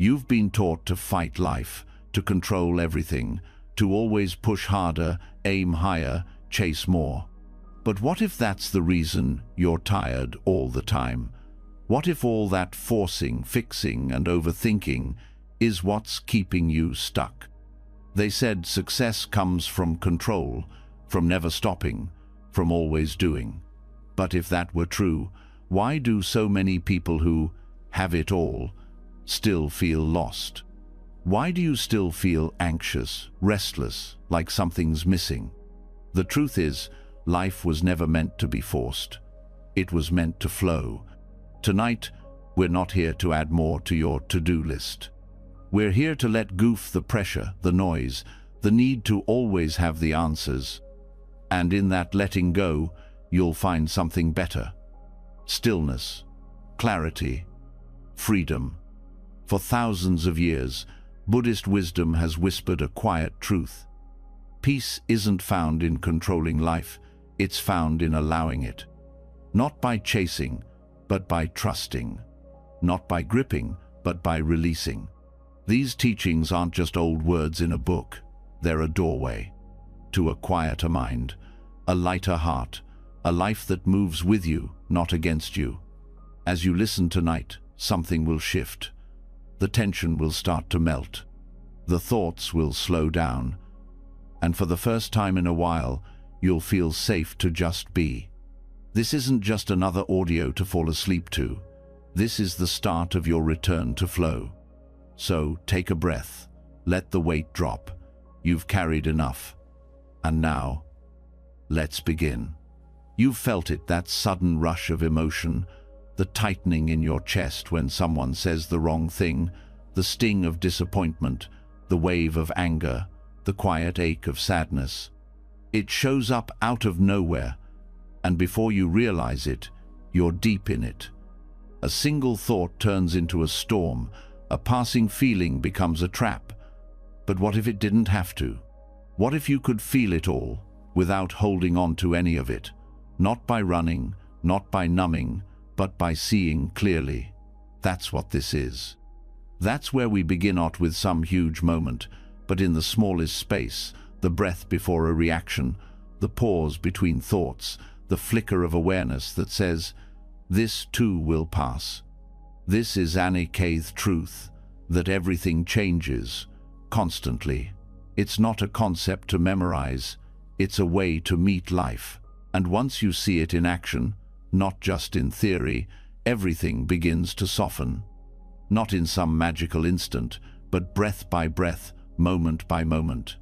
You've been taught to fight life, to control everything, to always push harder, aim higher, chase more. But what if that's the reason you're tired all the time? What if all that forcing, fixing, and overthinking is what's keeping you stuck? They said success comes from control, from never stopping, from always doing. But if that were true, why do so many people who have it all still feel lost? Why do you still feel anxious, restless, like something's missing? The truth is, life was never meant to be forced. It was meant to flow. Tonight, we're not here to add more to your to-do list. We're here to let go of the pressure, the noise, the need to always have the answers. And in that letting go, you'll find something better. Stillness, clarity, freedom. For thousands of years, Buddhist wisdom has whispered a quiet truth. Peace isn't found in controlling life, it's found in allowing it. Not by chasing, but by trusting. Not by gripping, but by releasing. These teachings aren't just old words in a book, they're a doorway to a quieter mind, a lighter heart, a life that moves with you, not against you. As you listen tonight, something will shift. The tension will start to melt. The thoughts will slow down. And for the first time in a while, you'll feel safe to just be. This isn't just another audio to fall asleep to. This is the start of your return to flow. So take a breath. Let the weight drop. You've carried enough. And now, let's begin. You've felt it, that sudden rush of emotion, the tightening in your chest when someone says the wrong thing, the sting of disappointment, the wave of anger, the quiet ache of sadness. It shows up out of nowhere, and before you realize it, you're deep in it. A single thought turns into a storm, a passing feeling becomes a trap. But what if it didn't have to? What if you could feel it all, without holding on to any of it? Not by running, not by numbing, but by seeing clearly. That's what this is. That's where we begin, not with some huge moment, but in the smallest space, the breath before a reaction, the pause between thoughts, the flicker of awareness that says, this too will pass. This is Aniket truth, that everything changes, constantly. It's not a concept to memorize, it's a way to meet life. And once you see it in action, not just in theory, everything begins to soften. Not in some magical instant, but breath by breath, moment by moment.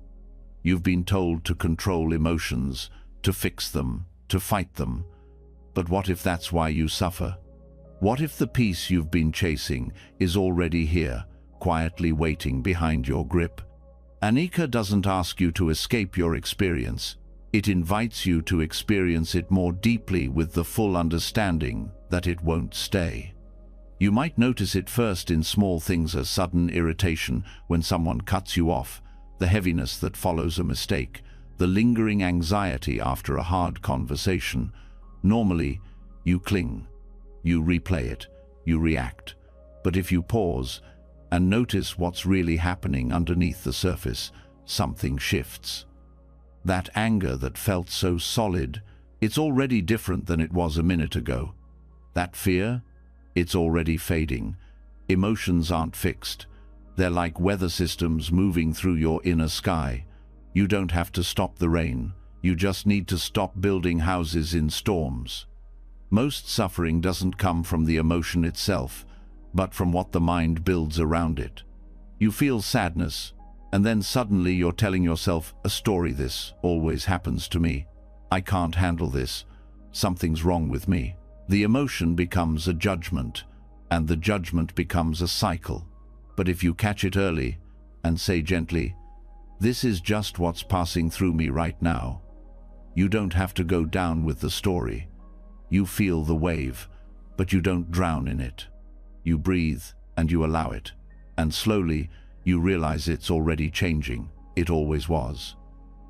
You've been told to control emotions, to fix them, to fight them. But what if that's why you suffer? What if the peace you've been chasing is already here, quietly waiting behind your grip? Aniket doesn't ask you to escape your experience. It invites you to experience it more deeply with the full understanding that it won't stay. You might notice it first in small things, a sudden irritation when someone cuts you off, the heaviness that follows a mistake, the lingering anxiety after a hard conversation. Normally, you cling, you replay it, you react. But if you pause and notice what's really happening underneath the surface, something shifts. That anger that felt so solid, it's already different than it was a minute ago. That fear, it's already fading. Emotions aren't fixed. They're like weather systems moving through your inner sky. You don't have to stop the rain. You just need to stop building houses in storms. Most suffering doesn't come from the emotion itself, but from what the mind builds around it. You feel sadness, and then suddenly you're telling yourself a story. This always happens to me. I can't handle this. Something's wrong with me. The emotion becomes a judgment, and the judgment becomes a cycle. But if you catch it early and say gently, this is just what's passing through me right now, you don't have to go down with the story. You feel the wave, but you don't drown in it. You breathe and you allow it, and slowly you realize it's already changing. It always was.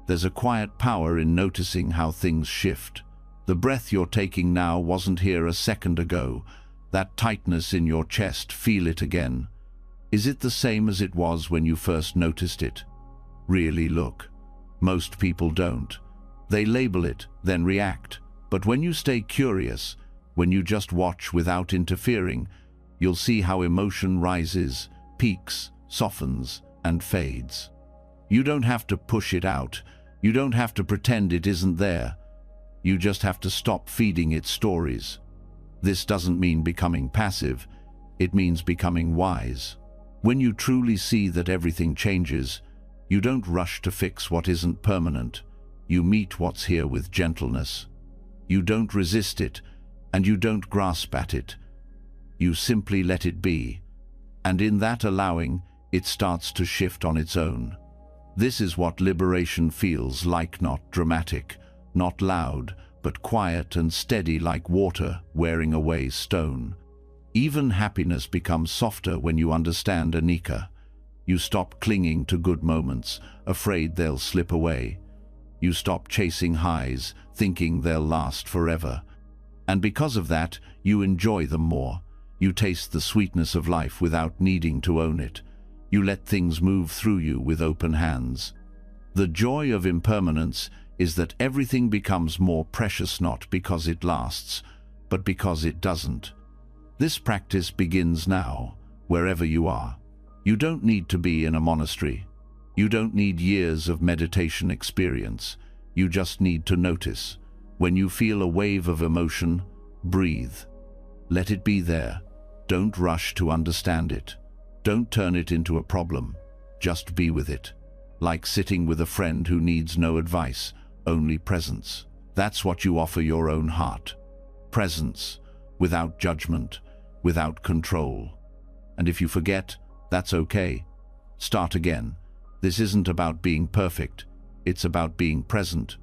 There's a quiet power in noticing how things shift. The breath you're taking now wasn't here a second ago. That tightness in your chest, feel it again. Is it the same as it was when you first noticed it? Really look. Most people don't. They label it, then react. But when you stay curious, when you just watch without interfering, you'll see how emotion rises, peaks, softens, and fades. You don't have to push it out. You don't have to pretend it isn't there. You just have to stop feeding it stories. This doesn't mean becoming passive. It means becoming wise. When you truly see that everything changes, you don't rush to fix what isn't permanent. You meet what's here with gentleness. You don't resist it, and you don't grasp at it. You simply let it be. And in that allowing, it starts to shift on its own. This is what liberation feels like, not dramatic, not loud, but quiet and steady like water wearing away stone. Even happiness becomes softer when you understand Anika. You stop clinging to good moments, afraid they'll slip away. You stop chasing highs, thinking they'll last forever. And because of that, you enjoy them more. You taste the sweetness of life without needing to own it. You let things move through you with open hands. The joy of impermanence is that everything becomes more precious not because it lasts, but because it doesn't. This practice begins now, wherever you are. You don't need to be in a monastery. You don't need years of meditation experience. You just need to notice. When you feel a wave of emotion, breathe. Let it be there. Don't rush to understand it. Don't turn it into a problem. Just be with it. Like sitting with a friend who needs no advice, only presence. That's what you offer your own heart. Presence, without judgment, without control. And if you forget, that's okay. Start again. This isn't about being perfect. It's about being present.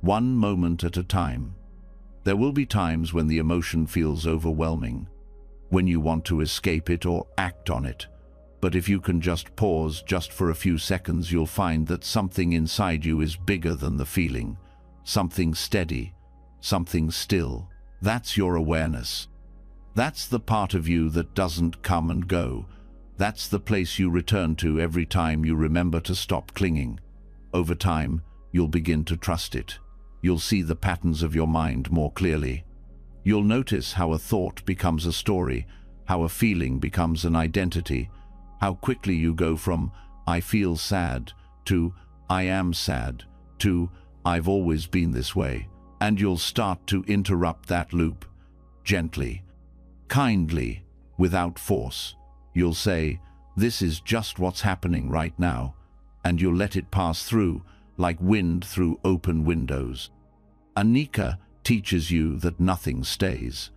One moment at a time. There will be times when the emotion feels overwhelming, when you want to escape it or act on it. But if you can just pause just for a few seconds, you'll find that something inside you is bigger than the feeling. Something steady, something still. That's your awareness. That's the part of you that doesn't come and go. That's the place you return to every time you remember to stop clinging. Over time, you'll begin to trust it. You'll see the patterns of your mind more clearly. You'll notice how a thought becomes a story, how a feeling becomes an identity, how quickly you go from "I feel sad" to "I am sad" to "I've always been this way." And you'll start to interrupt that loop, gently, kindly, without force. You'll say, "This is just what's happening right now," and you'll let it pass through, like wind through open windows. Anika teaches you that nothing stays.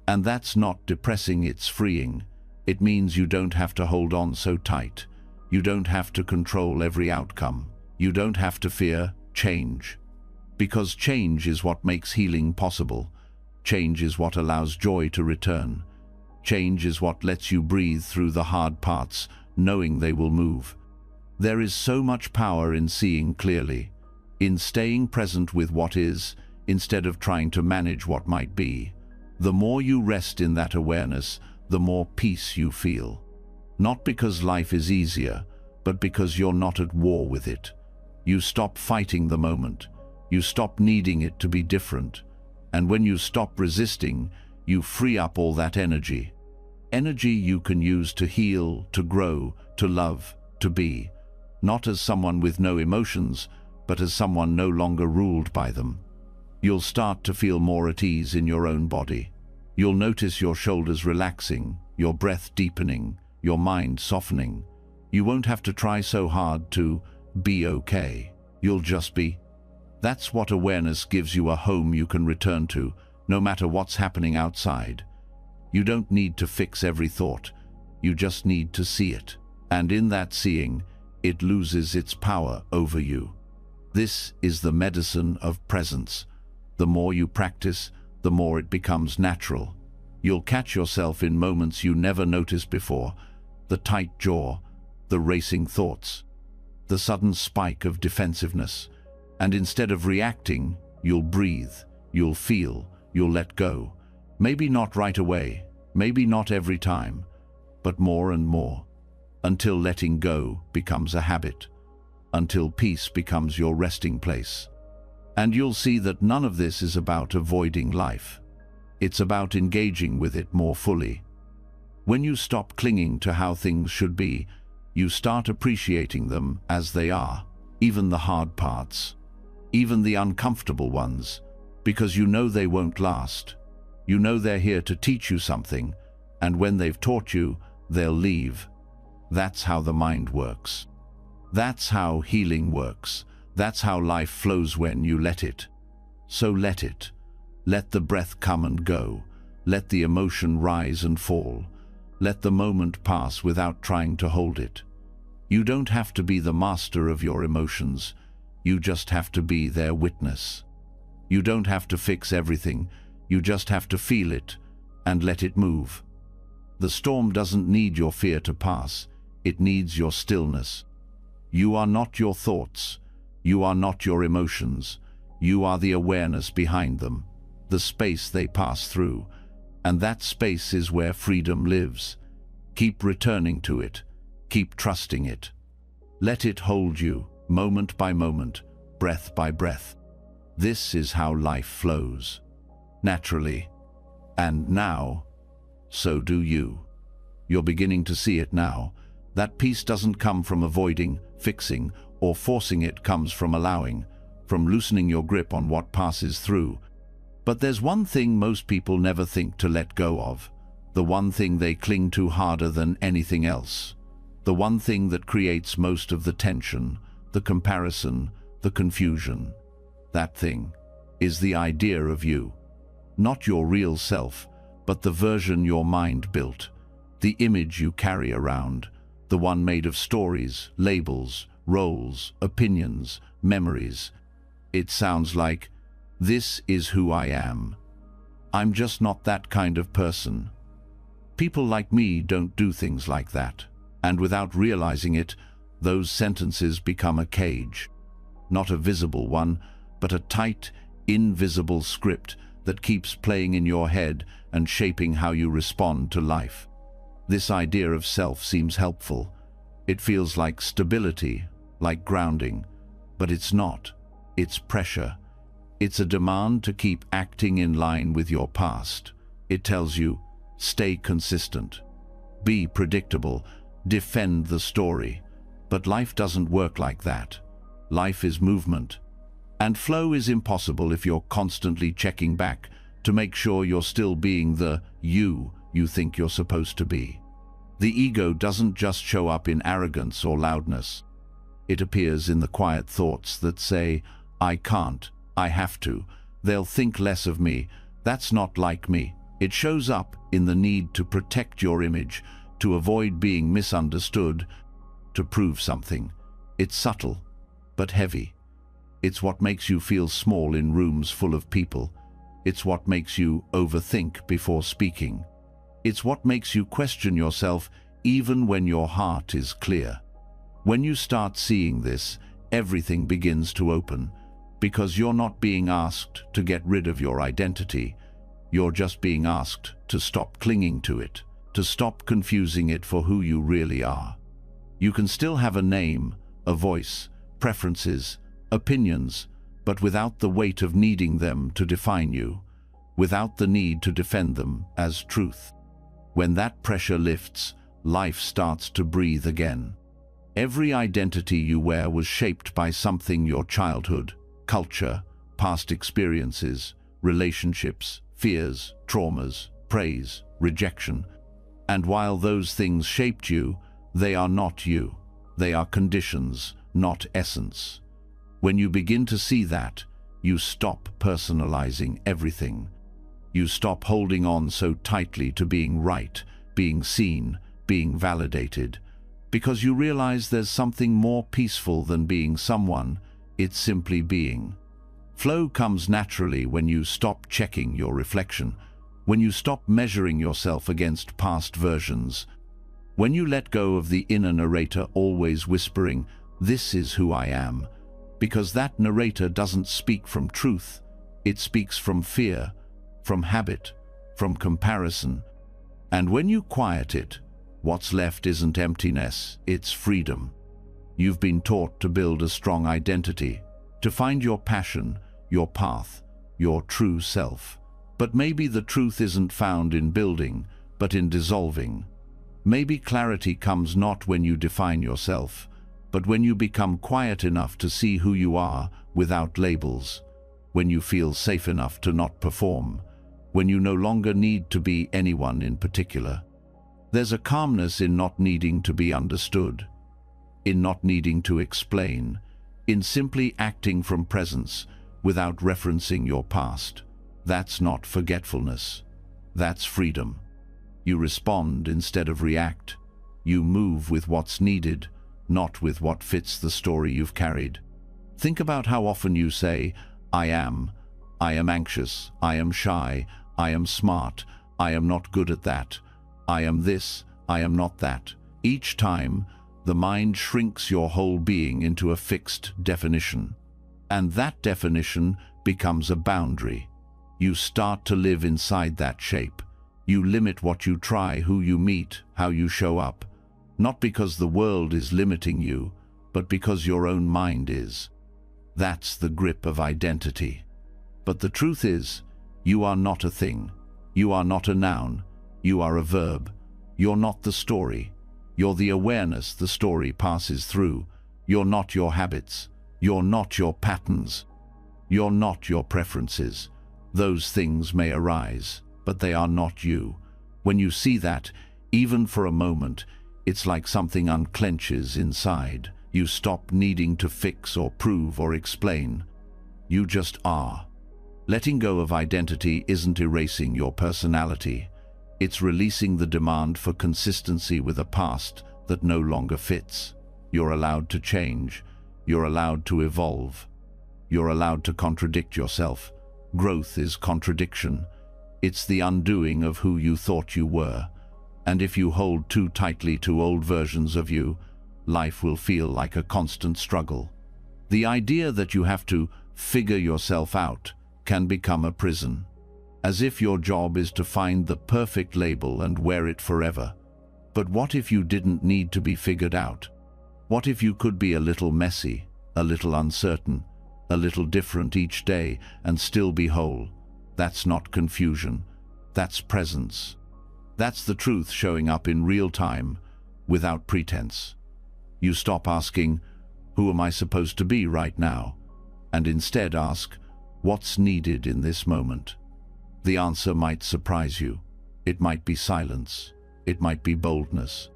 And that's not depressing, it's freeing. It means you don't have to hold on so tight. You don't have to control every outcome. You don't have to fear change. Because change is what makes healing possible. Change is what allows joy to return. Change is what lets you breathe through the hard parts, knowing they will move. There is so much power in seeing clearly, in staying present with what is, instead of trying to manage what might be. The more you rest in that awareness, the more peace you feel. Not because life is easier, but because you're not at war with it. You stop fighting the moment. You stop needing it to be different. And when you stop resisting, you free up all that energy. Energy you can use to heal, to grow, to love, to be. Not as someone with no emotions, but as someone no longer ruled by them. You'll start to feel more at ease in your own body. You'll notice your shoulders relaxing, your breath deepening, your mind softening. You won't have to try so hard to be okay. You'll just be. That's what awareness gives you, a home you can return to, no matter what's happening outside. You don't need to fix every thought. You just need to see it. And in that seeing, it loses its power over you. This is the medicine of presence. The more you practice, the more it becomes natural. You'll catch yourself in moments you never noticed before. The tight jaw, the racing thoughts, the sudden spike of defensiveness. And instead of reacting, you'll breathe, you'll feel, you'll let go. Maybe not right away, maybe not every time, but more and more. until letting go becomes a habit, until peace becomes your resting place. And you'll see that none of this is about avoiding life. It's about engaging with it more fully. When you stop clinging to how things should be, you start appreciating them as they are, even the hard parts, even the uncomfortable ones, because you know they won't last. You know they're here to teach you something, and when they've taught you, they'll leave. That's how the mind works. That's how healing works. That's how life flows when you let it. So let it. Let the breath come and go. Let the emotion rise and fall. Let the moment pass without trying to hold it. You don't have to be the master of your emotions. You just have to be their witness. You don't have to fix everything. You just have to feel it and let it move. The storm doesn't need your fear to pass. It needs your stillness. You are not your thoughts. You are not your emotions. You are the awareness behind them, the space they pass through. And that space is where freedom lives. Keep returning to it. Keep trusting it. Let it hold you, moment by moment, breath by breath. This is how life flows. Naturally. And now, so do you. You're beginning to see it now. That peace doesn't come from avoiding, fixing, or forcing. It comes from allowing, from loosening your grip on what passes through. But there's one thing most people never think to let go of. The one thing they cling to harder than anything else. The one thing that creates most of the tension, the comparison, the confusion. That thing is the idea of you. Not your real self, but the version your mind built. The image you carry around. The one made of stories, labels, roles, opinions, memories. It sounds like, this is who I am. I'm just not that kind of person. People like me don't do things like that. And without realizing it, those sentences become a cage. Not a visible one, but a tight, invisible script that keeps playing in your head and shaping how you respond to life. This idea of self seems helpful. It feels like stability, like grounding, but it's not. It's pressure. It's a demand to keep acting in line with your past. It tells you, stay consistent, be predictable, defend the story. But life doesn't work like that. Life is movement. And flow is impossible if you're constantly checking back to make sure you're still being the you think you're supposed to be. The ego doesn't just show up in arrogance or loudness. It appears in the quiet thoughts that say, I can't, I have to, they'll think less of me, that's not like me. It shows up in the need to protect your image, to avoid being misunderstood, to prove something. It's subtle, but heavy. It's what makes you feel small in rooms full of people. It's what makes you overthink before speaking. It's what makes you question yourself even when your heart is clear. When you start seeing this, everything begins to open, because you're not being asked to get rid of your identity. You're just being asked to stop clinging to it, to stop confusing it for who you really are. You can still have a name, a voice, preferences, opinions, but without the weight of needing them to define you, without the need to defend them as truth. When that pressure lifts, life starts to breathe again. Every identity you wear was shaped by something: your childhood, culture, past experiences, relationships, fears, traumas, praise, rejection. And while those things shaped you, they are not you. They are conditions, not essence. When you begin to see that, you stop personalizing everything. You stop holding on so tightly to being right, being seen, being validated, because you realize there's something more peaceful than being someone. It's simply being. Flow comes naturally when you stop checking your reflection, when you stop measuring yourself against past versions, when you let go of the inner narrator always whispering, "This is who I am," because that narrator doesn't speak from truth, it speaks from fear, from habit, from comparison. And when you quiet it, What's left isn't emptiness, it's freedom. You've been taught to build a strong identity, to find your passion, your path, your true self. But maybe the truth isn't found in building, but in dissolving. Maybe clarity comes not when you define yourself, but when you become quiet enough to see who you are without labels, when you feel safe enough to not perform, when you no longer need to be anyone in particular. There's a calmness in not needing to be understood, in not needing to explain, in simply acting from presence without referencing your past. That's not forgetfulness. That's freedom. You respond instead of react. You move with what's needed, not with what fits the story you've carried. Think about how often you say, I am anxious, I am shy, I am smart, I am not good at that, I am this, I am not that. Each time, the mind shrinks your whole being into a fixed definition. And that definition becomes a boundary. You start to live inside that shape. You limit what you try, who you meet, how you show up. Not because the world is limiting you, but because your own mind is. That's the grip of identity. But the truth is, you are not a thing. You are not a noun. You are a verb. You're not the story. You're the awareness the story passes through. You're not your habits. You're not your patterns. You're not your preferences. Those things may arise, but they are not you. When you see that, even for a moment, it's like something unclenches inside. You stop needing to fix or prove or explain. You just are. Letting go of identity isn't erasing your personality. It's releasing the demand for consistency with a past that no longer fits. You're allowed to change. You're allowed to evolve. You're allowed to contradict yourself. Growth is contradiction. It's the undoing of who you thought you were. And if you hold too tightly to old versions of you, life will feel like a constant struggle. The idea that you have to figure yourself out can become a prison, as if your job is to find the perfect label and wear it forever. But what if you didn't need to be figured out? What if you could be a little messy, a little uncertain, a little different each day and still be whole? That's not confusion. That's presence. That's the truth showing up in real time, without pretense. You stop asking, who am I supposed to be right now? And instead ask, what's needed in this moment? The answer might surprise you. It might be silence. It might be boldness.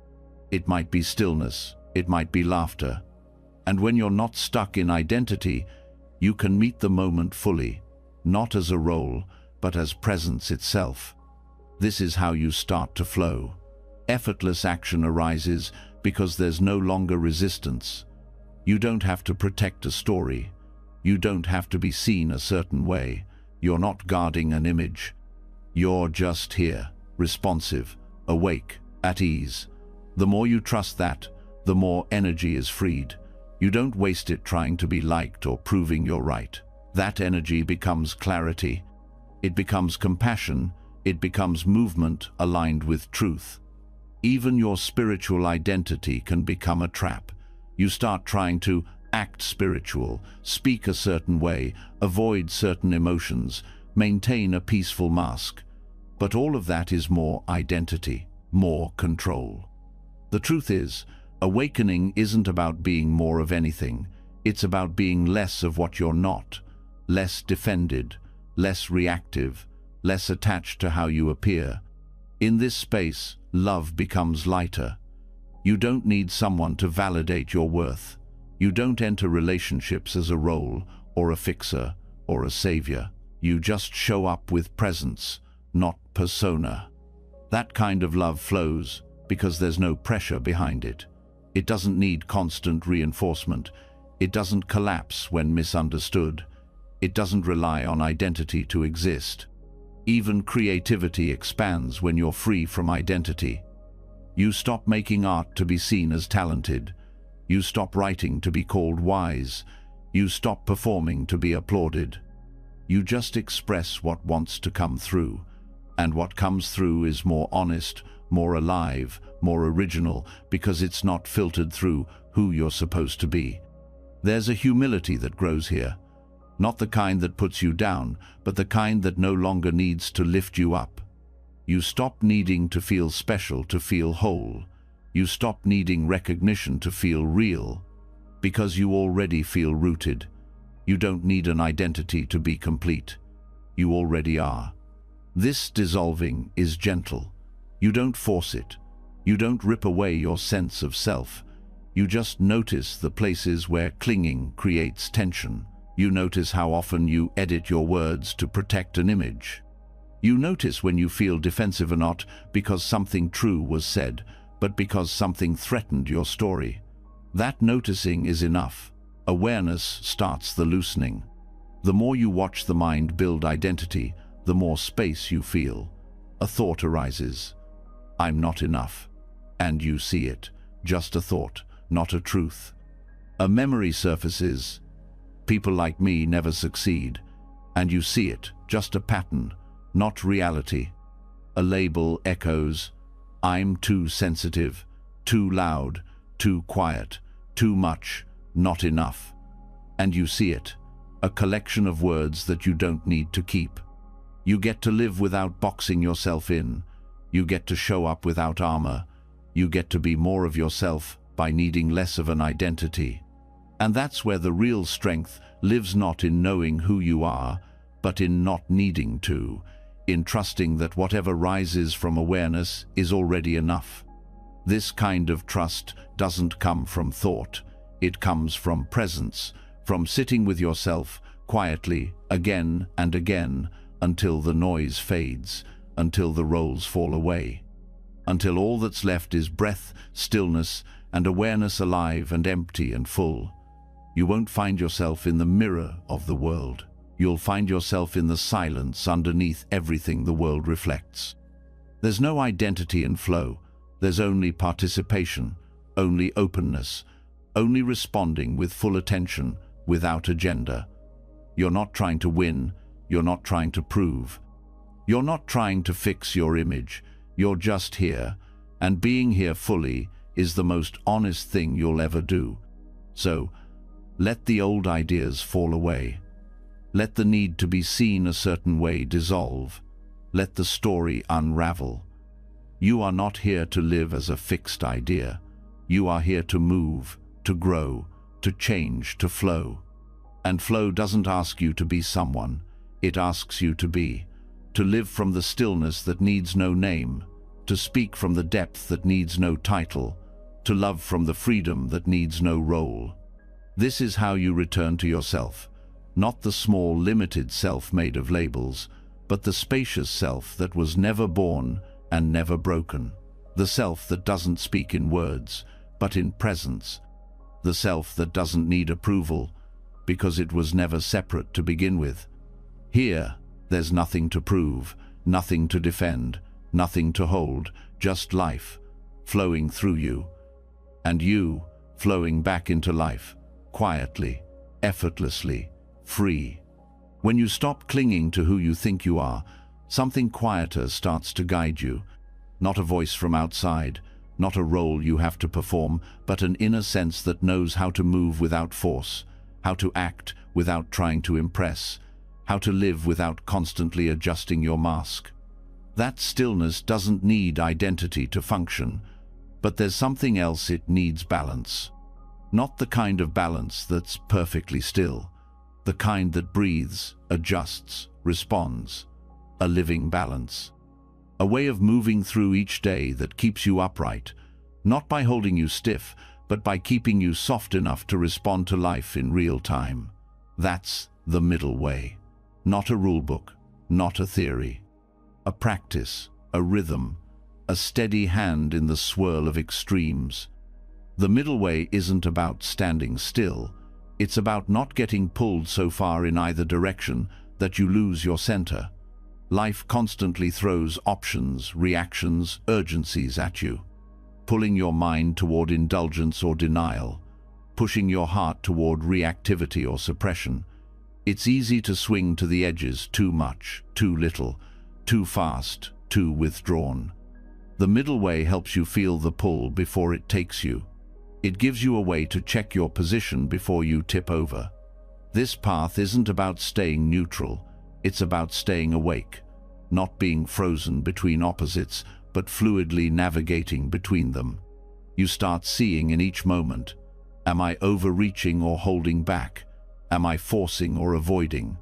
It might be stillness. It might be laughter. And when you're not stuck in identity, you can meet the moment fully, not as a role, but as presence itself. This is how you start to flow. Effortless action arises because there's no longer resistance. You don't have to protect a story. You don't have to be seen a certain way. You're not guarding an image. You're just here, responsive, awake, at ease. The more you trust that, the more energy is freed. You don't waste it trying to be liked or proving you're right. That energy becomes clarity. It becomes compassion. It becomes movement aligned with truth. Even your spiritual identity can become a trap. You start trying to act spiritual, speak a certain way, avoid certain emotions, maintain a peaceful mask. But all of that is more identity, more control. The truth is, awakening isn't about being more of anything. It's about being less of what you're not, less defended, less reactive, less attached to how you appear. In this space, love becomes lighter. You don't need someone to validate your worth. You don't enter relationships as a role, or a fixer, or a savior. You just show up with presence, not persona. That kind of love flows because there's no pressure behind it. It doesn't need constant reinforcement. It doesn't collapse when misunderstood. It doesn't rely on identity to exist. Even creativity expands when you're free from identity. You stop making art to be seen as talented. You stop writing to be called wise. You stop performing to be applauded. You just express what wants to come through. And what comes through is more honest, more alive, more original, because it's not filtered through who you're supposed to be. There's a humility that grows here, not the kind that puts you down, but the kind that no longer needs to lift you up. You stop needing to feel special to feel whole. You stop needing recognition to feel real, because you already feel rooted. You don't need an identity to be complete. You already are. This dissolving is gentle. You don't force it. You don't rip away your sense of self. You just notice the places where clinging creates tension. You notice how often you edit your words to protect an image. You notice when you feel defensive or not because something true was said, but because something threatened your story. That noticing is enough. Awareness starts the loosening. The more you watch the mind build identity, the more space you feel. A thought arises. I'm not enough. And you see it. Just a thought, not a truth. A memory surfaces. People like me never succeed. And you see it, just a pattern, not reality. A label echoes. I'm too sensitive, too loud, too quiet, too much, not enough. And you see it, a collection of words that you don't need to keep. You get to live without boxing yourself in. You get to show up without armor. You get to be more of yourself by needing less of an identity. And that's where the real strength lives, not in knowing who you are, but in not needing to, in trusting that whatever rises from awareness is already enough. This kind of trust doesn't come from thought. It comes from presence, from sitting with yourself quietly again and again until the noise fades, until the roles fall away, until all that's left is breath, stillness, and awareness, alive and empty and full. You won't find yourself in the mirror of the world. You'll find yourself in the silence underneath everything the world reflects. There's no identity in flow. There's only participation, only openness, only responding with full attention, without agenda. You're not trying to win. You're not trying to prove. You're not trying to fix your image. You're just here, and being here fully is the most honest thing you'll ever do. So, let the old ideas fall away. Let the need to be seen a certain way dissolve. Let the story unravel. You are not here to live as a fixed idea. You are here to move, to grow, to change, to flow. And flow doesn't ask you to be someone. It asks you to be. To live from the stillness that needs no name. To speak from the depth that needs no title. To love from the freedom that needs no role. This is how you return to yourself. Not the small, limited self made of labels, but the spacious self that was never born and never broken. The self that doesn't speak in words, but in presence. The self that doesn't need approval, because it was never separate to begin with. Here, there's nothing to prove, nothing to defend, nothing to hold, just life, flowing through you. And you, flowing back into life, quietly, effortlessly, free. When you stop clinging to who you think you are, something quieter starts to guide you. Not a voice from outside, not a role you have to perform, but an inner sense that knows how to move without force, how to act without trying to impress, how to live without constantly adjusting your mask. That stillness doesn't need identity to function, but there's something else it needs: balance. Not the kind of balance that's perfectly still, the kind that breathes, adjusts, responds. A living balance. A way of moving through each day that keeps you upright, not by holding you stiff, but by keeping you soft enough to respond to life in real time. That's the middle way. Not a rulebook, not a theory. A practice, a rhythm, a steady hand in the swirl of extremes. The middle way isn't about standing still. It's about not getting pulled so far in either direction that you lose your center. Life constantly throws options, reactions, urgencies at you, pulling your mind toward indulgence or denial, pushing your heart toward reactivity or suppression. It's easy to swing to the edges: too much, too little, too fast, too withdrawn. The middle way helps you feel the pull before it takes you. It gives you a way to check your position before you tip over. This path isn't about staying neutral, it's about staying awake, not being frozen between opposites, but fluidly navigating between them. You start seeing in each moment, am I overreaching or holding back? Am I forcing or avoiding?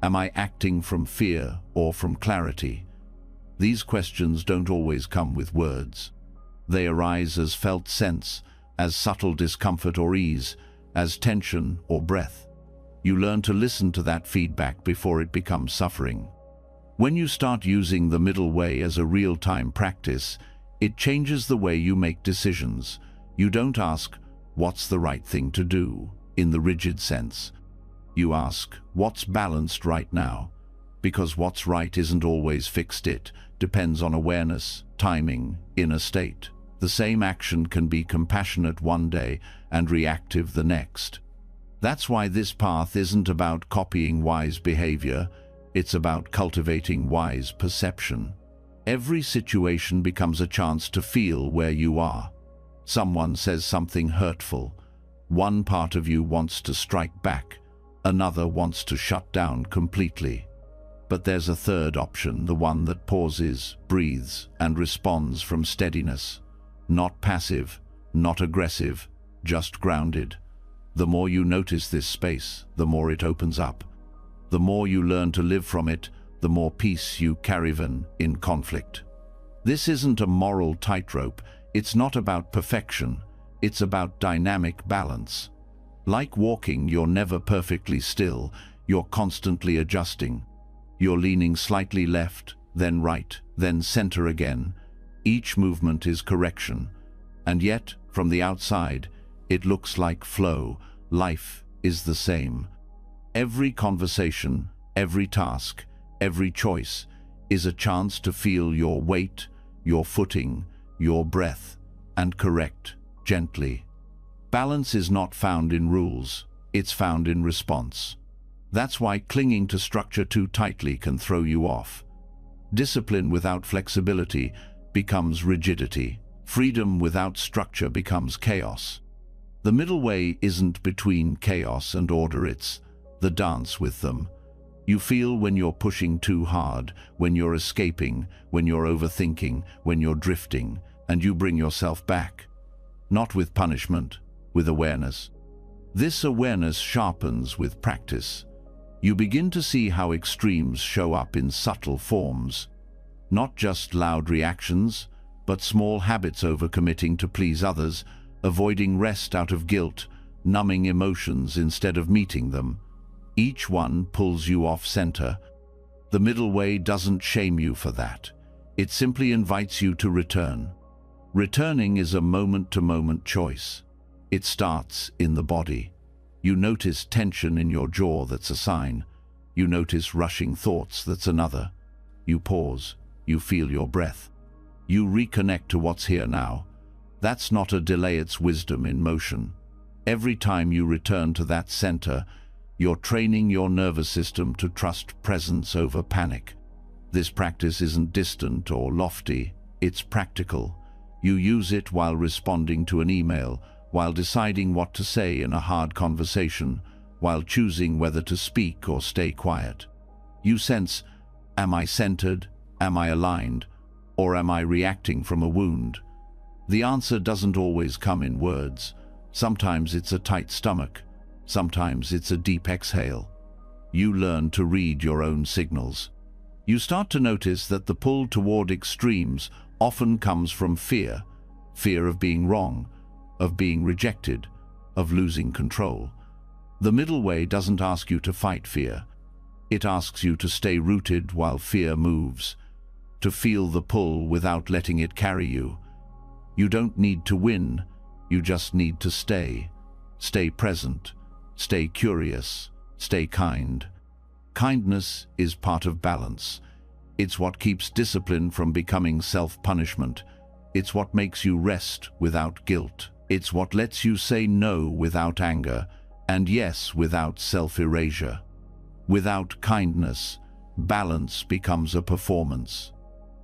Am I acting from fear or from clarity? These questions don't always come with words. They arise as felt sense, as subtle discomfort or ease, as tension or breath. You learn to listen to that feedback before it becomes suffering. When you start using the middle way as a real-time practice, it changes the way you make decisions. You don't ask, what's the right thing to do, in the rigid sense. You ask, what's balanced right now? Because what's right isn't always fixed. It depends on awareness, timing, inner state. The same action can be compassionate one day and reactive the next. That's why this path isn't about copying wise behavior, it's about cultivating wise perception. Every situation becomes a chance to feel where you are. Someone says something hurtful. One part of you wants to strike back, another wants to shut down completely. But there's a third option, the one that pauses, breathes, and responds from steadiness. Not passive, not aggressive, just grounded. The more you notice this space, the more it opens up. The more you learn to live from it, the more peace you carry in conflict. This isn't a moral tightrope. It's not about perfection. It's about dynamic balance. Like walking, you're never perfectly still. You're constantly adjusting. You're leaning slightly left, then right, then center again. Each movement is correction. And yet, from the outside, it looks like flow. Life is the same. Every conversation, every task, every choice is a chance to feel your weight, your footing, your breath, and correct gently. Balance is not found in rules, it's found in response. That's why clinging to structure too tightly can throw you off. Discipline without flexibility becomes rigidity. Freedom without structure becomes chaos. The middle way isn't between chaos and order, it's the dance with them. You feel when you're pushing too hard, when you're escaping, when you're overthinking, when you're drifting, and you bring yourself back. Not with punishment, with awareness. This awareness sharpens with practice. You begin to see how extremes show up in subtle forms. Not just loud reactions, but small habits, overcommitting to please others, avoiding rest out of guilt, numbing emotions instead of meeting them. Each one pulls you off center. The middle way doesn't shame you for that. It simply invites you to return. Returning is a moment-to-moment choice. It starts in the body. You notice tension in your jaw, that's a sign. You notice rushing thoughts, that's another. You pause. You feel your breath. You reconnect to what's here now. That's not a delay, it's wisdom in motion. Every time you return to that center, you're training your nervous system to trust presence over panic. This practice isn't distant or lofty, it's practical. You use it while responding to an email, while deciding what to say in a hard conversation, while choosing whether to speak or stay quiet. You sense, am I centered? Am I aligned? Or am I reacting from a wound? The answer doesn't always come in words. Sometimes it's a tight stomach. Sometimes it's a deep exhale. You learn to read your own signals. You start to notice that the pull toward extremes often comes from fear. Fear of being wrong, of being rejected, of losing control. The middle way doesn't ask you to fight fear. It asks you to stay rooted while fear moves, to feel the pull without letting it carry you. You don't need to win, you just need to stay. Stay present, stay curious, stay kind. Kindness is part of balance. It's what keeps discipline from becoming self-punishment. It's what makes you rest without guilt. It's what lets you say no without anger, and yes without self-erasure. Without kindness, balance becomes a performance.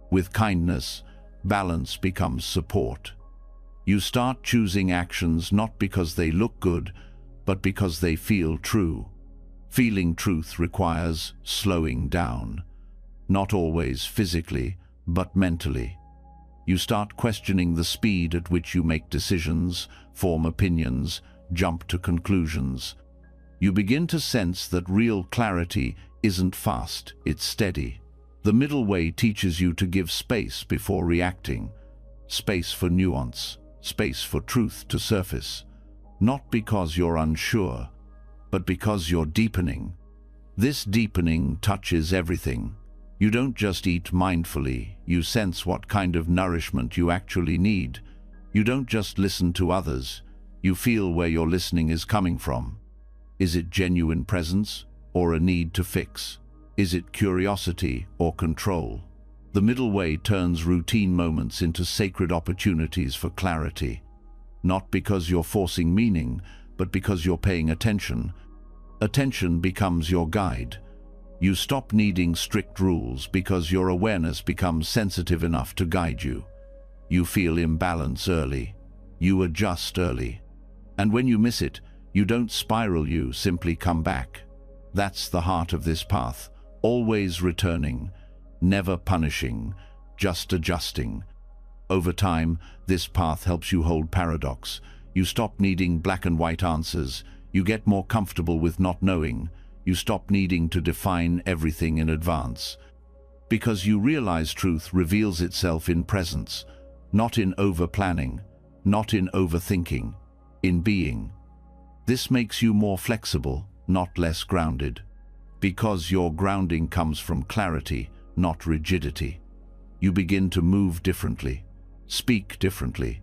With kindness, balance becomes support. You start choosing actions not because they look good, but because they feel true. Feeling truth requires slowing down, not always physically, but mentally. You start questioning the speed at which you make decisions, form opinions, jump to conclusions. You begin to sense that real clarity isn't fast, it's steady. The middle way teaches you to give space before reacting, space for nuance, space for truth to surface, not because you're unsure, but because you're deepening. This deepening touches everything. You don't just eat mindfully, you sense what kind of nourishment you actually need. You don't just listen to others, you feel where your listening is coming from. Is it genuine presence or a need to fix? Is it curiosity or control? The middle way turns routine moments into sacred opportunities for clarity. Not because you're forcing meaning, but because you're paying attention. Attention becomes your guide. You stop needing strict rules because your awareness becomes sensitive enough to guide you. You feel imbalance early. You adjust early. And when you miss it, you don't spiral, you simply come back. That's the heart of this path, always returning, never punishing, just adjusting. Over time, this path helps you hold paradox. You stop needing black and white answers. You get more comfortable with not knowing. You stop needing to define everything in advance. Because you realize truth reveals itself in presence, not in over-planning, not in overthinking, in being. This makes you more flexible, not less grounded. Because your grounding comes from clarity, not rigidity. You begin to move differently, speak differently,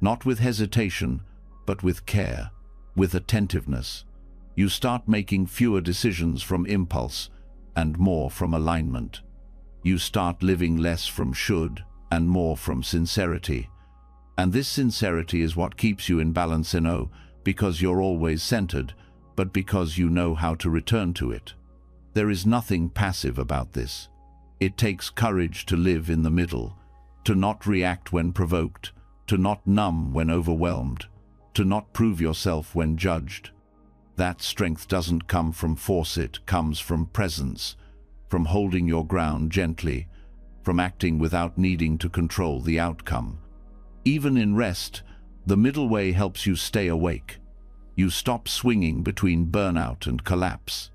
not with hesitation, but with care, with attentiveness. You start making fewer decisions from impulse and more from alignment. You start living less from should and more from sincerity. And this sincerity is what keeps you in balance, because you're always centered, but because you know how to return to it. There is nothing passive about this. It takes courage to live in the middle, to not react when provoked, to not numb when overwhelmed, to not prove yourself when judged. That strength doesn't come from force, it comes from presence, from holding your ground gently, from acting without needing to control the outcome. Even in rest, the middle way helps you stay awake. You stop swinging between burnout and collapse.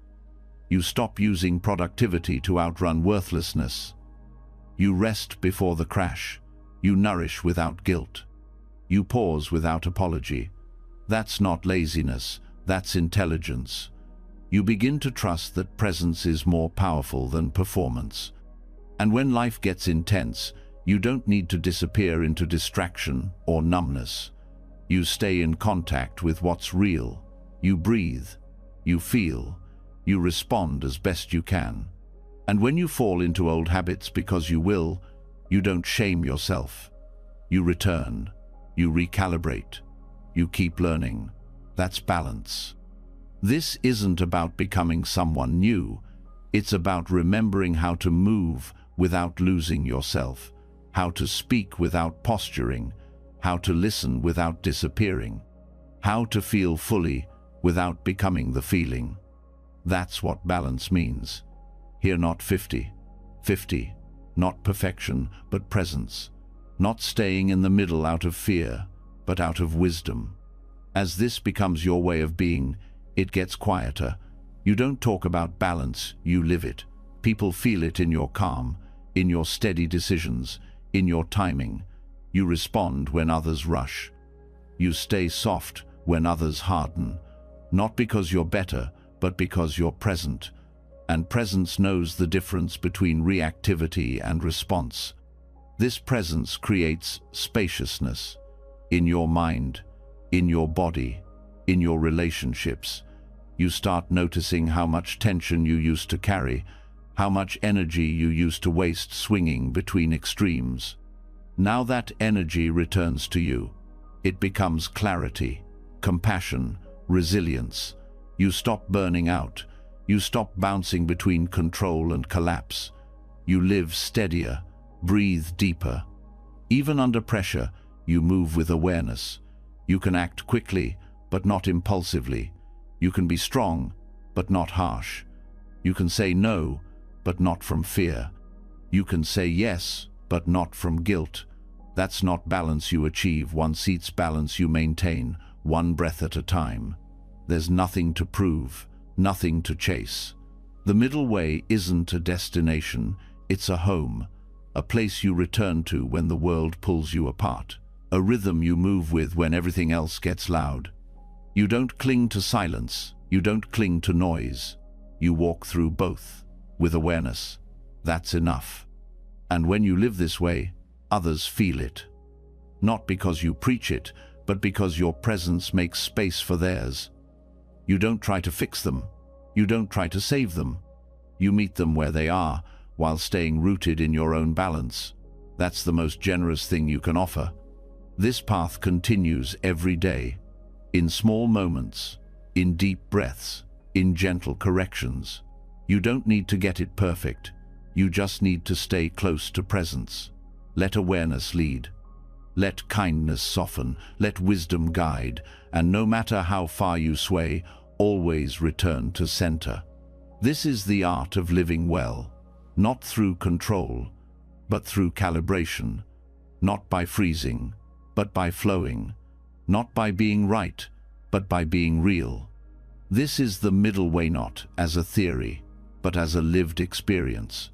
You stop using productivity to outrun worthlessness. You rest before the crash. You nourish without guilt. You pause without apology. That's not laziness. That's intelligence. You begin to trust that presence is more powerful than performance. And when life gets intense, you don't need to disappear into distraction or numbness. You stay in contact with what's real. You breathe. You feel. You respond as best you can. And when you fall into old habits because you will, you don't shame yourself. You return. You recalibrate. You keep learning. That's balance. This isn't about becoming someone new. It's about remembering how to move without losing yourself, how to speak without posturing, how to listen without disappearing, how to feel fully without becoming the feeling. That's what balance means. Here, not 50-50, not perfection, but presence, not staying in the middle out of fear, but out of wisdom. As this becomes your way of being, it gets quieter. You don't talk about balance, you live it. People feel it in your calm, in your steady decisions, in your timing. You respond when others rush. You stay soft when others harden, not because you're better, but because you're present. And presence knows the difference between reactivity and response. This presence creates spaciousness in your mind, in your body, in your relationships. You start noticing how much tension you used to carry, how much energy you used to waste swinging between extremes. Now that energy returns to you. It becomes clarity, compassion, resilience. You stop burning out. You stop bouncing between control and collapse. You live steadier, breathe deeper. Even under pressure, you move with awareness. You can act quickly, but not impulsively. You can be strong, but not harsh. You can say no, but not from fear. You can say yes, but not from guilt. That's not balance you achieve once, it's balance you maintain, one breath at a time. There's nothing to prove, nothing to chase. The middle way isn't a destination, it's a home, a place you return to when the world pulls you apart, a rhythm you move with when everything else gets loud. You don't cling to silence, you don't cling to noise. You walk through both, with awareness. That's enough. And when you live this way, others feel it. Not because you preach it, but because your presence makes space for theirs. You don't try to fix them. You don't try to save them. You meet them where they are, while staying rooted in your own balance. That's the most generous thing you can offer. This path continues every day, in small moments, in deep breaths, in gentle corrections. You don't need to get it perfect. You just need to stay close to presence. Let awareness lead. Let kindness soften. Let wisdom guide. And no matter how far you sway, always return to center. This is the art of living well, not through control, but through calibration, not by freezing, but by flowing, not by being right, but by being real. This is the middle way, not as a theory, but as a lived experience.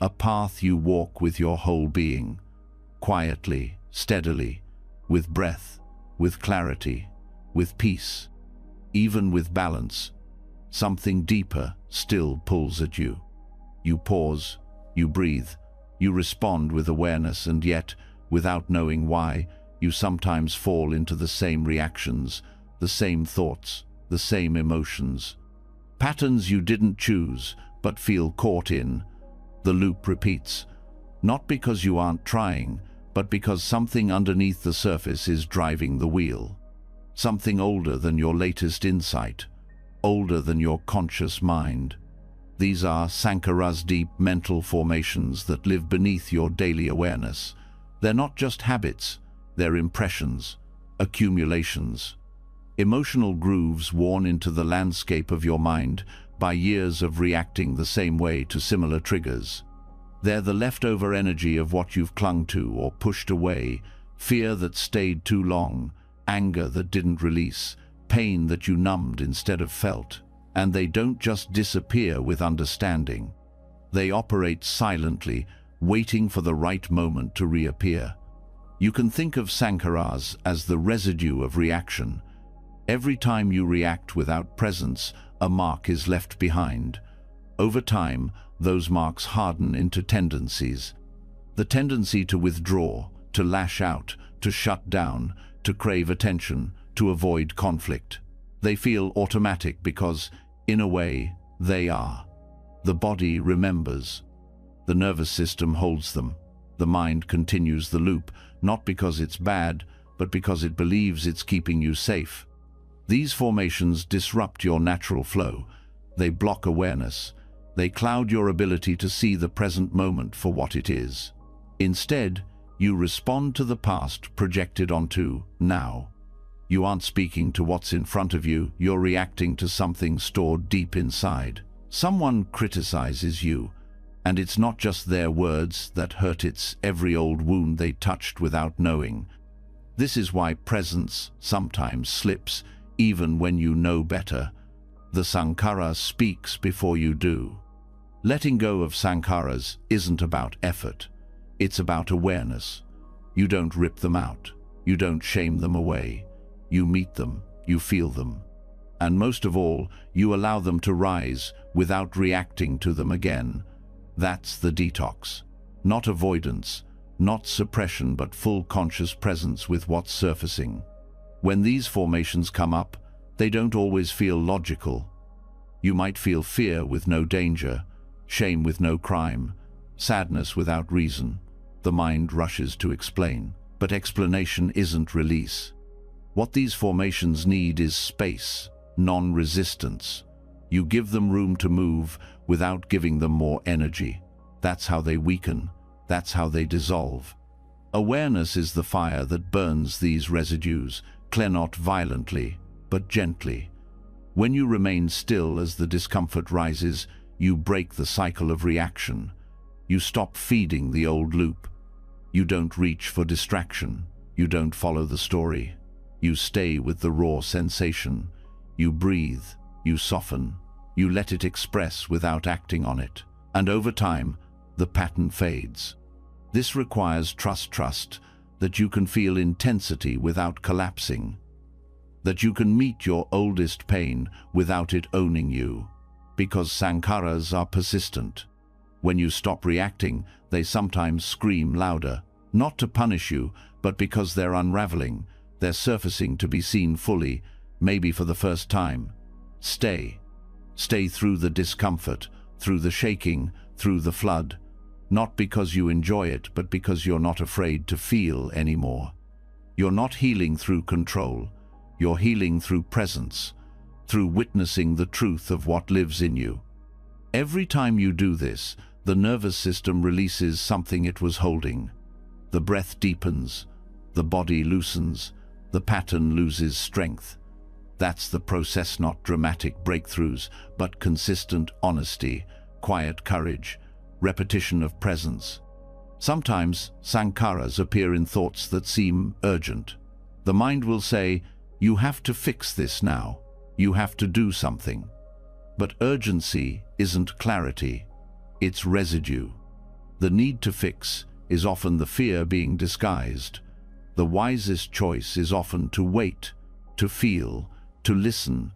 A path you walk with your whole being, quietly, steadily, with breath, with clarity, with peace, even with balance. Something deeper still pulls at you. You pause, you breathe, you respond with awareness, and yet, without knowing why, you sometimes fall into the same reactions, the same thoughts, the same emotions. Patterns you didn't choose, but feel caught in. The loop repeats, not because you aren't trying, but because something underneath the surface is driving the wheel. Something older than your latest insight, older than your conscious mind. These are Sankara's deep mental formations that live beneath your daily awareness. They're not just habits, they're impressions, accumulations, emotional grooves worn into the landscape of your mind by years of reacting the same way to similar triggers. They're the leftover energy of what you've clung to or pushed away, fear that stayed too long, anger that didn't release, pain that you numbed instead of felt. And they don't just disappear with understanding. They operate silently, waiting for the right moment to reappear. You can think of Sankaras as the residue of reaction. Every time you react without presence, a mark is left behind. Over time, those marks harden into tendencies. The tendency to withdraw, to lash out, to shut down, to crave attention, to avoid conflict. They feel automatic because, in a way, they are. The body remembers. The nervous system holds them. The mind continues the loop, not because it's bad, but because it believes it's keeping you safe. These formations disrupt your natural flow. They block awareness. They cloud your ability to see the present moment for what it is. Instead, you respond to the past projected onto now. You aren't speaking to what's in front of you, you're reacting to something stored deep inside. Someone criticizes you, and it's not just their words that hurt, it's every old wound they touched without knowing. This is why presence sometimes slips, even when you know better. The Sankara speaks before you do. Letting go of Sankaras isn't about effort, it's about awareness. You don't rip them out, you don't shame them away. You meet them, you feel them. And most of all, you allow them to rise without reacting to them again. That's the detox. Not avoidance, not suppression, but full conscious presence with what's surfacing. When these formations come up, they don't always feel logical. You might feel fear with no danger, shame with no crime, sadness without reason. The mind rushes to explain, but explanation isn't release. What these formations need is space, non-resistance. You give them room to move without giving them more energy. That's how they weaken. That's how they dissolve. Awareness is the fire that burns these residues, not violently, but gently. When you remain still as the discomfort rises, you break the cycle of reaction. You stop feeding the old loop. You don't reach for distraction. You don't follow the story. You stay with the raw sensation. You breathe. You soften. You let it express without acting on it. And over time, the pattern fades. This requires trust that you can feel intensity without collapsing, that you can meet your oldest pain without it owning you, because sankharas are persistent. When you stop reacting, they sometimes scream louder, not to punish you, but because they're unraveling, they're surfacing to be seen fully, maybe for the first time. Stay through the discomfort, through the shaking, through the flood. Not because you enjoy it, but because you're not afraid to feel anymore. You're not healing through control. You're healing through presence, through witnessing the truth of what lives in you. Every time you do this, the nervous system releases something it was holding. The breath deepens, the body loosens, the pattern loses strength. That's the process, not dramatic breakthroughs, but consistent honesty, quiet courage, repetition of presence. Sometimes sankharas appear in thoughts that seem urgent. The mind will say, "You have to fix this now. You have to do something." But urgency isn't clarity, it's residue. The need to fix is often the fear being disguised. The wisest choice is often to wait, to feel, to listen,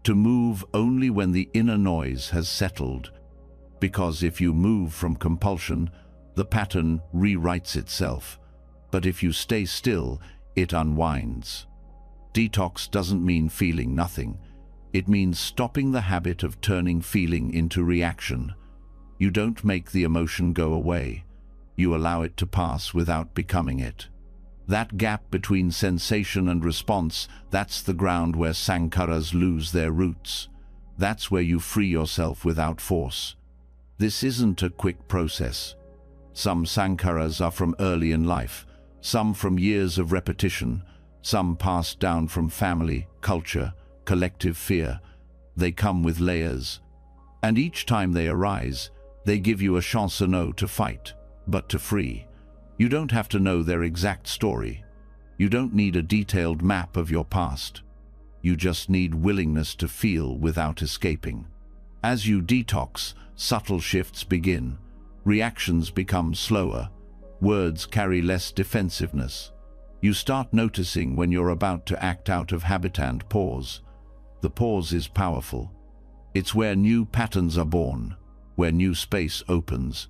to move only when the inner noise has settled. Because if you move from compulsion, the pattern rewrites itself. But if you stay still, it unwinds. Detox doesn't mean feeling nothing. It means stopping the habit of turning feeling into reaction. You don't make the emotion go away. You allow it to pass without becoming it. That gap between sensation and response, that's the ground where sankharas lose their roots. That's where you free yourself without force. This isn't a quick process. Some sankharas are from early in life, some from years of repetition, some passed down from family, culture, collective fear. They come with layers. And each time they arise, they give you a chance to fight, but to free. You don't have to know their exact story. You don't need a detailed map of your past. You just need willingness to feel without escaping. As you detox, subtle shifts begin. Reactions become slower. Words carry less defensiveness. You start noticing when you're about to act out of habit and pause. The pause is powerful. It's where new patterns are born, where new space opens.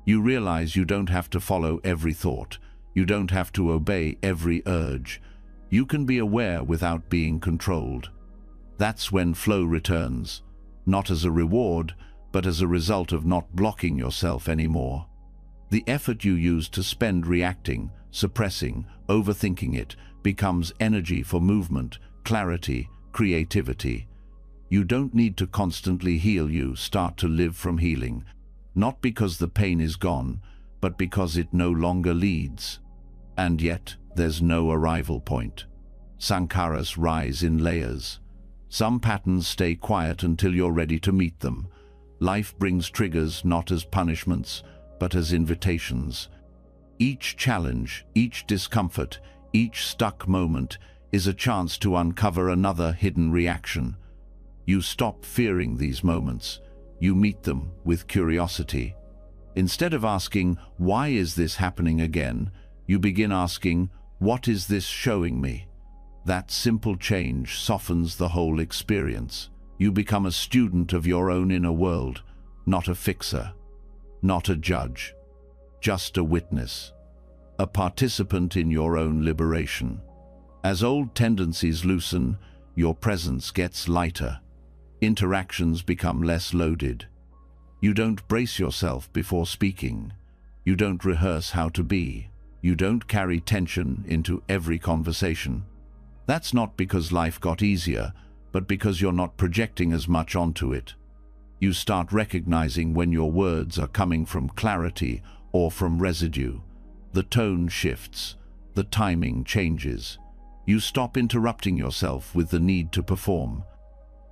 You realize you don't have to follow every thought. You don't have to obey every urge. You can be aware without being controlled. That's when flow returns, not as a reward, but as a result of not blocking yourself anymore. The effort you used to spend reacting, suppressing, overthinking it, becomes energy for movement, clarity, creativity. You don't need to constantly heal, you start to live from healing, not because the pain is gone, but because it no longer leads. And yet, there's no arrival point. Sankharas rise in layers. Some patterns stay quiet until you're ready to meet them. Life brings triggers not as punishments, but as invitations. Each challenge, each discomfort, each stuck moment is a chance to uncover another hidden reaction. You stop fearing these moments. You meet them with curiosity. Instead of asking, "Why is this happening again?" you begin asking, "What is this showing me?" That simple change softens the whole experience. You become a student of your own inner world, not a fixer, not a judge, just a witness, a participant in your own liberation. As old tendencies loosen, your presence gets lighter. Interactions become less loaded. You don't brace yourself before speaking. You don't rehearse how to be. You don't carry tension into every conversation. That's not because life got easier, but because you're not projecting as much onto it. You start recognizing when your words are coming from clarity or from residue. The tone shifts, the timing changes. You stop interrupting yourself with the need to perform.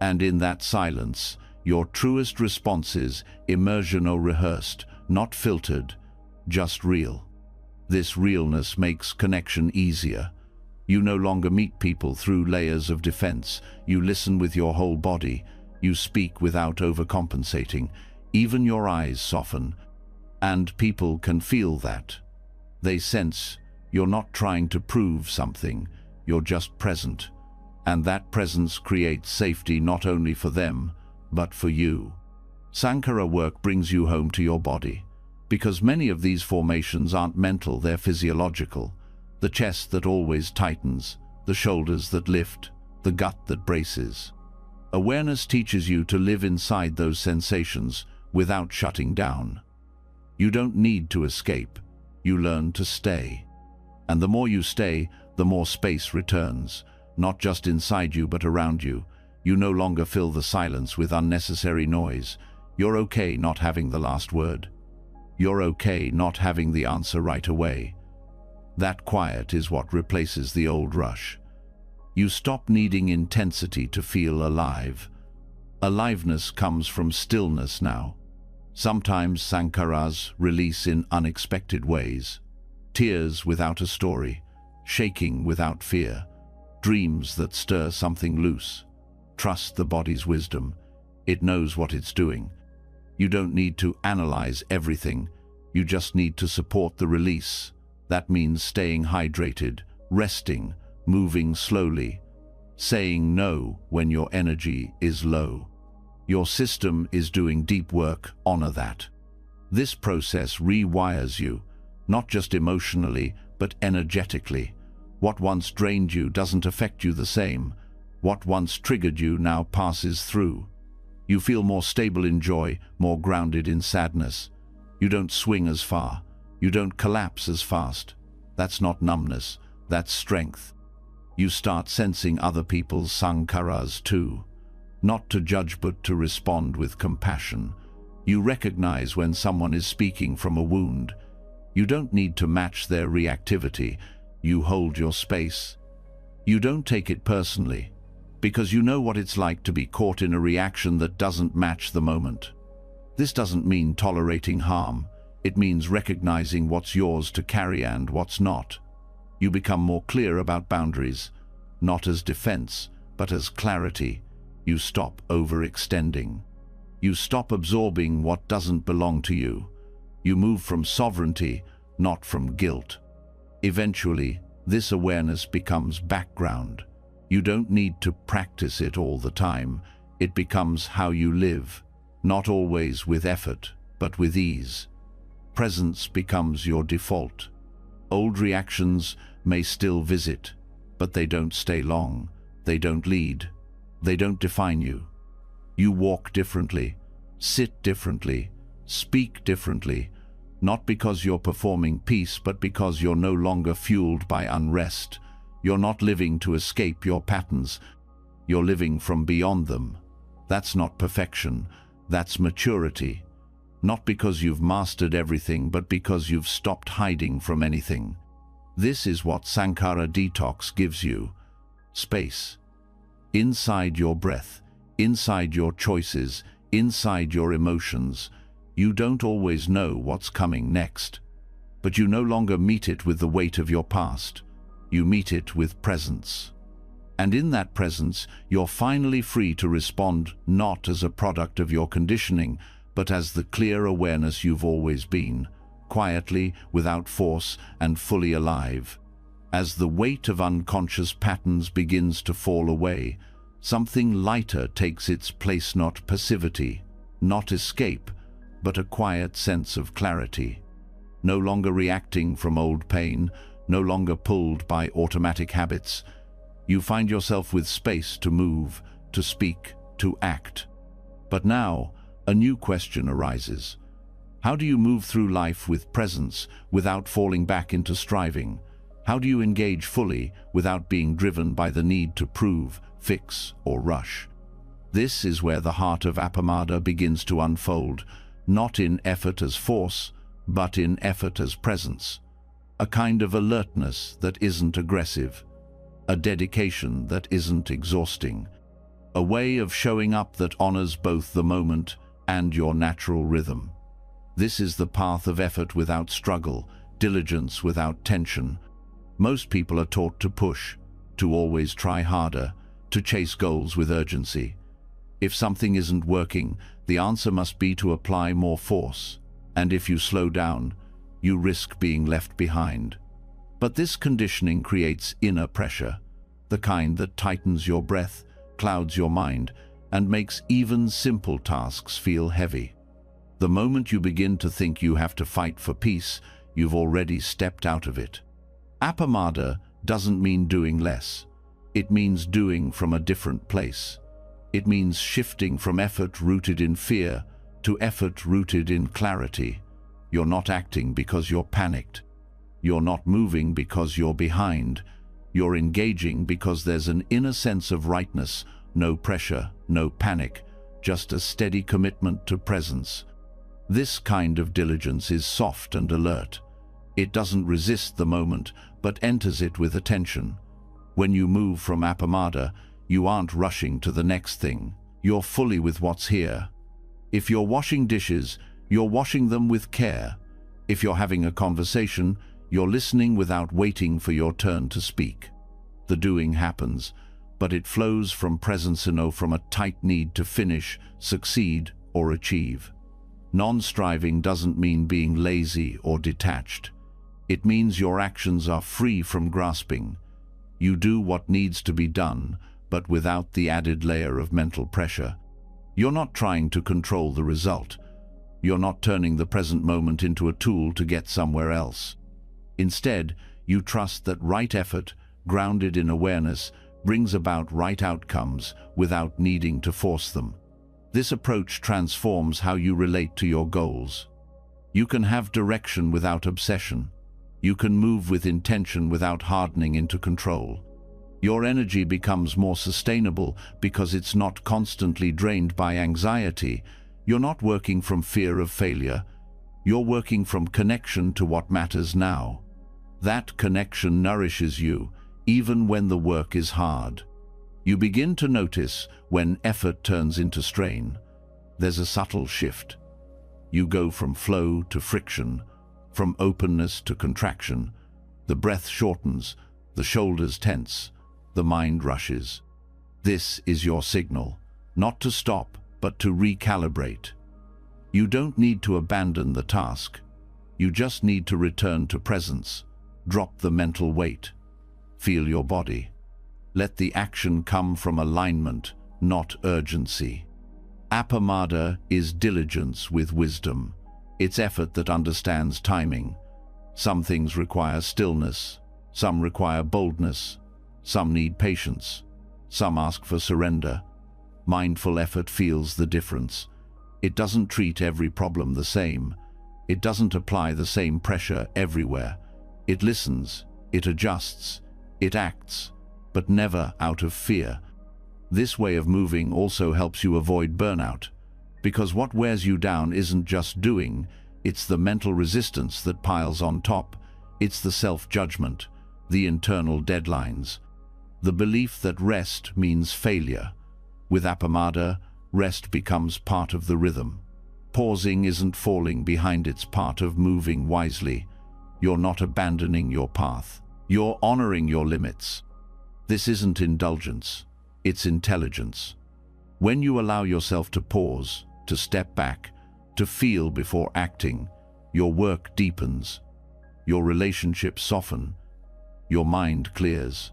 And in that silence, your truest responses emerge, no rehearsed, not filtered, just real. This realness makes connection easier. You no longer meet people through layers of defense. You listen with your whole body. You speak without overcompensating. Even your eyes soften. And people can feel that. They sense you're not trying to prove something. You're just present. And that presence creates safety not only for them, but for you. Sankara work brings you home to your body. Because many of these formations aren't mental, they're physiological. The chest that always tightens, the shoulders that lift, the gut that braces. Awareness teaches you to live inside those sensations without shutting down. You don't need to escape. You learn to stay. And the more you stay, the more space returns, not just inside you but around you. You no longer fill the silence with unnecessary noise. You're okay not having the last word. You're okay not having the answer right away. That quiet is what replaces the old rush. You stop needing intensity to feel alive. Aliveness comes from stillness now. Sometimes Sankaras release in unexpected ways. Tears without a story, shaking without fear, dreams that stir something loose. Trust the body's wisdom. It knows what it's doing. You don't need to analyze everything. You just need to support the release. That means staying hydrated, resting, moving slowly, saying no when your energy is low. Your system is doing deep work, honor that. This process rewires you, not just emotionally, but energetically. What once drained you doesn't affect you the same. What once triggered you now passes through. You feel more stable in joy, more grounded in sadness. You don't swing as far. You don't collapse as fast. That's not numbness, that's strength. You start sensing other people's sankaras too. Not to judge but to respond with compassion. You recognize when someone is speaking from a wound. You don't need to match their reactivity. You hold your space. You don't take it personally, because you know what it's like to be caught in a reaction that doesn't match the moment. This doesn't mean tolerating harm. It means recognizing what's yours to carry and what's not. You become more clear about boundaries, not as defense, but as clarity. You stop overextending. You stop absorbing what doesn't belong to you. You move from sovereignty, not from guilt. Eventually, this awareness becomes background. You don't need to practice it all the time. It becomes how you live, not always with effort, but with ease. Presence becomes your default. Old reactions may still visit, but they don't stay long. They don't lead. They don't define you. You walk differently, sit differently, speak differently, not because you're performing peace, but because you're no longer fueled by unrest. You're not living to escape your patterns. You're living from beyond them. That's not perfection. That's maturity. Not because you've mastered everything, but because you've stopped hiding from anything. This is what Sankara Detox gives you. Space. Inside your breath, inside your choices, inside your emotions. You don't always know what's coming next. But you no longer meet it with the weight of your past. You meet it with presence. And in that presence, you're finally free to respond not as a product of your conditioning, but as the clear awareness you've always been, quietly, without force, and fully alive. As the weight of unconscious patterns begins to fall away, something lighter takes its place, not passivity, not escape, but a quiet sense of clarity. No longer reacting from old pain, no longer pulled by automatic habits. You find yourself with space to move, to speak, to act. But now, a new question arises. How do you move through life with presence without falling back into striving? How do you engage fully without being driven by the need to prove, fix, or rush? This is where the heart of Appamada begins to unfold, not in effort as force, but in effort as presence. a kind of alertness that isn't aggressive, a dedication that isn't exhausting, a way of showing up that honors both the moment and your natural rhythm. This is the path of effort without struggle, diligence without tension. Most people are taught to push, to always try harder, to chase goals with urgency. If something isn't working, the answer must be to apply more force. And if you slow down, you risk being left behind. But this conditioning creates inner pressure, the kind that tightens your breath, clouds your mind, and makes even simple tasks feel heavy. The moment you begin to think you have to fight for peace, you've already stepped out of it. Appamada doesn't mean doing less. It means doing from a different place. It means shifting from effort rooted in fear to effort rooted in clarity. You're not acting because you're panicked. You're not moving because you're behind. You're engaging because there's an inner sense of rightness, no pressure, no panic, just a steady commitment to presence. This kind of diligence is soft and alert. It doesn't resist the moment, but enters it with attention. When you move from appamada, you aren't rushing to the next thing. You're fully with what's here. If you're washing dishes, you're washing them with care. If you're having a conversation, you're listening without waiting for your turn to speak. The doing happens, but it flows from presence and from a tight need to finish, succeed, or achieve. Non-striving doesn't mean being lazy or detached. It means your actions are free from grasping. You do what needs to be done, but without the added layer of mental pressure. You're not trying to control the result. You're not turning the present moment into a tool to get somewhere else. Instead, you trust that right effort, grounded in awareness, brings about right outcomes without needing to force them. This approach transforms how you relate to your goals. You can have direction without obsession. You can move with intention without hardening into control. Your energy becomes more sustainable because it's not constantly drained by anxiety. You're not working from fear of failure. You're working from connection to what matters now. That connection nourishes you, even when the work is hard. You begin to notice when effort turns into strain. There's a subtle shift. You go from flow to friction, from openness to contraction. The breath shortens, the shoulders tense, the mind rushes. This is your signal, not to stop, but to recalibrate. You don't need to abandon the task. You just need to return to presence. Drop the mental weight. Feel your body. Let the action come from alignment, not urgency. Appamada is diligence with wisdom. It's effort that understands timing. Some things require stillness. Some require boldness. Some need patience. Some ask for surrender. Mindful effort feels the difference. It doesn't treat every problem the same. It doesn't apply the same pressure everywhere. It listens, it adjusts, it acts, but never out of fear. This way of moving also helps you avoid burnout, because what wears you down isn't just doing, it's the mental resistance that piles on top. It's the self-judgment, the internal deadlines, the belief that rest means failure. With appamada, rest becomes part of the rhythm. Pausing isn't falling behind, it's part of moving wisely. You're not abandoning your path. You're honoring your limits. This isn't indulgence, it's intelligence. When you allow yourself to pause, to step back, to feel before acting, your work deepens. Your relationships soften. Your mind clears.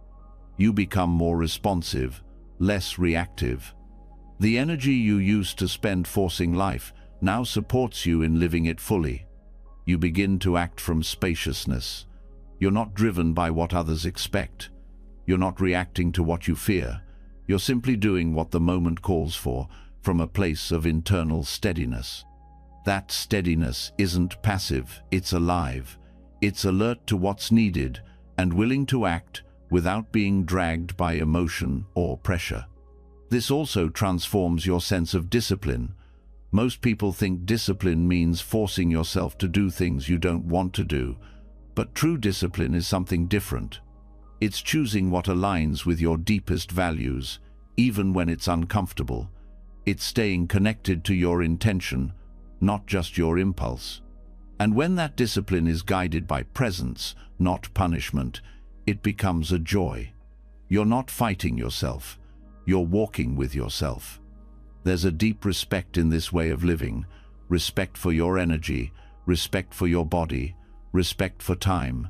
You become more responsive, less reactive. The energy you used to spend forcing life now supports you in living it fully. You begin to act from spaciousness. You're not driven by what others expect. You're not reacting to what you fear. You're simply doing what the moment calls for, from a place of internal steadiness. That steadiness isn't passive, it's alive. It's alert to what's needed and willing to act without being dragged by emotion or pressure. This also transforms your sense of discipline. Most people think discipline means forcing yourself to do things you don't want to do, But true discipline is something different. It's choosing what aligns with your deepest values, even when it's uncomfortable. It's staying connected to your intention, not just your impulse. And when that discipline is guided by presence, not punishment, it becomes a joy. You're not fighting yourself. You're walking with yourself. There's a deep respect in this way of living, respect for your energy, respect for your body, respect for time.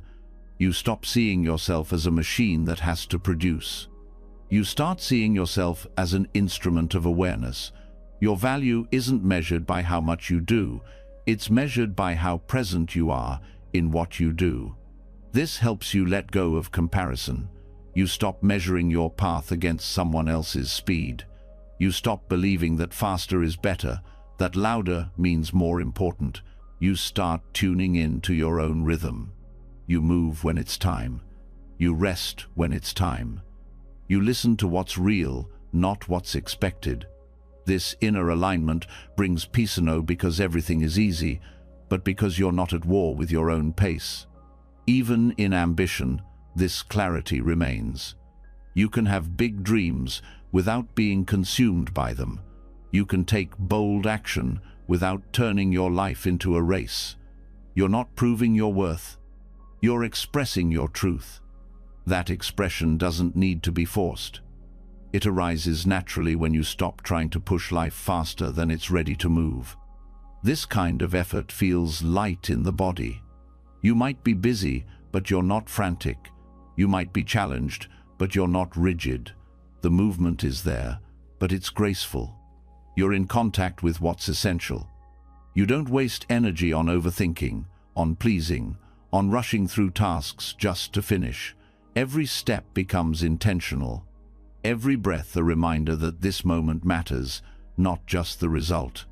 You stop seeing yourself as a machine that has to produce. You start seeing yourself as an instrument of awareness. Your value isn't measured by how much you do, it's measured by how present you are in what you do. This helps you let go of comparison. You stop measuring your path against someone else's speed. You stop believing that faster is better, that louder means more important. You start tuning in to your own rhythm. You move when it's time. You rest when it's time. You listen to what's real, not what's expected. This inner alignment brings peace, not because everything is easy, but because you're not at war with your own pace. Even in ambition, this clarity remains. You can have big dreams without being consumed by them. You can take bold action without turning your life into a race. You're not proving your worth. You're expressing your truth. That expression doesn't need to be forced. It arises naturally when you stop trying to push life faster than it's ready to move. This kind of effort feels light in the body. You might be busy, but you're not frantic. You might be challenged, but you're not rigid. The movement is there, but it's graceful. You're in contact with what's essential. You don't waste energy on overthinking, on pleasing, on rushing through tasks just to finish. Every step becomes intentional. Every breath a reminder that this moment matters, not just the result.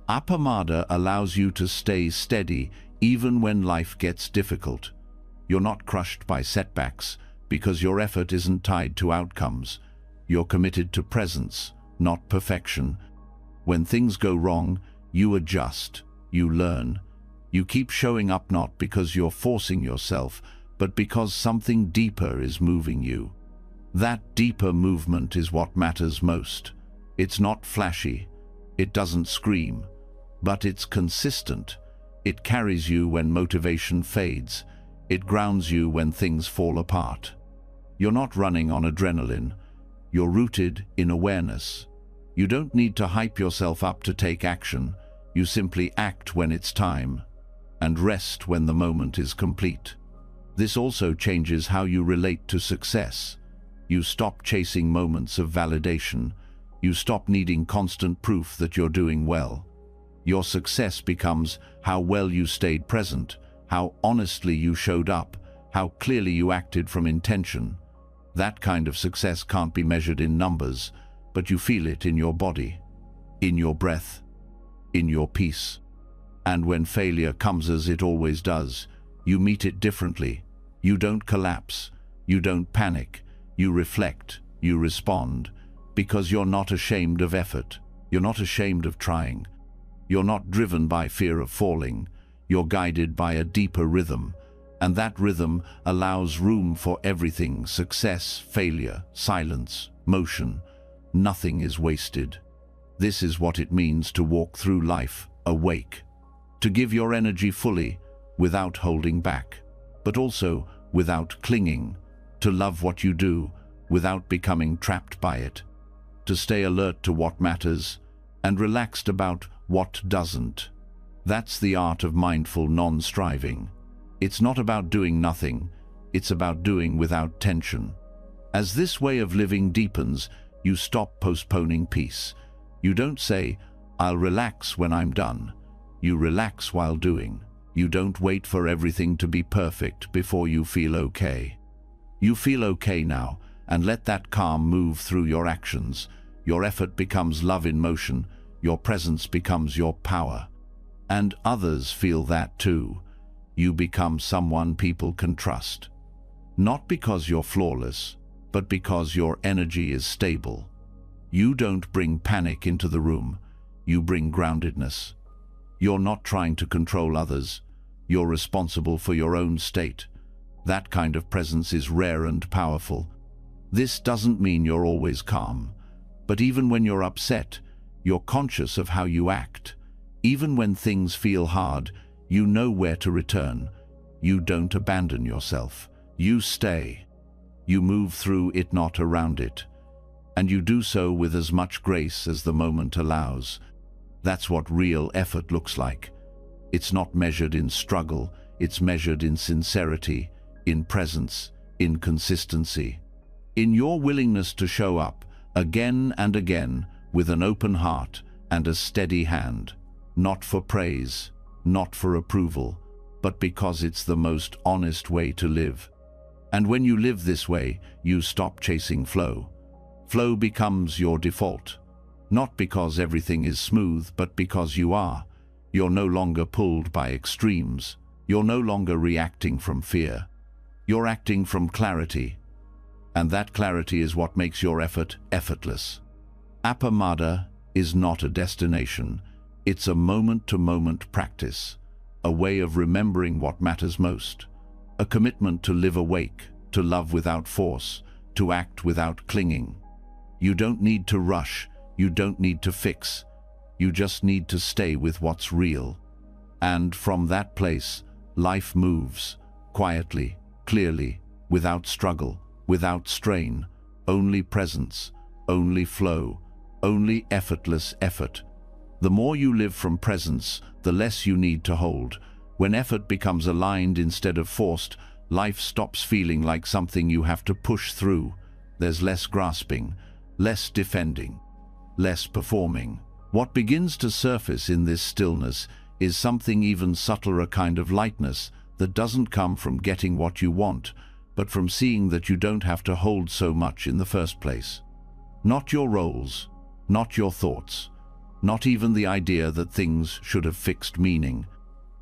Appamada allows you to stay steady even when life gets difficult. You're not crushed by setbacks because your effort isn't tied to outcomes. You're committed to presence, not perfection. When things go wrong, you adjust, you learn. You keep showing up not because you're forcing yourself, but because something deeper is moving you. That deeper movement is what matters most. It's not flashy, it doesn't scream, but it's consistent. It carries you when motivation fades. It grounds you when things fall apart. You're not running on adrenaline. You're rooted in awareness. You don't need to hype yourself up to take action. You simply act when it's time, and rest when the moment is complete. This also changes how you relate to success. You stop chasing moments of validation. You stop needing constant proof that you're doing well. Your success becomes how well you stayed present, how honestly you showed up, how clearly you acted from intention. That kind of success can't be measured in numbers, but you feel it in your body, in your breath, in your peace. And when failure comes, as it always does, you meet it differently. You don't collapse. You don't panic. You reflect. You respond. Because you're not ashamed of effort. You're not ashamed of trying. You're not driven by fear of falling. You're guided by a deeper rhythm. And that rhythm allows room for everything: success, failure, silence, motion. Nothing is wasted. This is what it means to walk through life awake. To give your energy fully, without holding back, but also without clinging. To love what you do, without becoming trapped by it. To stay alert to what matters, and relaxed about what doesn't. That's the art of mindful non-striving. It's not about doing nothing, it's about doing without tension. As this way of living deepens, you stop postponing peace. You don't say, "I'll relax when I'm done." You relax while doing. You don't wait for everything to be perfect before you feel okay. You feel okay now, and let that calm move through your actions. Your effort becomes love in motion. Your presence becomes your power. And others feel that too. You become someone people can trust. Not because you're flawless, but because your energy is stable. You don't bring panic into the room. You bring groundedness. You're not trying to control others. You're responsible for your own state. That kind of presence is rare and powerful. This doesn't mean you're always calm, but even when you're upset, you're conscious of how you act. Even when things feel hard, you know where to return. You don't abandon yourself. You stay. You move through it, not around it. And you do so with as much grace as the moment allows. That's what real effort looks like. It's not measured in struggle, it's measured in sincerity, in presence, in consistency. In your willingness to show up, again and again, with an open heart and a steady hand. Not for praise, not for approval, but because it's the most honest way to live. And when you live this way, you stop chasing flow. Flow becomes your default. Not because everything is smooth, but because you are. You're no longer pulled by extremes. You're no longer reacting from fear. You're acting from clarity. And that clarity is what makes your effort effortless. Appamada is not a destination. It's a moment-to-moment practice, a way of remembering what matters most, a commitment to live awake, to love without force, to act without clinging. You don't need to rush, you don't need to fix, you just need to stay with what's real. And from that place, life moves, quietly, clearly, without struggle, without strain, only presence, only flow, only effortless effort. The more you live from presence, the less you need to hold. When effort becomes aligned instead of forced, life stops feeling like something you have to push through. There's less grasping, less defending, less performing. What begins to surface in this stillness is something even subtler, a kind of lightness that doesn't come from getting what you want, but from seeing that you don't have to hold so much in the first place. Not your roles, not your thoughts, not even the idea that things should have fixed meaning.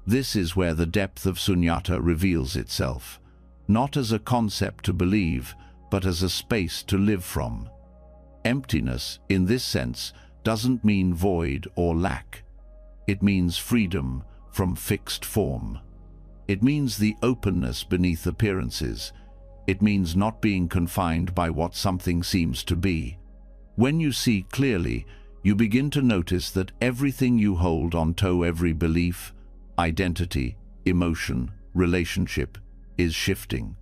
This is where the depth of sunyata reveals itself, not as a concept to believe, but as a space to live from. Emptiness, in this sense, doesn't mean void or lack. It means freedom from fixed form. It means the openness beneath appearances. It means not being confined by what something seems to be. When you see clearly, you begin to notice that everything you hold onto, every belief, identity, emotion, relationship, is shifting,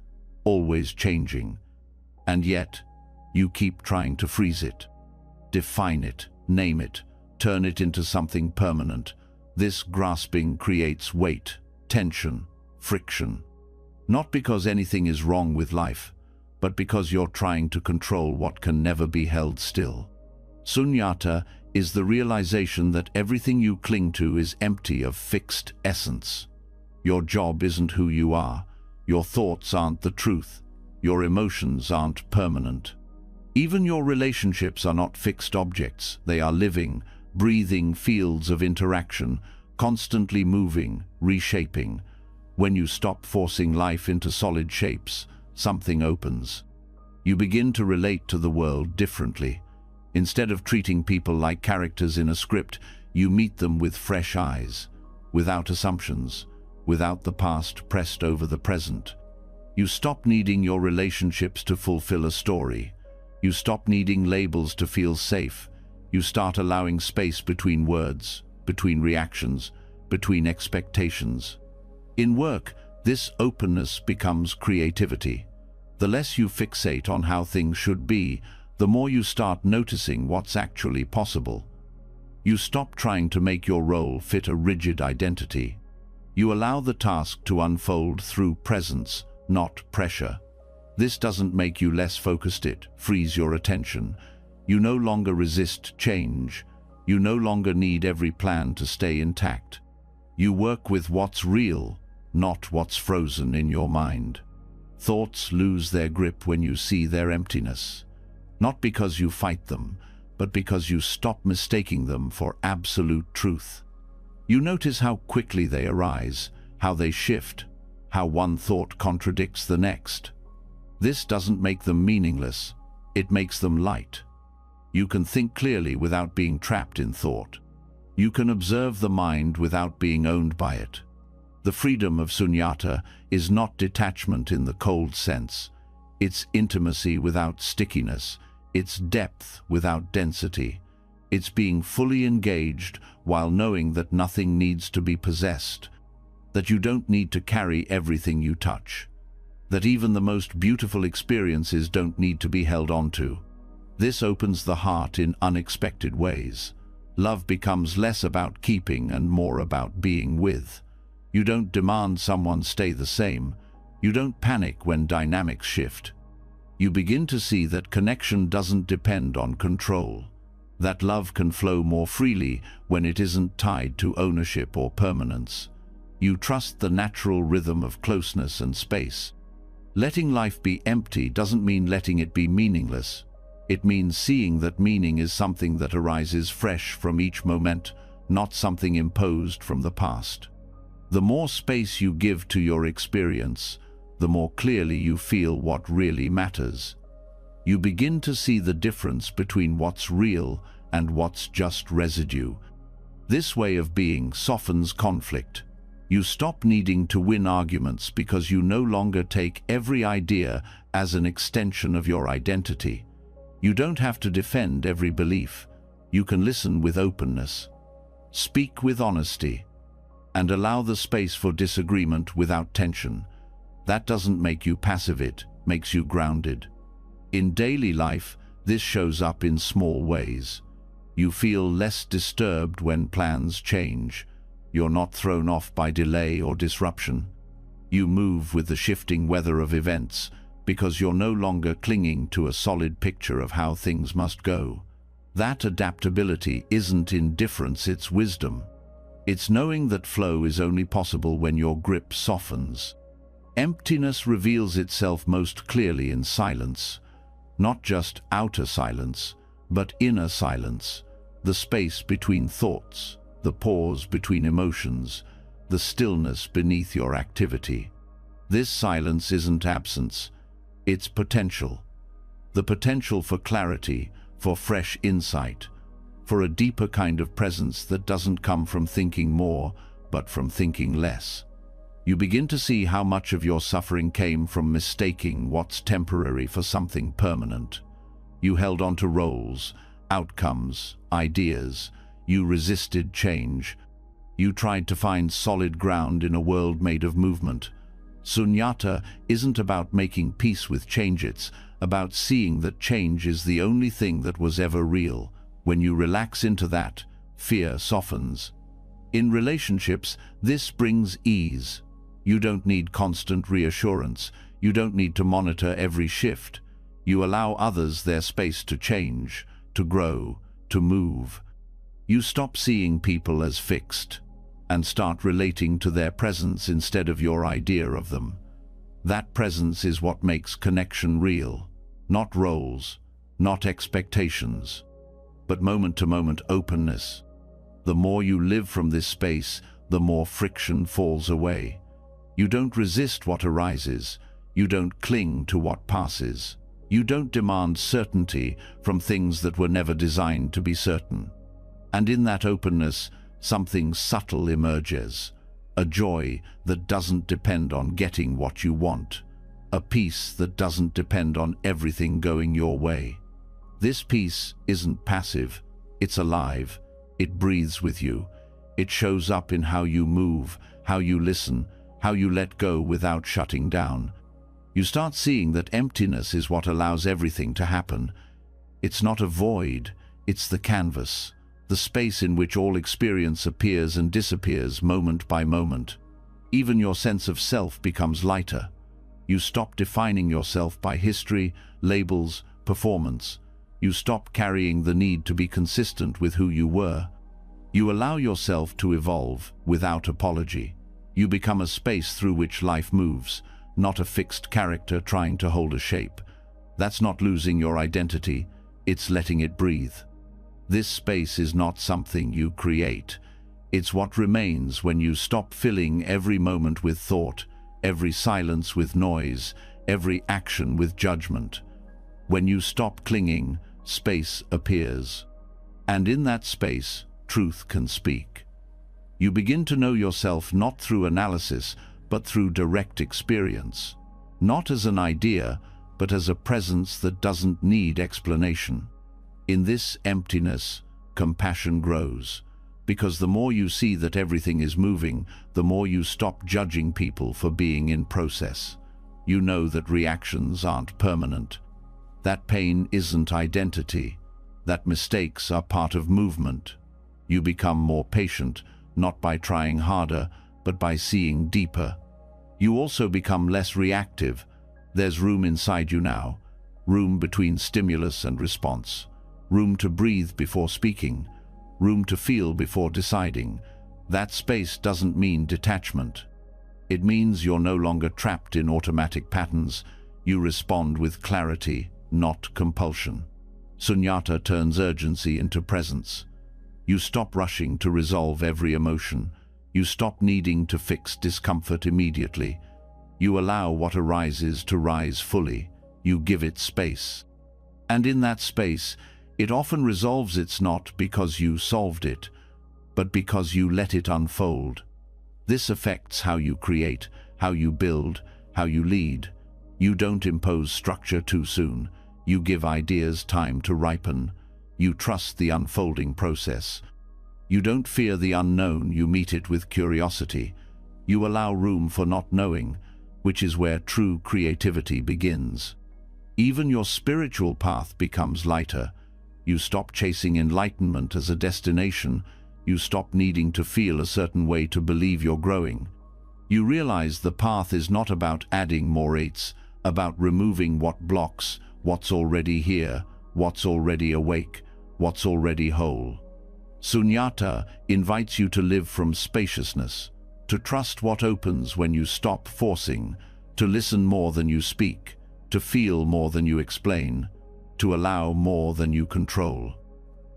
always changing. And yet, you keep trying to freeze it, define it, name it, turn it into something permanent. This grasping creates weight, tension, friction. Not because anything is wrong with life, but because you're trying to control what can never be held still. Sunyata is the realization that everything you cling to is empty of fixed essence. Your job isn't who you are. Your thoughts aren't the truth. Your emotions aren't permanent. Even your relationships are not fixed objects. They are living, breathing fields of interaction, constantly moving, reshaping. When you stop forcing life into solid shapes, something opens. You begin to relate to the world differently. Instead of treating people like characters in a script, you meet them with fresh eyes, without assumptions, without the past pressed over the present. You stop needing your relationships to fulfill a story. You stop needing labels to feel safe. You start allowing space between words, between reactions, between expectations. In work, this openness becomes creativity. The less you fixate on how things should be, the more you start noticing what's actually possible. You stop trying to make your role fit a rigid identity. You allow the task to unfold through presence, not pressure. This doesn't make you less focused, it frees your attention. You no longer resist change. You no longer need every plan to stay intact. You work with what's real, not what's frozen in your mind. Thoughts lose their grip when you see their emptiness. Not because you fight them, but because you stop mistaking them for absolute truth. You notice how quickly they arise, how they shift, how one thought contradicts the next. This doesn't make them meaningless, it makes them light. You can think clearly without being trapped in thought. You can observe the mind without being owned by it. The freedom of sunyata is not detachment in the cold sense. It's intimacy without stickiness. It's depth without density. It's being fully engaged while knowing that nothing needs to be possessed, that you don't need to carry everything you touch, that even the most beautiful experiences don't need to be held onto. This opens the heart in unexpected ways. Love becomes less about keeping and more about being with. You don't demand someone stay the same. You don't panic when dynamics shift. You begin to see that connection doesn't depend on control, that love can flow more freely when it isn't tied to ownership or permanence. You trust the natural rhythm of closeness and space. Letting life be empty doesn't mean letting it be meaningless. It means seeing that meaning is something that arises fresh from each moment, not something imposed from the past. The more space you give to your experience, the more clearly you feel what really matters. You begin to see the difference between what's real and what's just residue. This way of being softens conflict. You stop needing to win arguments because you no longer take every idea as an extension of your identity. You don't have to defend every belief. You can listen with openness, speak with honesty, and allow the space for disagreement without tension. That doesn't make you passive, it makes you grounded. In daily life, this shows up in small ways. You feel less disturbed when plans change. You're not thrown off by delay or disruption. You move with the shifting weather of events because you're no longer clinging to a solid picture of how things must go. That adaptability isn't indifference, it's wisdom. It's knowing that flow is only possible when your grip softens. Emptiness reveals itself most clearly in silence. Not just outer silence, but inner silence. The space between thoughts, the pause between emotions, the stillness beneath your activity. This silence isn't absence, it's potential. The potential for clarity, for fresh insight, for a deeper kind of presence that doesn't come from thinking more, but from thinking less. You begin to see how much of your suffering came from mistaking what's temporary for something permanent. You held on to roles, outcomes, ideas. You resisted change. You tried to find solid ground in a world made of movement. Sunyata isn't about making peace with change, it's about seeing that change is the only thing that was ever real. When you relax into that, fear softens. In relationships, this brings ease. You don't need constant reassurance. You don't need to monitor every shift. You allow others their space to change, to grow, to move. You stop seeing people as fixed and start relating to their presence instead of your idea of them. That presence is what makes connection real, not roles, not expectations, but moment-to-moment openness. The more you live from this space, the more friction falls away. You don't resist what arises. You don't cling to what passes. You don't demand certainty from things that were never designed to be certain. And in that openness, something subtle emerges. A joy that doesn't depend on getting what you want. A peace that doesn't depend on everything going your way. This peace isn't passive. It's alive. It breathes with you. It shows up in how you move, how you listen, how you let go without shutting down. You start seeing that emptiness is what allows everything to happen. It's not a void, it's the canvas, the space in which all experience appears and disappears moment by moment. Even your sense of self becomes lighter. You stop defining yourself by history, labels, performance. You stop carrying the need to be consistent with who you were. You allow yourself to evolve without apology. You become a space through which life moves, not a fixed character trying to hold a shape. That's not losing your identity, it's letting it breathe. This space is not something you create. It's what remains when you stop filling every moment with thought, every silence with noise, every action with judgment. When you stop clinging, space appears. And in that space, truth can speak. You begin to know yourself not through analysis, but through direct experience. Not as an idea, but as a presence that doesn't need explanation. In this emptiness, compassion grows, because the more you see that everything is moving, the more you stop judging people for being in process. You know that reactions aren't permanent, that pain isn't identity, that mistakes are part of movement. You become more patient, not by trying harder, but by seeing deeper. You also become less reactive. There's room inside you now, room between stimulus and response, room to breathe before speaking, room to feel before deciding. That space doesn't mean detachment. It means you're no longer trapped in automatic patterns. You respond with clarity, not compulsion. Sunyata turns urgency into presence. You stop rushing to resolve every emotion. You stop needing to fix discomfort immediately. You allow what arises to rise fully. You give it space. And in that space, it often resolves its not because you solved it, but because you let it unfold. This affects how you create, how you build, how you lead. You don't impose structure too soon. You give ideas time to ripen. You trust the unfolding process. You don't fear the unknown, you meet it with curiosity. You allow room for not knowing, which is where true creativity begins. Even your spiritual path becomes lighter. You stop chasing enlightenment as a destination. You stop needing to feel a certain way to believe you're growing. You realize the path is not about adding more eights, about removing what blocks, what's already here, what's already awake, what's already whole. Sunyata invites you to live from spaciousness, to trust what opens when you stop forcing, to listen more than you speak, to feel more than you explain, to allow more than you control.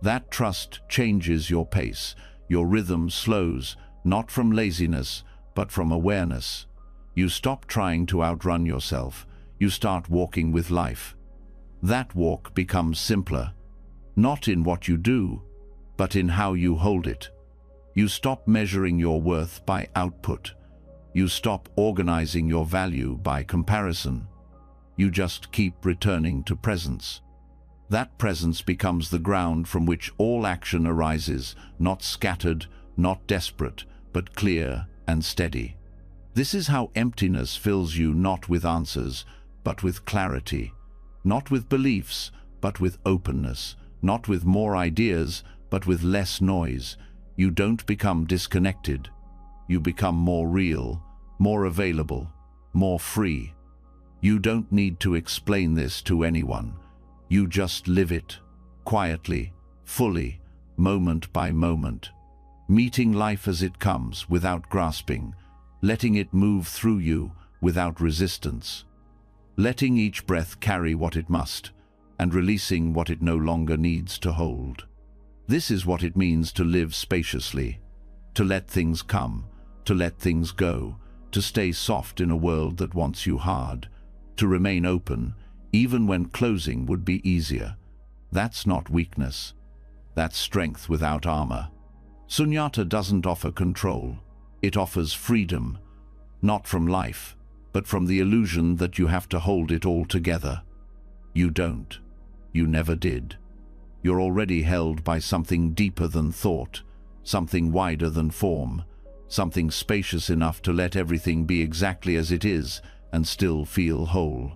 That trust changes your pace. Your rhythm slows, not from laziness, but from awareness. You stop trying to outrun yourself. You start walking with life. That walk becomes simpler, not in what you do, but in how you hold it. You stop measuring your worth by output. You stop organizing your value by comparison. You just keep returning to presence. That presence becomes the ground from which all action arises, not scattered, not desperate, but clear and steady. This is how emptiness fills you, not with answers, but with clarity, not with beliefs, but with openness, not with more ideas, but with less noise. You don't become disconnected. You become more real, more available, more free. You don't need to explain this to anyone. You just live it, quietly, fully, moment by moment, meeting life as it comes without grasping, letting it move through you without resistance, letting each breath carry what it must, and releasing what it no longer needs to hold. This is what it means to live spaciously, to let things come, to let things go, to stay soft in a world that wants you hard, to remain open, even when closing would be easier. That's not weakness. That's strength without armor. Sunyata doesn't offer control. It offers freedom, not from life, but from the illusion that you have to hold it all together. You don't. You never did. You're already held by something deeper than thought, something wider than form, something spacious enough to let everything be exactly as it is and still feel whole.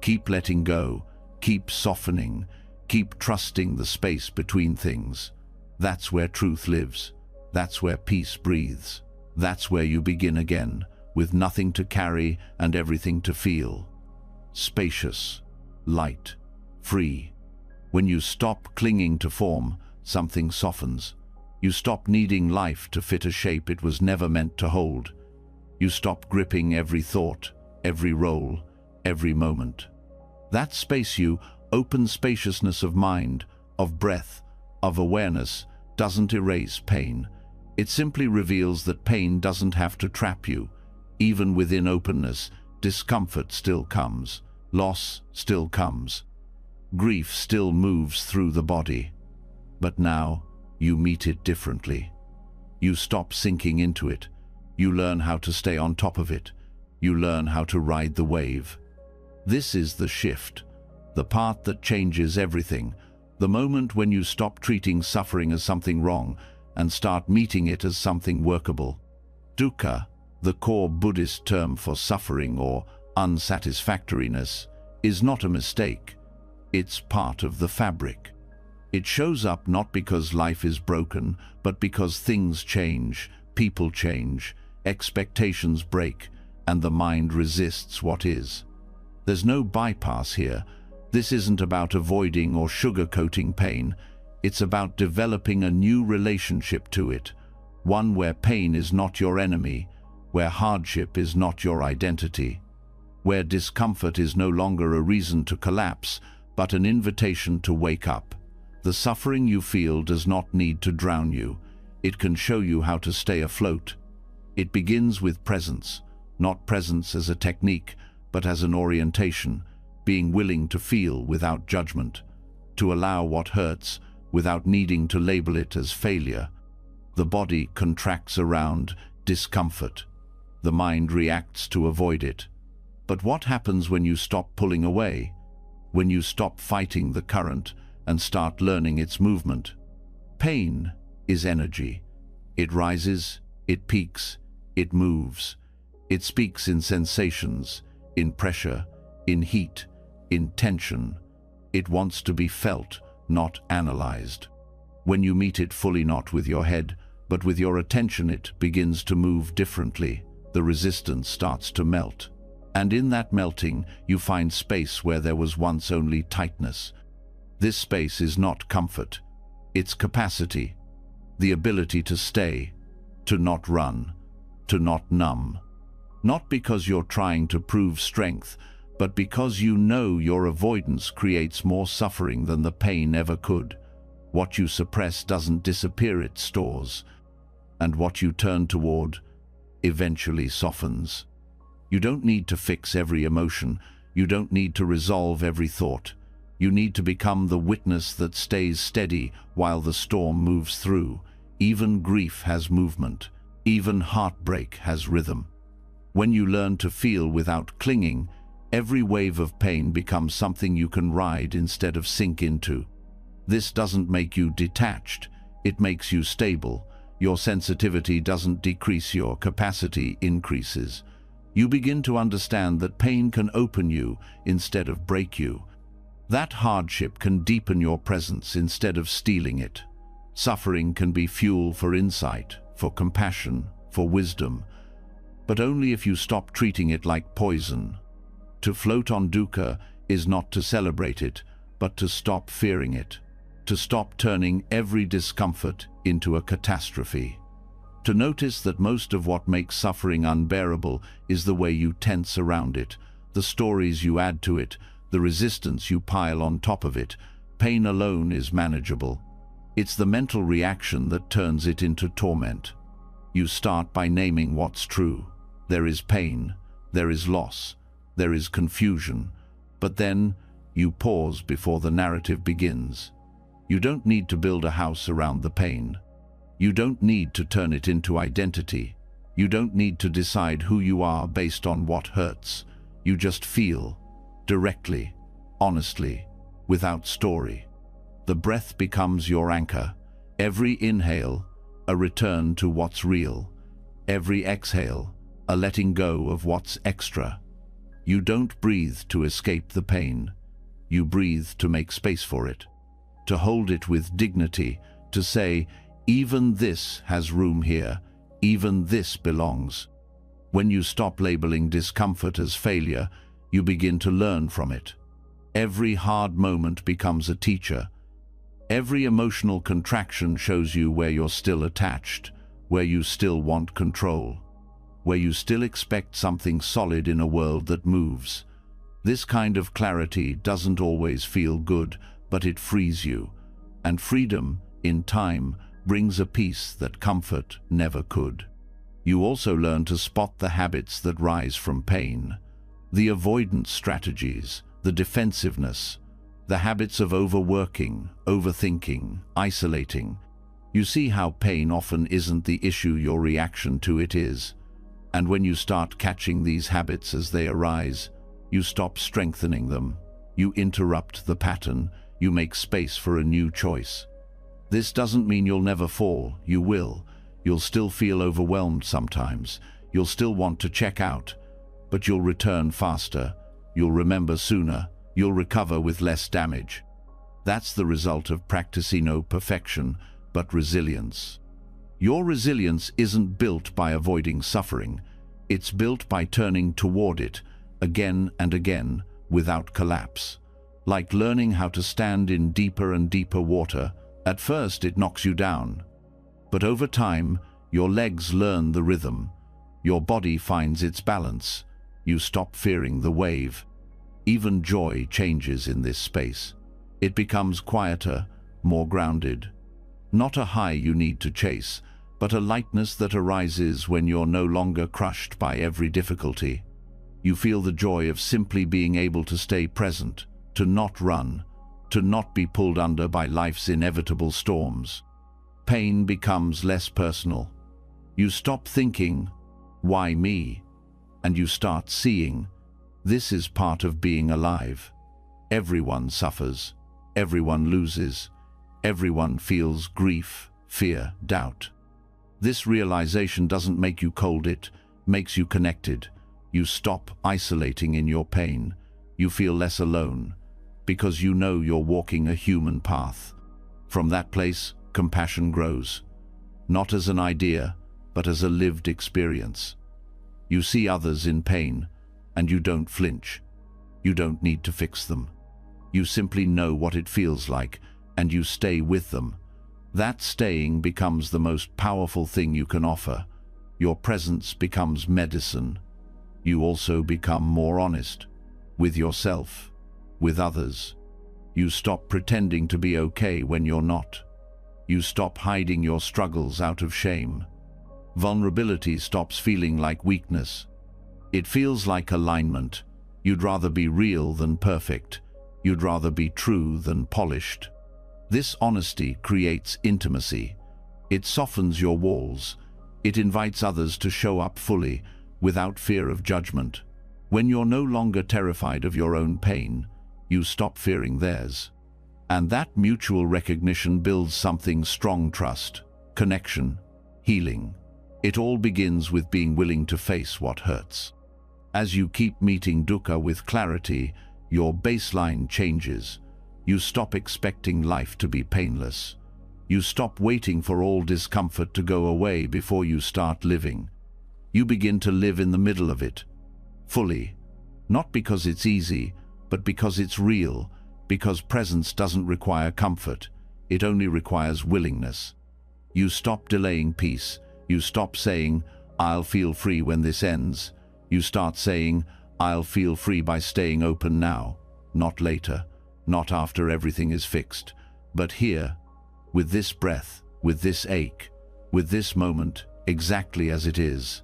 Keep letting go, keep softening, keep trusting the space between things. That's where truth lives. That's where peace breathes. That's where you begin again, with nothing to carry and everything to feel. Spacious, light, free. When you stop clinging to form, something softens. You stop needing life to fit a shape it was never meant to hold. You stop gripping every thought, every role, every moment. That space you, open spaciousness of mind, of breath, of awareness, doesn't erase pain. It simply reveals that pain doesn't have to trap you. Even within openness, discomfort still comes. Loss still comes. Grief still moves through the body. But now, you meet it differently. You stop sinking into it. You learn how to stay on top of it. You learn how to ride the wave. This is the shift, the part that changes everything, the moment when you stop treating suffering as something wrong and start meeting it as something workable. Dukkha, the core Buddhist term for suffering or unsatisfactoriness, is not a mistake. It's part of the fabric. It shows up not because life is broken, but because things change, people change, expectations break, and the mind resists what is. There's no bypass here. This isn't about avoiding or sugarcoating pain. It's about developing a new relationship to it, one where pain is not your enemy, where hardship is not your identity, where discomfort is no longer a reason to collapse, but an invitation to wake up. The suffering you feel does not need to drown you. It can show you how to stay afloat. It begins with presence, not presence as a technique, but as an orientation, being willing to feel without judgment, to allow what hurts without needing to label it as failure. The body contracts around discomfort. The mind reacts to avoid it. But what happens when you stop pulling away? When you stop fighting the current and start learning its movement? Pain is energy. It rises, it peaks, it moves. It speaks in sensations, in pressure, in heat, in tension. It wants to be felt, not analyzed. When you meet it fully, not with your head, but with your attention, it begins to move differently. The resistance starts to melt. And in that melting, you find space where there was once only tightness. This space is not comfort. It's capacity. The ability to stay, to not run, to not numb. Not because you're trying to prove strength, but because you know your avoidance creates more suffering than the pain ever could. What you suppress doesn't disappear, it stores. And what you turn toward eventually softens. You don't need to fix every emotion. You don't need to resolve every thought. You need to become the witness that stays steady while the storm moves through. Even grief has movement. Even heartbreak has rhythm. When you learn to feel without clinging, every wave of pain becomes something you can ride instead of sink into. This doesn't make you detached. It makes you stable. Your sensitivity doesn't decrease, your capacity increases. You begin to understand that pain can open you instead of break you. That hardship can deepen your presence instead of stealing it. Suffering can be fuel for insight, for compassion, for wisdom, but only if you stop treating it like poison. To float on dukkha is not to celebrate it, but to stop fearing it, to stop turning every discomfort into a catastrophe. To notice that most of what makes suffering unbearable is the way you tense around it, the stories you add to it, the resistance you pile on top of it. Pain alone is manageable. It's the mental reaction that turns it into torment. You start by naming what's true. There is pain, there is loss, there is confusion, but then you pause before the narrative begins. You don't need to build a house around the pain. You don't need to turn it into identity. You don't need to decide who you are based on what hurts. You just feel, directly, honestly, without story. The breath becomes your anchor. Every inhale, a return to what's real. Every exhale, a letting go of what's extra. You don't breathe to escape the pain. You breathe to make space for it, to hold it with dignity, to say, even this has room here, even this belongs. When you stop labeling discomfort as failure, you begin to learn from it. Every hard moment becomes a teacher. Every emotional contraction shows you where you're still attached, where you still want control, where you still expect something solid in a world that moves. This kind of clarity doesn't always feel good, but it frees you. And freedom, in time, brings a peace that comfort never could. You also learn to spot the habits that rise from pain, the avoidance strategies, the defensiveness, the habits of overworking, overthinking, isolating. You see how pain often isn't the issue, your reaction to it is. And when you start catching these habits as they arise, you stop strengthening them. You interrupt the pattern. You make space for a new choice. This doesn't mean you'll never fall. You will. You'll still feel overwhelmed sometimes. You'll still want to check out. But you'll return faster. You'll remember sooner. You'll recover with less damage. That's the result of practicing no perfection, but resilience. Your resilience isn't built by avoiding suffering. It's built by turning toward it, again and again, without collapse. Like learning how to stand in deeper and deeper water. At first it knocks you down. But over time, your legs learn the rhythm. Your body finds its balance. You stop fearing the wave. Even joy changes in this space. It becomes quieter, more grounded. Not a high you need to chase, but a lightness that arises when you're no longer crushed by every difficulty. You feel the joy of simply being able to stay present, to not run, to not be pulled under by life's inevitable storms. Pain becomes less personal. You stop thinking, "Why me?" And you start seeing, this is part of being alive. Everyone suffers. Everyone loses. Everyone feels grief, fear, doubt. This realization doesn't make you cold, it makes you connected. You stop isolating in your pain. You feel less alone, because you know you're walking a human path. From that place, compassion grows, not as an idea, but as a lived experience. You see others in pain, and you don't flinch. You don't need to fix them. You simply know what it feels like, and you stay with them. That staying becomes the most powerful thing you can offer. Your presence becomes medicine. You also become more honest with yourself, with others. You stop pretending to be okay when you're not. You stop hiding your struggles out of shame. Vulnerability stops feeling like weakness. It feels like alignment. You'd rather be real than perfect. You'd rather be true than polished. This honesty creates intimacy. It softens your walls. It invites others to show up fully, without fear of judgment. When you're no longer terrified of your own pain, you stop fearing theirs. And that mutual recognition builds something strong: trust, connection, healing. It all begins with being willing to face what hurts. As you keep meeting dukkha with clarity, your baseline changes. You stop expecting life to be painless. You stop waiting for all discomfort to go away before you start living. You begin to live in the middle of it, fully. Not because it's easy, but because it's real, because presence doesn't require comfort, it only requires willingness. You stop delaying peace. You stop saying, "I'll feel free when this ends." You start saying, "I'll feel free by staying open now, not later, not after everything is fixed, but here, with this breath, with this ache, with this moment, exactly as it is."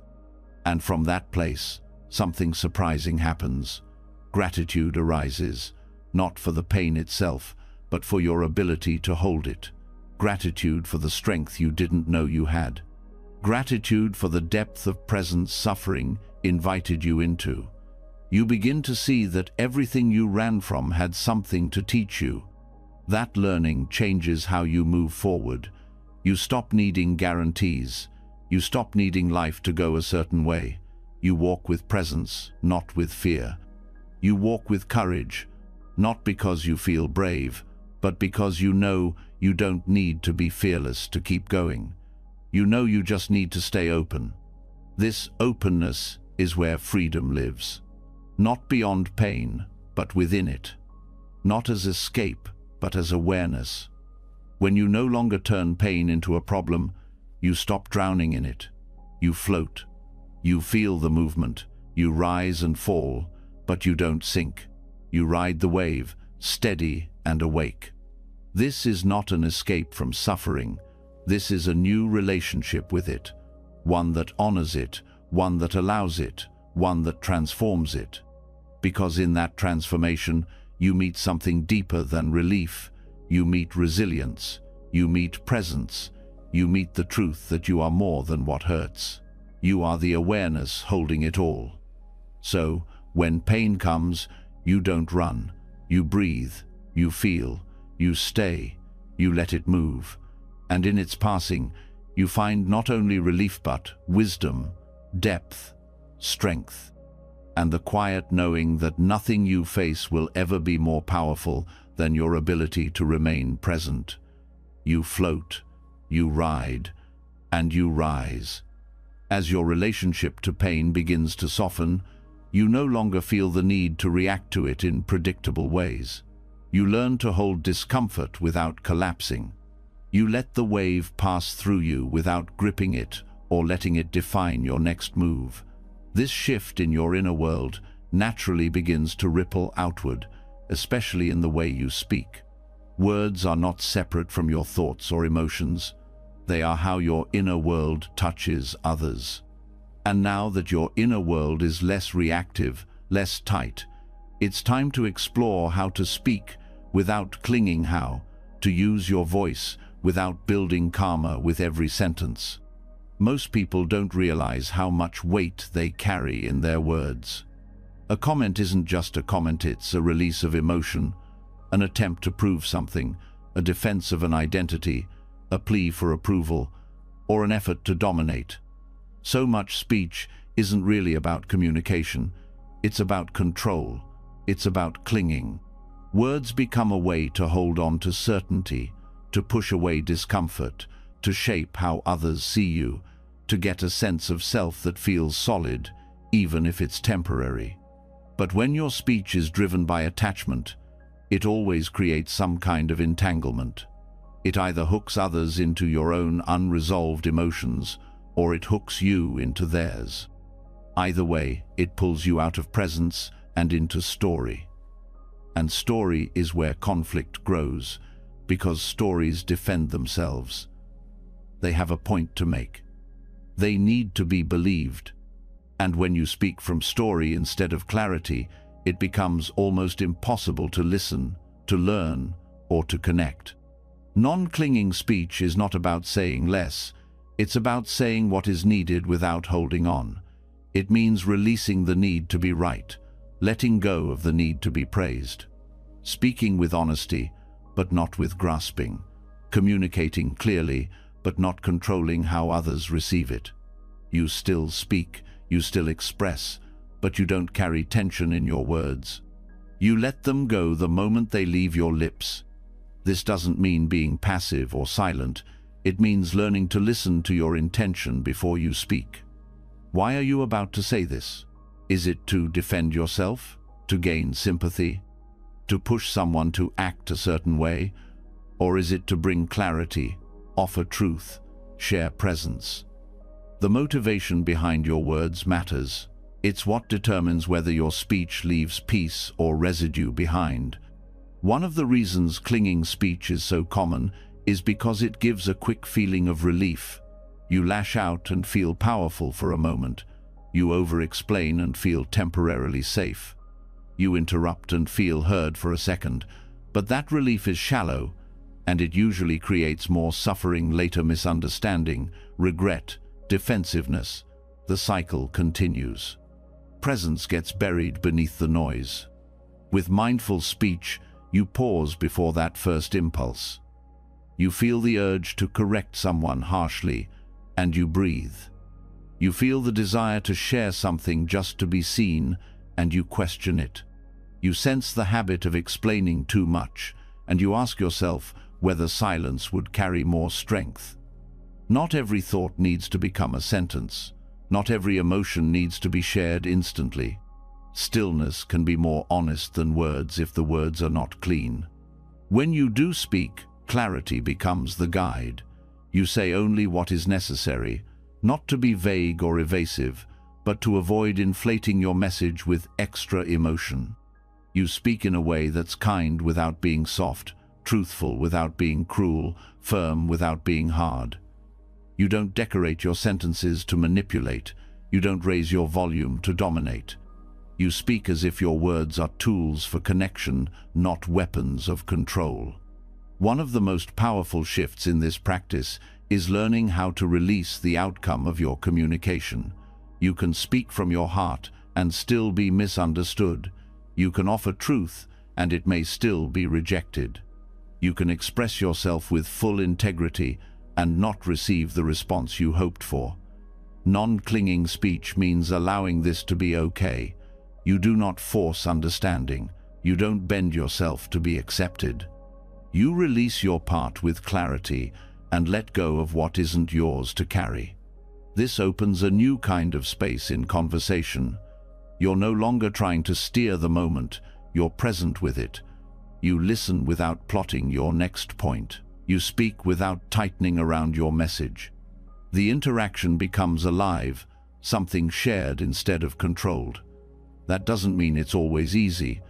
And from that place, something surprising happens. Gratitude arises, not for the pain itself, but for your ability to hold it. Gratitude for the strength you didn't know you had. Gratitude for the depth of presence suffering invited you into. You begin to see that everything you ran from had something to teach you. That learning changes how you move forward. You stop needing guarantees. You stop needing life to go a certain way. You walk with presence, not with fear. You walk with courage, not because you feel brave, but because you know you don't need to be fearless to keep going. You know you just need to stay open. This openness is where freedom lives. Not beyond pain, but within it. Not as escape, but as awareness. When you no longer turn pain into a problem, you stop drowning in it. You float. You feel the movement. You rise and fall, but you don't sink. You ride the wave, steady and awake. This is not an escape from suffering. This is a new relationship with it. One that honors it, one that allows it, one that transforms it. Because in that transformation, you meet something deeper than relief. You meet resilience. You meet presence. you meet the truth that you are more than what hurts. You are the awareness holding it all. So, when pain comes, you don't run. You breathe, you feel, you stay, you let it move. And in its passing, you find not only relief but wisdom, depth, strength, and the quiet knowing that nothing you face will ever be more powerful than your ability to remain present. You float, you ride, and you rise. As your relationship to pain begins to soften, you no longer feel the need to react to it in predictable ways. You learn to hold discomfort without collapsing. You let the wave pass through you without gripping it or letting it define your next move. This shift in your inner world naturally begins to ripple outward, especially in the way you speak. Words are not separate from your thoughts or emotions. They are how your inner world touches others. And now that your inner world is less reactive, less tight, it's time to explore how to speak without clinging, how to use your voice without building karma with every sentence. Most people don't realize how much weight they carry in their words. A comment isn't just a comment, it's a release of emotion, an attempt to prove something, a defense of an identity, a plea for approval, or an effort to dominate. So much speech isn't really about communication. It's about control. It's about clinging. Words become a way to hold on to certainty, to push away discomfort, to shape how others see you, to get a sense of self that feels solid, even if it's temporary. But when your speech is driven by attachment, it always creates some kind of entanglement. It either hooks others into your own unresolved emotions, or it hooks you into theirs. Either way, it pulls you out of presence and into story. And story is where conflict grows, because stories defend themselves. They have a point to make. They need to be believed. And when you speak from story instead of clarity, it becomes almost impossible to listen, to learn, or to connect. Non-clinging speech is not about saying less. It's about saying what is needed without holding on. It means releasing the need to be right, letting go of the need to be praised. Speaking with honesty, but not with grasping. Communicating clearly, but not controlling how others receive it. You still speak, you still express, but you don't carry tension in your words. You let them go the moment they leave your lips. This doesn't mean being passive or silent. It means learning to listen to your intention before you speak. Why are you about to say this? Is it to defend yourself? To gain sympathy? To push someone to act a certain way? Or is it to bring clarity, offer truth, share presence? The motivation behind your words matters. It's what determines whether your speech leaves peace or residue behind. One of the reasons clinging speech is so common is because it gives a quick feeling of relief. You lash out and feel powerful for a moment. You over-explain and feel temporarily safe. You interrupt and feel heard for a second, but that relief is shallow, and it usually creates more suffering, later misunderstanding, regret, defensiveness. The cycle continues. Presence gets buried beneath the noise. With mindful speech, you pause before that first impulse. You feel the urge to correct someone harshly, and you breathe. You feel the desire to share something just to be seen, and you question it. You sense the habit of explaining too much, and you ask yourself whether silence would carry more strength. Not every thought needs to become a sentence. Not every emotion needs to be shared instantly. Stillness can be more honest than words if the words are not clean. When you do speak, clarity becomes the guide. You say only what is necessary, not to be vague or evasive, but to avoid inflating your message with extra emotion. You speak in a way that's kind without being soft, truthful without being cruel, firm without being hard. You don't decorate your sentences to manipulate. You don't raise your volume to dominate. You speak as if your words are tools for connection, not weapons of control. One of the most powerful shifts in this practice is learning how to release the outcome of your communication. You can speak from your heart and still be misunderstood. You can offer truth and it may still be rejected. You can express yourself with full integrity and not receive the response you hoped for. Non-clinging speech means allowing this to be okay. You do not force understanding. You don't bend yourself to be accepted. You release your part with clarity and let go of what isn't yours to carry. This opens a new kind of space in conversation. You're no longer trying to steer the moment, you're present with it. You listen without plotting your next point. You speak without tightening around your message. The interaction becomes alive, something shared instead of controlled. That doesn't mean it's always easy,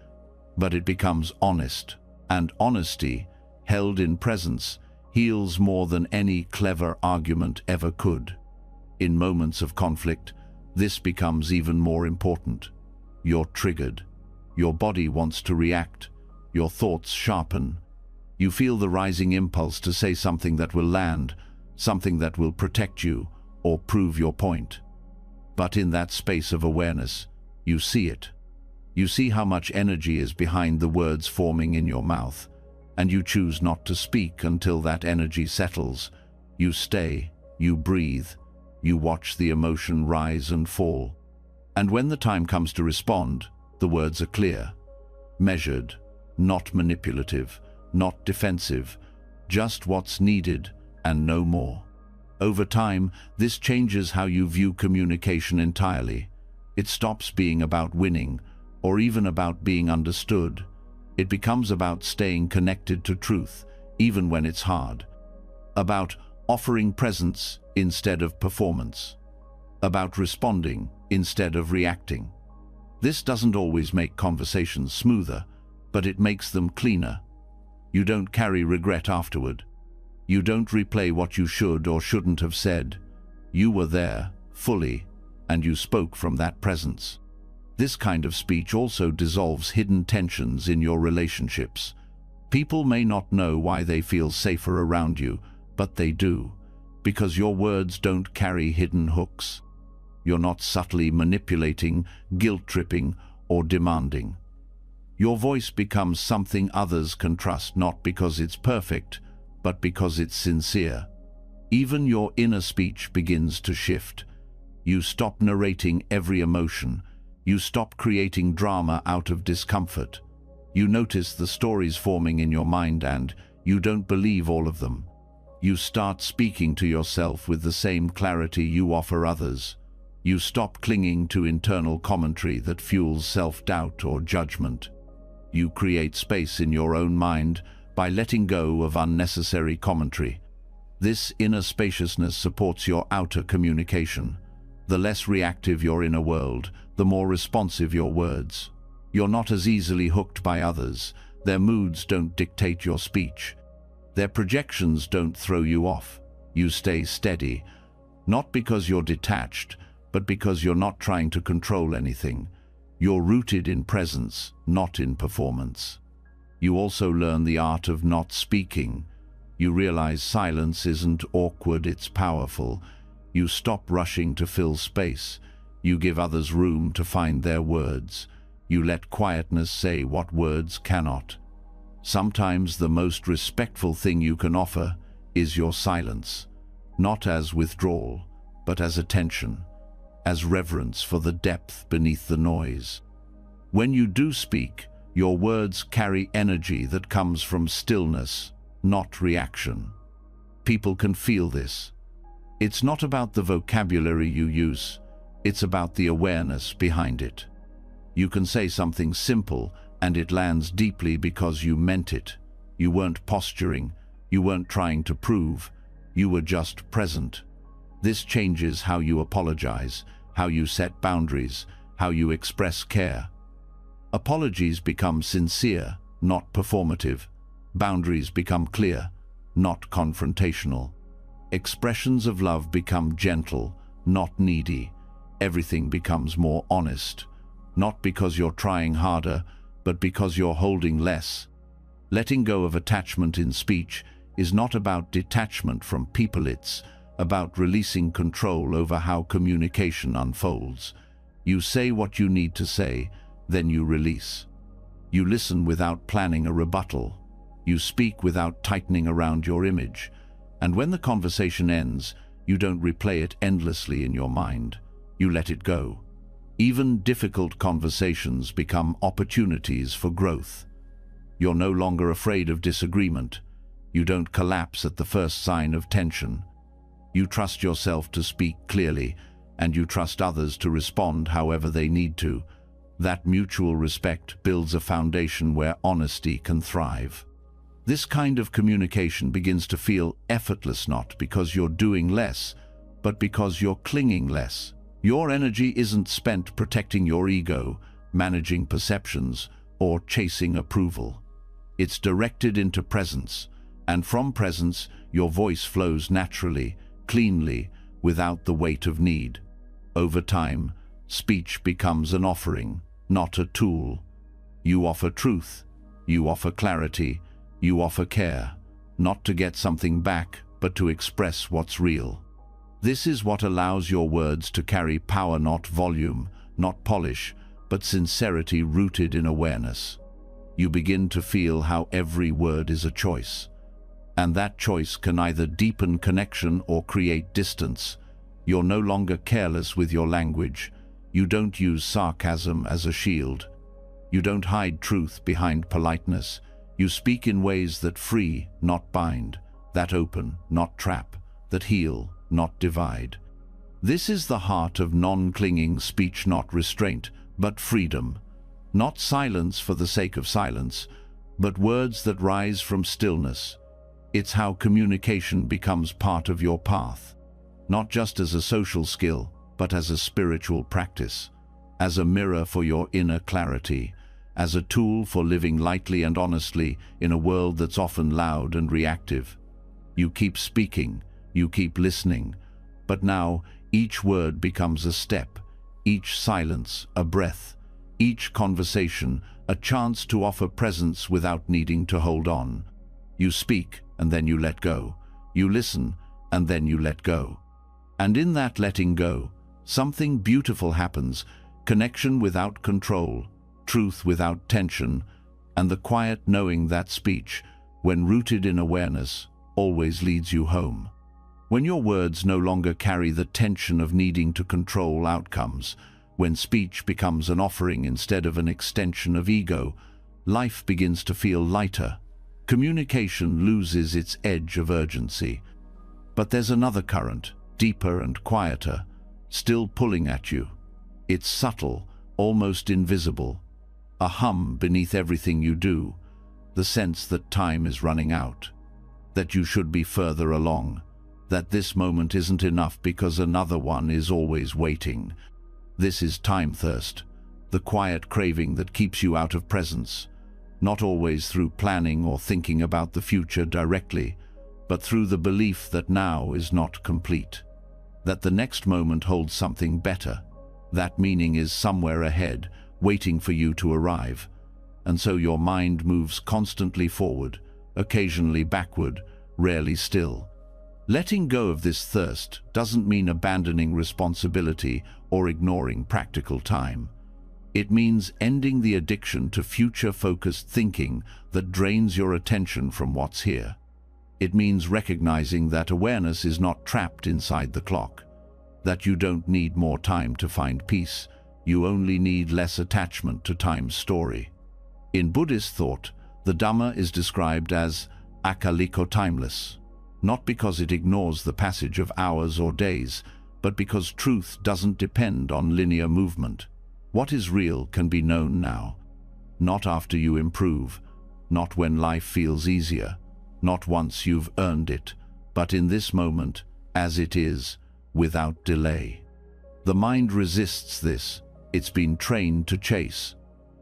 but it becomes honest, and honesty, held in presence, heals more than any clever argument ever could. In moments of conflict, this becomes even more important. You're triggered. Your body wants to react. Your thoughts sharpen. You feel the rising impulse to say something that will land, something that will protect you or prove your point. But in that space of awareness, you see it. You see how much energy is behind the words forming in your mouth, and you choose not to speak until that energy settles. You stay, you breathe, you watch the emotion rise and fall. And when the time comes to respond, the words are clear, measured, not manipulative, not defensive, just what's needed and no more. Over time, this changes how you view communication entirely. It stops being about winning, or even about being understood. It becomes about staying connected to truth, even when it's hard. About offering presence instead of performance. About responding instead of reacting. This doesn't always make conversations smoother, but it makes them cleaner. You don't carry regret afterward. You don't replay what you should or shouldn't have said. You were there, fully, and you spoke from that presence. This kind of speech also dissolves hidden tensions in your relationships. People may not know why they feel safer around you, but they do, because your words don't carry hidden hooks. You're not subtly manipulating, guilt-tripping, or demanding. Your voice becomes something others can trust, not because it's perfect, but because it's sincere. Even your inner speech begins to shift. You stop narrating every emotion. You stop creating drama out of discomfort. You notice the stories forming in your mind and you don't believe all of them. You start speaking to yourself with the same clarity you offer others. You stop clinging to internal commentary that fuels self-doubt or judgment. You create space in your own mind by letting go of unnecessary commentary. This inner spaciousness supports your outer communication. The less reactive your inner world, the more responsive your words. You're not as easily hooked by others. Their moods don't dictate your speech. Their projections don't throw you off. You stay steady, not because you're detached, but because you're not trying to control anything. You're rooted in presence, not in performance. You also learn the art of not speaking. You realize silence isn't awkward, it's powerful. You stop rushing to fill space. You give others room to find their words. You let quietness say what words cannot. Sometimes the most respectful thing you can offer is your silence, not as withdrawal, but as attention, as reverence for the depth beneath the noise. When you do speak, your words carry energy that comes from stillness, not reaction. People can feel this. It's not about the vocabulary you use, it's about the awareness behind it. You can say something simple and it lands deeply because you meant it. You weren't posturing, you weren't trying to prove, you were just present. This changes how you apologize, how you set boundaries, how you express care. Apologies become sincere, not performative. Boundaries become clear, not confrontational. Expressions of love become gentle, not needy. Everything becomes more honest, not because you're trying harder, but because you're holding less. Letting go of attachment in speech is not about detachment from people, it's about releasing control over how communication unfolds. You say what you need to say, then you release. You listen without planning a rebuttal. You speak without tightening around your image. And when the conversation ends, you don't replay it endlessly in your mind. You let it go. Even difficult conversations become opportunities for growth. You're no longer afraid of disagreement. You don't collapse at the first sign of tension. You trust yourself to speak clearly, and you trust others to respond however they need to. That mutual respect builds a foundation where honesty can thrive. This kind of communication begins to feel effortless, not because you're doing less, but because you're clinging less. Your energy isn't spent protecting your ego, managing perceptions, or chasing approval. It's directed into presence, and from presence, your voice flows naturally, cleanly, without the weight of need. Over time, speech becomes an offering, not a tool. You offer truth, you offer clarity, you offer care, not to get something back, but to express what's real. This is what allows your words to carry power, not volume, not polish, but sincerity rooted in awareness. You begin to feel how every word is a choice, and that choice can either deepen connection or create distance. You're no longer careless with your language. You don't use sarcasm as a shield. You don't hide truth behind politeness. You speak in ways that free, not bind, that open, not trap, that heal, not divide. This is the heart of non-clinging speech, not restraint, but freedom. Not silence for the sake of silence, but words that rise from stillness. It's how communication becomes part of your path, not just as a social skill, but as a spiritual practice, as a mirror for your inner clarity, as a tool for living lightly and honestly in a world that's often loud and reactive. You keep speaking, you keep listening, but now each word becomes a step, each silence a breath, each conversation a chance to offer presence without needing to hold on. You speak and then you let go. You listen and then you let go. And in that letting go, something beautiful happens: connection without control, truth without tension, and the quiet knowing that speech, when rooted in awareness, always leads you home. When your words no longer carry the tension of needing to control outcomes, when speech becomes an offering instead of an extension of ego, life begins to feel lighter. Communication loses its edge of urgency. But there's another current, deeper and quieter, still pulling at you. It's subtle, almost invisible. A hum beneath everything you do, the sense that time is running out, that you should be further along, that this moment isn't enough because another one is always waiting. This is time thirst, the quiet craving that keeps you out of presence, not always through planning or thinking about the future directly, but through the belief that now is not complete, that the next moment holds something better, that meaning is somewhere ahead, waiting for you to arrive. And so your mind moves constantly forward, occasionally backward, rarely still. Letting go of this thirst doesn't mean abandoning responsibility or ignoring practical time. It means ending the addiction to future-focused thinking that drains your attention from what's here. It means recognizing that awareness is not trapped inside the clock, that you don't need more time to find peace, you only need less attachment to time's story. In Buddhist thought, the Dhamma is described as akaliko, timeless, not because it ignores the passage of hours or days, but because truth doesn't depend on linear movement. What is real can be known now, not after you improve, not when life feels easier, not once you've earned it, but in this moment, as it is, without delay. The mind resists this. It's been trained to chase,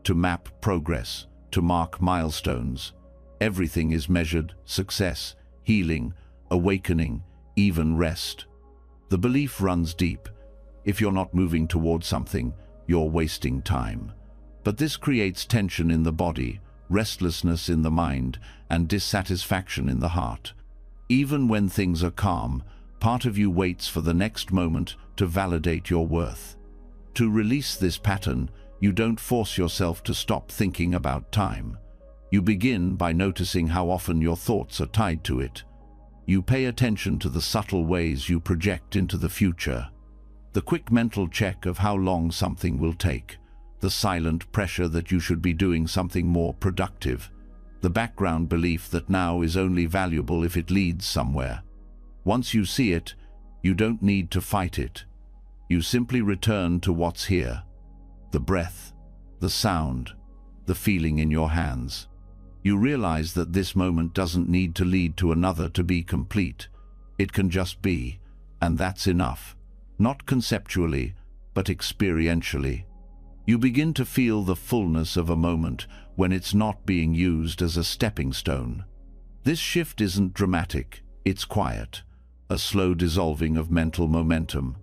to map progress, to mark milestones. Everything is measured: success, healing, awakening, even rest. The belief runs deep. If you're not moving toward something, you're wasting time. But this creates tension in the body, restlessness in the mind, and dissatisfaction in the heart. Even when things are calm, part of you waits for the next moment to validate your worth. To release this pattern, you don't force yourself to stop thinking about time. You begin by noticing how often your thoughts are tied to it. You pay attention to the subtle ways you project into the future. The quick mental check of how long something will take. The silent pressure that you should be doing something more productive. The background belief that now is only valuable if it leads somewhere. Once you see it, you don't need to fight it. You simply return to what's here. The breath, the sound, the feeling in your hands. You realize that this moment doesn't need to lead to another to be complete. It can just be, and that's enough. Not conceptually, but experientially. You begin to feel the fullness of a moment when it's not being used as a stepping stone. This shift isn't dramatic, it's quiet. A slow dissolving of mental momentum.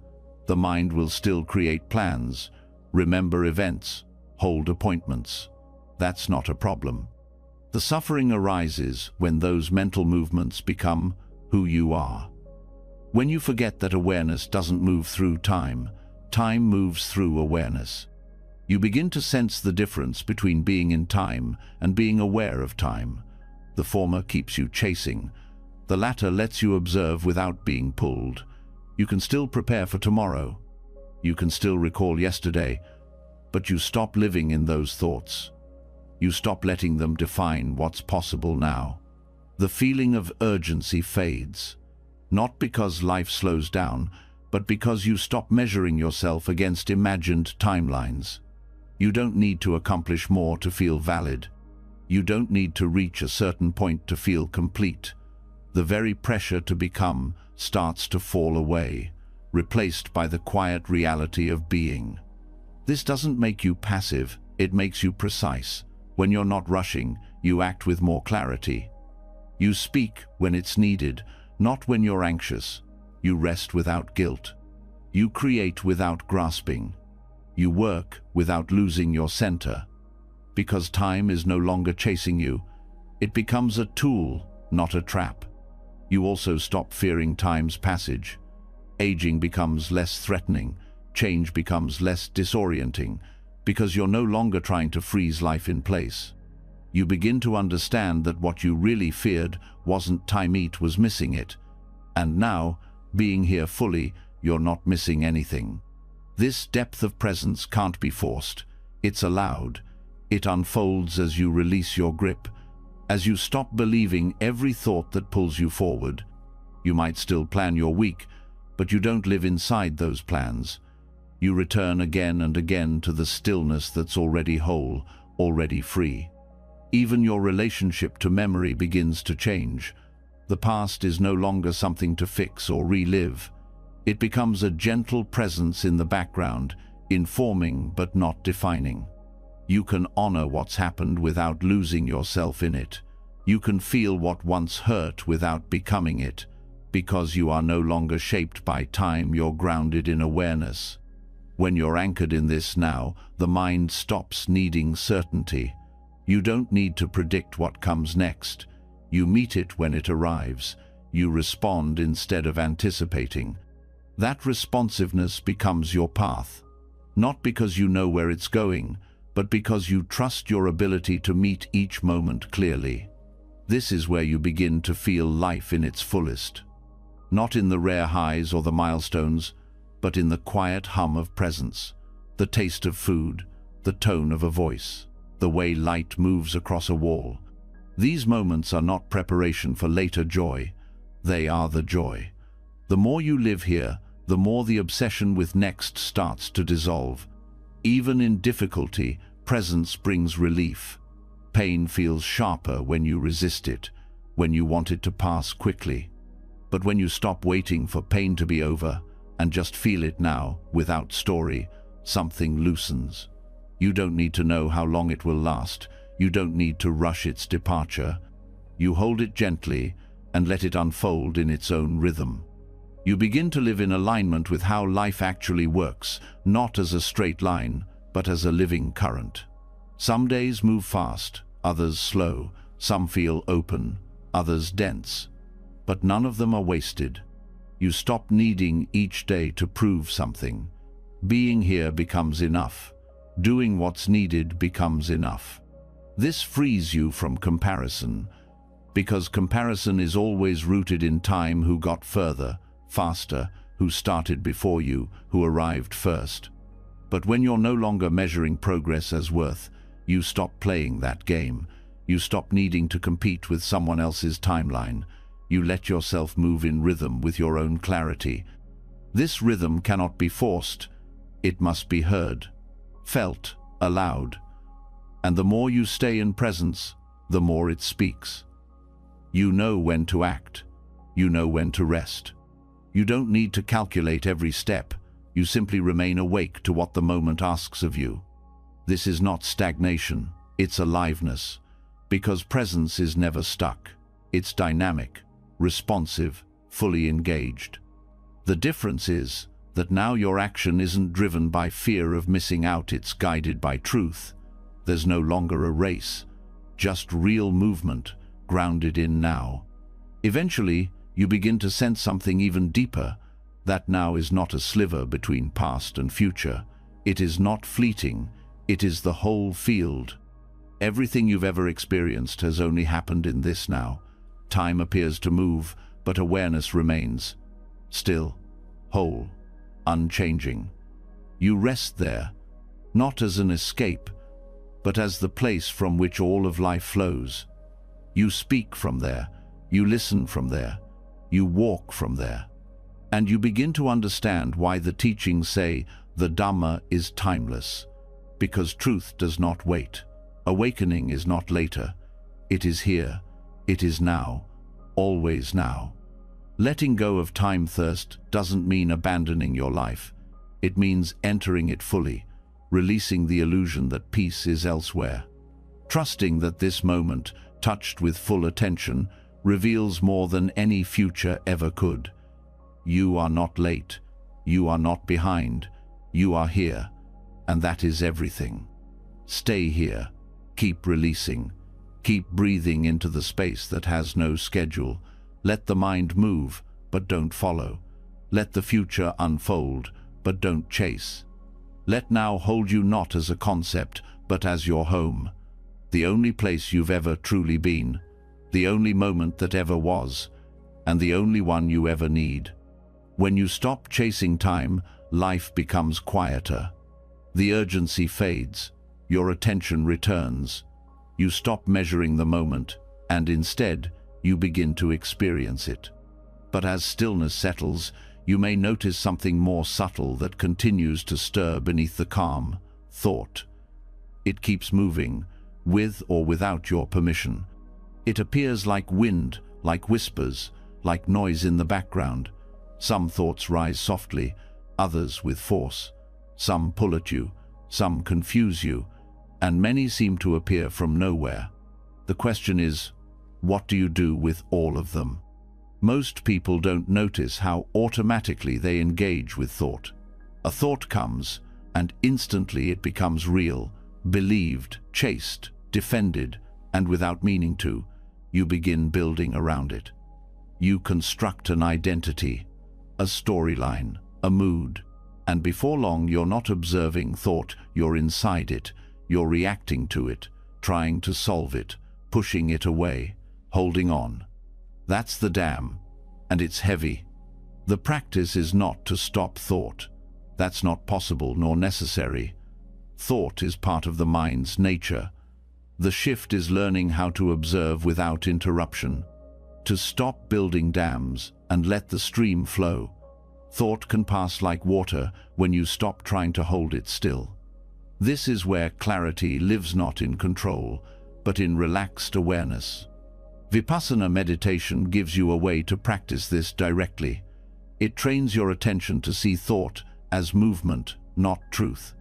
The mind will still create plans, remember events, hold appointments. That's not a problem. The suffering arises when those mental movements become who you are. When you forget that awareness doesn't move through time, time moves through awareness. You begin to sense the difference between being in time and being aware of time. The former keeps you chasing. The latter lets you observe without being pulled. You can still prepare for tomorrow. You can still recall yesterday, but you stop living in those thoughts. You stop letting them define what's possible now. The feeling of urgency fades, not because life slows down, but because you stop measuring yourself against imagined timelines. You don't need to accomplish more to feel valid. You don't need to reach a certain point to feel complete. The very pressure to become starts to fall away, replaced by the quiet reality of being. This doesn't make you passive, it makes you precise. When you're not rushing, you act with more clarity. You speak when it's needed, not when you're anxious. You rest without guilt. You create without grasping. You work without losing your center. Because time is no longer chasing you, it becomes a tool, not a trap. You also stop fearing time's passage. Aging becomes less threatening, change becomes less disorienting, because you're no longer trying to freeze life in place. You begin to understand that what you really feared wasn't time, it was missing it. And now, being here fully, you're not missing anything. This depth of presence can't be forced. It's allowed. It unfolds as you release your grip, as you stop believing every thought that pulls you forward. You might still plan your week, but you don't live inside those plans. You return again and again to the stillness that's already whole, already free. Even your relationship to memory begins to change. The past is no longer something to fix or relive. It becomes a gentle presence in the background, informing but not defining. You can honor what's happened without losing yourself in it. You can feel what once hurt without becoming it. Because you are no longer shaped by time, you're grounded in awareness. When you're anchored in this now, the mind stops needing certainty. You don't need to predict what comes next. You meet it when it arrives. You respond instead of anticipating. That responsiveness becomes your path. Not because you know where it's going, but because you trust your ability to meet each moment clearly. This is where you begin to feel life in its fullest. Not in the rare highs or the milestones, but in the quiet hum of presence, the taste of food, the tone of a voice, the way light moves across a wall. These moments are not preparation for later joy. They are the joy. The more you live here, the more the obsession with next starts to dissolve. Even in difficulty, presence brings relief. Pain feels sharper when you resist it, when you want it to pass quickly. But when you stop waiting for pain to be over, and just feel it now, without story, something loosens. You don't need to know how long it will last. You don't need to rush its departure. You hold it gently and let it unfold in its own rhythm. You begin to live in alignment with how life actually works, not as a straight line, but as a living current. Some days move fast, others slow. Some feel open, others dense. but none of them are wasted. You stop needing each day to prove something. Being here becomes enough. Doing what's needed becomes enough. This frees you from comparison, because comparison is always rooted in time: who got further, faster, who started before you, who arrived first. But when you're no longer measuring progress as worth, you stop playing that game. You stop needing to compete with someone else's timeline. You let yourself move in rhythm with your own clarity. This rhythm cannot be forced. It must be heard, felt, allowed. And the more you stay in presence, the more it speaks. You know when to act. You know when to rest. You don't need to calculate every step. You simply remain awake to what the moment asks of you. This is not stagnation, it's aliveness, because presence is never stuck. It's dynamic, responsive, fully engaged. The difference is that now your action isn't driven by fear of missing out, it's guided by truth. There's no longer a race, just real movement, grounded in now. Eventually, you begin to sense something even deeper. That now is not a sliver between past and future. It is not fleeting. It is the whole field. Everything you've ever experienced has only happened in this now. Time appears to move, but awareness remains. Still, whole, unchanging. You rest there, not as an escape, but as the place from which all of life flows. You speak from there. You listen from there. You walk from there. And you begin to understand why the teachings say the Dhamma is timeless, because truth does not wait. Awakening is not later. It is here. It is now. Always now. Letting go of time thirst doesn't mean abandoning your life. It means entering it fully, releasing the illusion that peace is elsewhere. Trusting that this moment, touched with full attention, reveals more than any future ever could. You are not late. You are not behind. You are here. And that is everything. Stay here. Keep releasing. Keep breathing into the space that has no schedule. Let the mind move, but don't follow. Let the future unfold, but don't chase. Let now hold you not as a concept, but as your home. The only place you've ever truly been. The only moment that ever was. And the only one you ever need. When you stop chasing time, life becomes quieter. The urgency fades. Your attention returns. You stop measuring the moment, and instead, you begin to experience it. But as stillness settles, you may notice something more subtle that continues to stir beneath the calm: thought. It keeps moving, with or without your permission. It appears like wind, like whispers, like noise in the background. Some thoughts rise softly, others with force. Some pull at you, some confuse you, and many seem to appear from nowhere. The question is, what do you do with all of them? Most people don't notice how automatically they engage with thought. A thought comes, and instantly it becomes real, believed, chased, defended, and without meaning to, you begin building around it. You construct an identity, a storyline, a mood, and before long you're not observing thought, you're inside it, you're reacting to it, trying to solve it, pushing it away, holding on. That's the dam, and it's heavy. The practice is not to stop thought. That's not possible nor necessary. Thought is part of the mind's nature. The shift is learning how to observe without interruption, to stop building dams and let the stream flow. Thought can pass like water when you stop trying to hold it still. This is where clarity lives, not in control, but in relaxed awareness. Vipassana meditation gives you a way to practice this directly. It trains your attention to see thought as movement, not truth.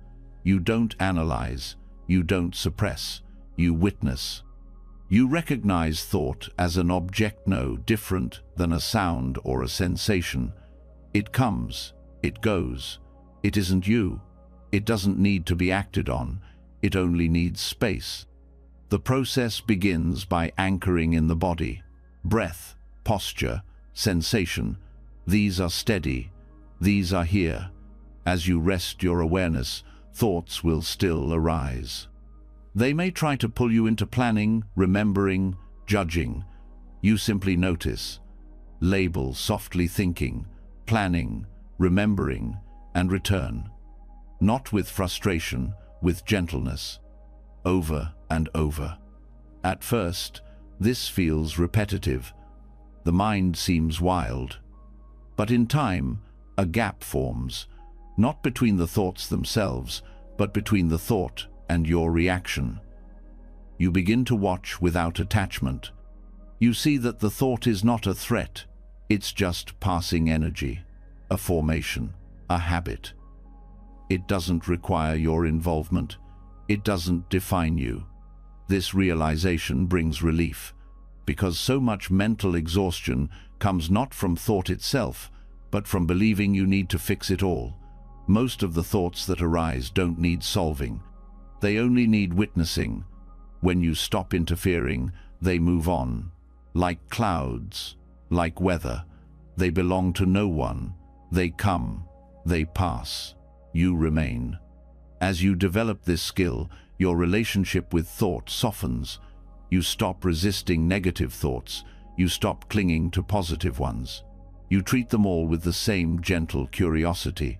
You don't analyze, you don't suppress, you witness. You recognize thought as an object, no different than a sound or a sensation. It comes, it goes. It isn't you. It doesn't need to be acted on. It only needs space. The process begins by anchoring in the body, breath, posture, sensation. These are steady. These are here. As you rest your awareness, thoughts will still arise. They may try to pull you into planning, remembering, judging. You simply notice. Label softly thinking, planning, remembering, and return. Not with frustration, with gentleness. Over and over. At first, this feels repetitive. The mind seems wild. But in time, a gap forms, not between the thoughts themselves, but between the thought and your reaction. You begin to watch without attachment. You see that the thought is not a threat, it's just passing energy, a formation, a habit. It doesn't require your involvement. It doesn't define you. This realization brings relief, because so much mental exhaustion comes not from thought itself, but from believing you need to fix it all. Most of the thoughts that arise don't need solving. They only need witnessing. When you stop interfering, they move on. Like clouds, like weather. They belong to no one. They come, they pass. You remain. As you develop this skill, your relationship with thought softens. You stop resisting negative thoughts. You stop clinging to positive ones. You treat them all with the same gentle curiosity.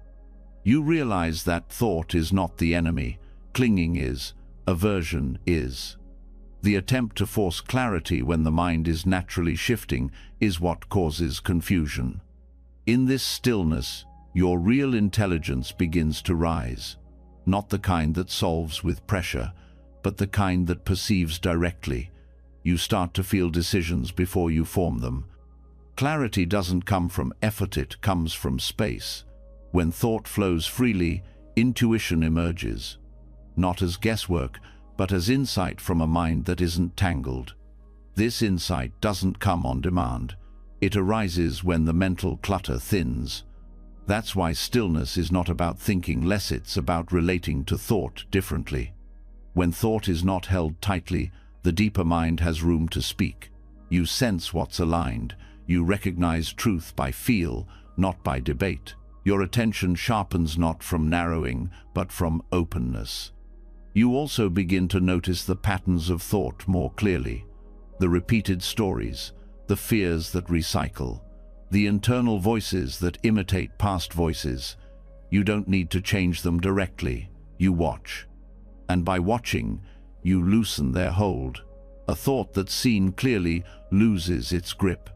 You realize that thought is not the enemy. Clinging is. Aversion is. The attempt to force clarity when the mind is naturally shifting is what causes confusion. In this stillness, your real intelligence begins to rise. Not the kind that solves with pressure, but the kind that perceives directly. You start to feel decisions before you form them. Clarity doesn't come from effort, it comes from space. When thought flows freely, intuition emerges. Not as guesswork, but as insight from a mind that isn't tangled. This insight doesn't come on demand. It arises when the mental clutter thins. That's why stillness is not about thinking less, it's about relating to thought differently. When thought is not held tightly, the deeper mind has room to speak. You sense what's aligned. You recognize truth by feel, not by debate. Your attention sharpens not from narrowing, but from openness. You also begin to notice the patterns of thought more clearly. The repeated stories, the fears that recycle, the internal voices that imitate past voices. You don't need to change them directly. You watch. And by watching, you loosen their hold. A thought that's seen clearly loses its grip.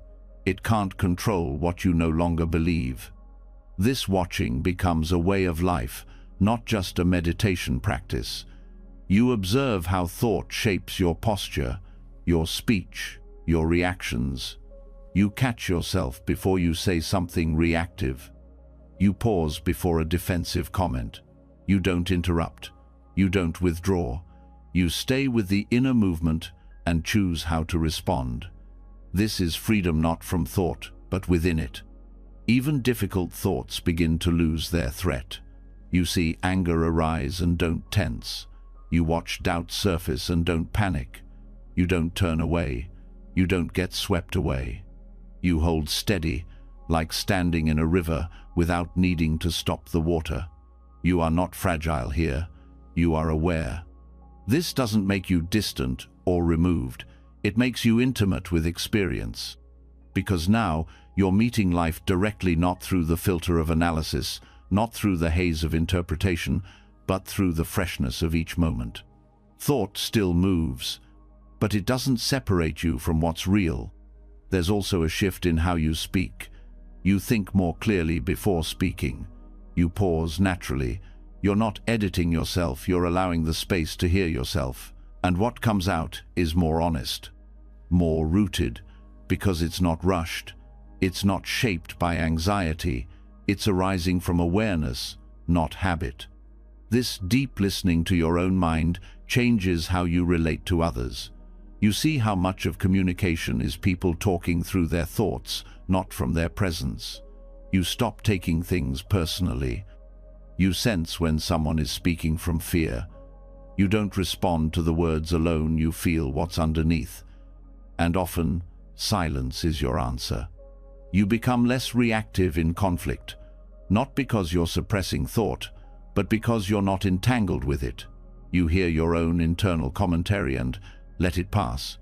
It can't control what you no longer believe. This watching becomes a way of life, not just a meditation practice. You observe how thought shapes your posture, your speech, your reactions. You catch yourself before you say something reactive. You pause before a defensive comment. You don't interrupt. You don't withdraw. You stay with the inner movement and choose how to respond. This is freedom not from thought, but within it. Even difficult thoughts begin to lose their threat. You see anger arise and don't tense. You watch doubt surface and don't panic. You don't turn away. You don't get swept away. You hold steady, like standing in a river without needing to stop the water. You are not fragile here. You are aware. This doesn't make you distant or removed. It makes you intimate with experience. Because now you're meeting life directly, not through the filter of analysis, not through the haze of interpretation, but through the freshness of each moment. Thought still moves, but it doesn't separate you from what's real. There's also a shift in how you speak. You think more clearly before speaking. You pause naturally. You're not editing yourself, you're allowing the space to hear yourself. And what comes out is more honest, more rooted, because it's not rushed. It's not shaped by anxiety. It's arising from awareness, not habit. This deep listening to your own mind changes how you relate to others. You see how much of communication is people talking through their thoughts, not from their presence. You stop taking things personally. You sense when someone is speaking from fear. You don't respond to the words alone, you feel what's underneath. And often, silence is your answer. You become less reactive in conflict, not because you're suppressing thought, but because you're not entangled with it. You hear your own internal commentary and let it pass.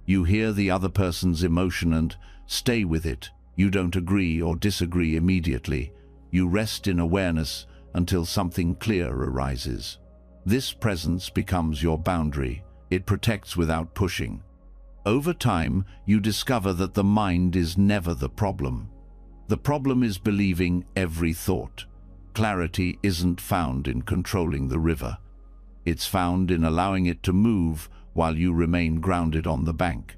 You hear the other person's emotion and stay with it. You don't agree or disagree immediately. You rest in awareness until something clear arises. This presence becomes your boundary. It protects without pushing. Over time, you discover that the mind is never the problem. The problem is believing every thought. Clarity isn't found in controlling the river. It's found in allowing it to move while you remain grounded on the bank.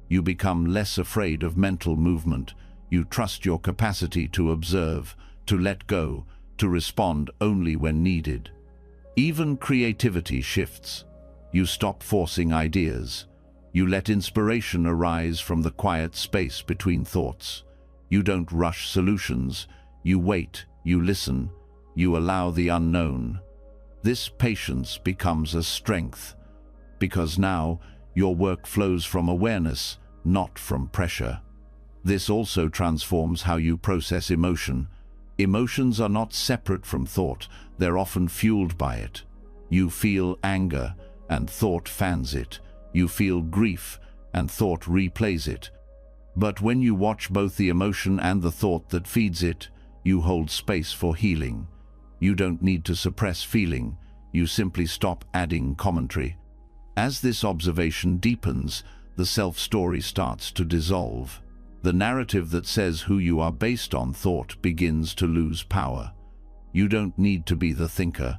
You become less afraid of mental movement. You trust your capacity to observe, to let go, to respond only when needed. Even creativity shifts. You stop forcing ideas. You let inspiration arise from the quiet space between thoughts. You don't rush solutions. You wait, you listen, you allow the unknown. This patience becomes a strength, because now your work flows from awareness, not from pressure. This also transforms how you process emotion. Emotions are not separate from thought, they're often fueled by it. You feel anger, and thought fans it. You feel grief, and thought replays it. But when you watch both the emotion and the thought that feeds it, you hold space for healing. You don't need to suppress feeling, you simply stop adding commentary. As this observation deepens, the self-story starts to dissolve. The narrative that says who you are based on thought begins to lose power. You don't need to be the thinker.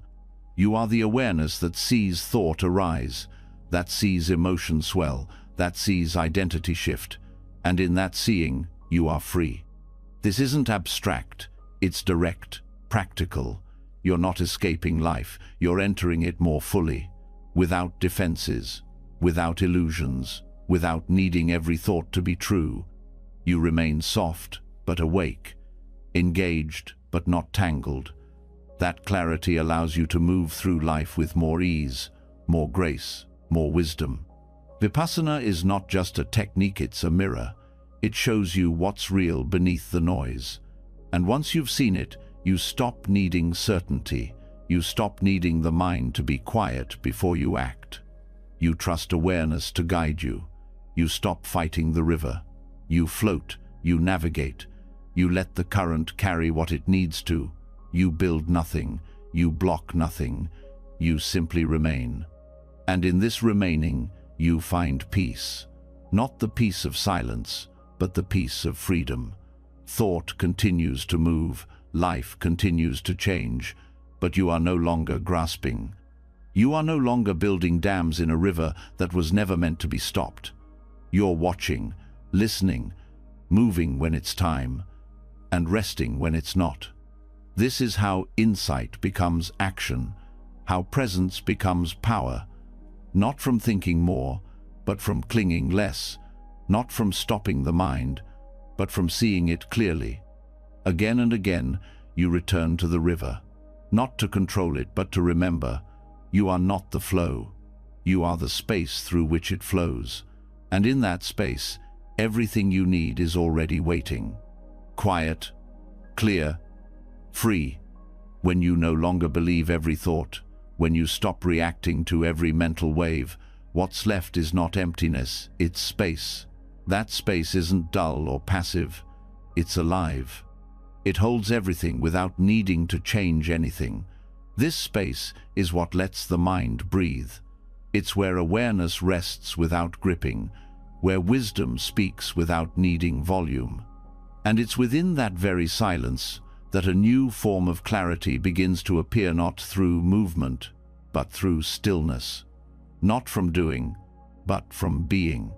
You are the awareness that sees thought arise, that sees emotion swell, that sees identity shift, and in that seeing, you are free. This isn't abstract, it's direct, practical. You're not escaping life, you're entering it more fully, without defenses, without illusions, without needing every thought to be true. You remain soft, but awake, engaged, but not tangled. That clarity allows you to move through life with more ease, more grace, more wisdom. Vipassana is not just a technique, it's a mirror. It shows you what's real beneath the noise. And once you've seen it, you stop needing certainty. You stop needing the mind to be quiet before you act. You trust awareness to guide you. You stop fighting the river. You float, you navigate. You let the current carry what it needs to. You build nothing. You block nothing. You simply remain. And in this remaining, you find peace. Not the peace of silence, but the peace of freedom. Thought continues to move, life continues to change, but you are no longer grasping. You are no longer building dams in a river that was never meant to be stopped. You're watching, listening, moving when it's time, and resting when it's not. This is how insight becomes action, how presence becomes power, not from thinking more, but from clinging less, not from stopping the mind, but from seeing it clearly. Again and again, you return to the river, not to control it, but to remember, you are not the flow. You are the space through which it flows. And in that space, everything you need is already waiting. Quiet, clear, free. When you no longer believe every thought, when you stop reacting to every mental wave, what's left is not emptiness, it's space. That space isn't dull or passive, it's alive. It holds everything without needing to change anything. This space is what lets the mind breathe. It's where awareness rests without gripping, where wisdom speaks without needing volume. And it's within that very silence that a new form of clarity begins to appear, not through movement, but through stillness. Not from doing, but from being.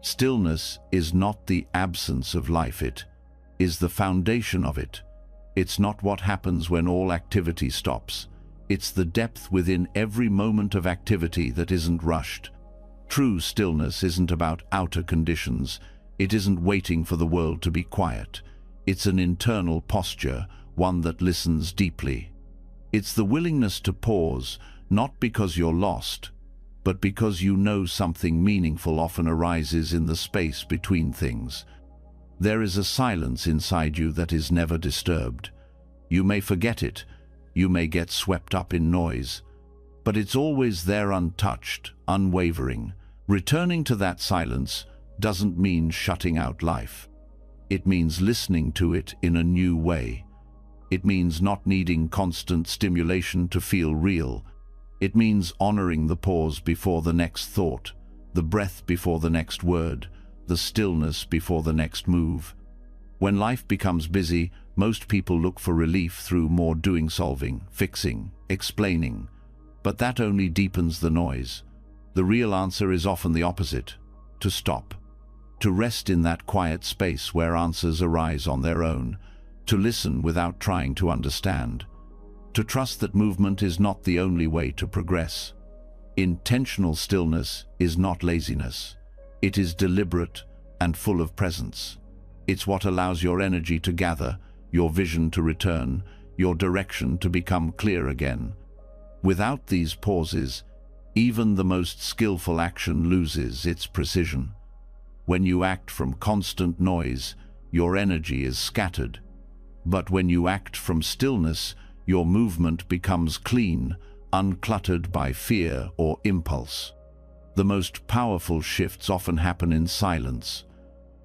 Stillness is not the absence of life, it is the foundation of it. It's not what happens when all activity stops. It's the depth within every moment of activity that isn't rushed. True stillness isn't about outer conditions. It isn't waiting for the world to be quiet. It's an internal posture, one that listens deeply. It's the willingness to pause, not because you're lost, but because you know something meaningful often arises in the space between things. There is a silence inside you that is never disturbed. You may forget it, you may get swept up in noise, but it's always there, untouched, unwavering. Returning to that silence doesn't mean shutting out life. It means listening to it in a new way. It means not needing constant stimulation to feel real. It means honoring the pause before the next thought, the breath before the next word, the stillness before the next move. When life becomes busy, most people look for relief through more doing, solving, fixing, explaining. But that only deepens the noise. The real answer is often the opposite: to stop, to rest in that quiet space where answers arise on their own, to listen without trying to understand, to trust that movement is not the only way to progress. Intentional stillness is not laziness. It is deliberate and full of presence. It's what allows your energy to gather, your vision to return, your direction to become clear again. Without these pauses, even the most skillful action loses its precision. When you act from constant noise, your energy is scattered. But when you act from stillness, your movement becomes clean, uncluttered by fear or impulse. The most powerful shifts often happen in silence,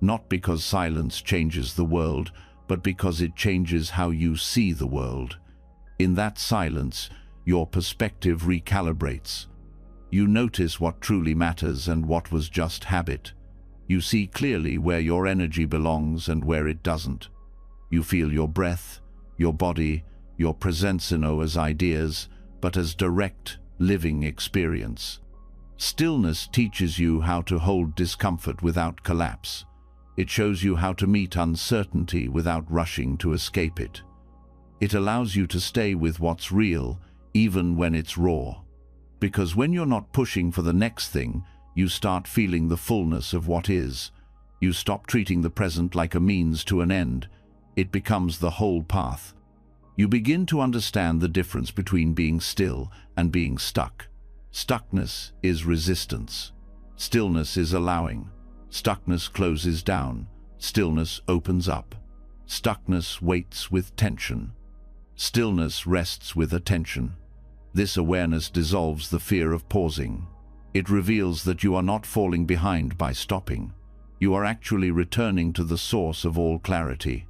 not because silence changes the world, but because it changes how you see the world. In that silence, your perspective recalibrates. You notice what truly matters and what was just habit. You see clearly where your energy belongs and where it doesn't. You feel your breath, your body, your presence not as ideas, but as direct, living experience. Stillness teaches you how to hold discomfort without collapse. It shows you how to meet uncertainty without rushing to escape it. It allows you to stay with what's real, even when it's raw. Because when you're not pushing for the next thing, you start feeling the fullness of what is. You stop treating the present like a means to an end. It becomes the whole path. You begin to understand the difference between being still and being stuck. Stuckness is resistance. Stillness is allowing. Stuckness closes down. Stillness opens up. Stuckness waits with tension. Stillness rests with attention. This awareness dissolves the fear of pausing. It reveals that you are not falling behind by stopping. You are actually returning to the source of all clarity.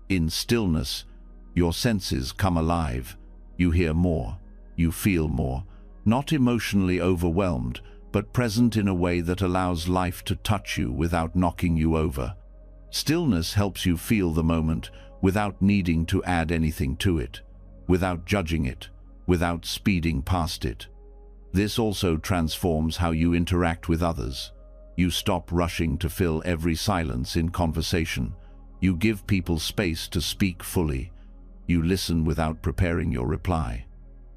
In stillness, your senses come alive. You hear more. You feel more. Not emotionally overwhelmed, but present in a way that allows life to touch you without knocking you over. Stillness helps you feel the moment without needing to add anything to it, without judging it, without speeding past it. This also transforms how you interact with others. You stop rushing to fill every silence in conversation. You give people space to speak fully. You listen without preparing your reply.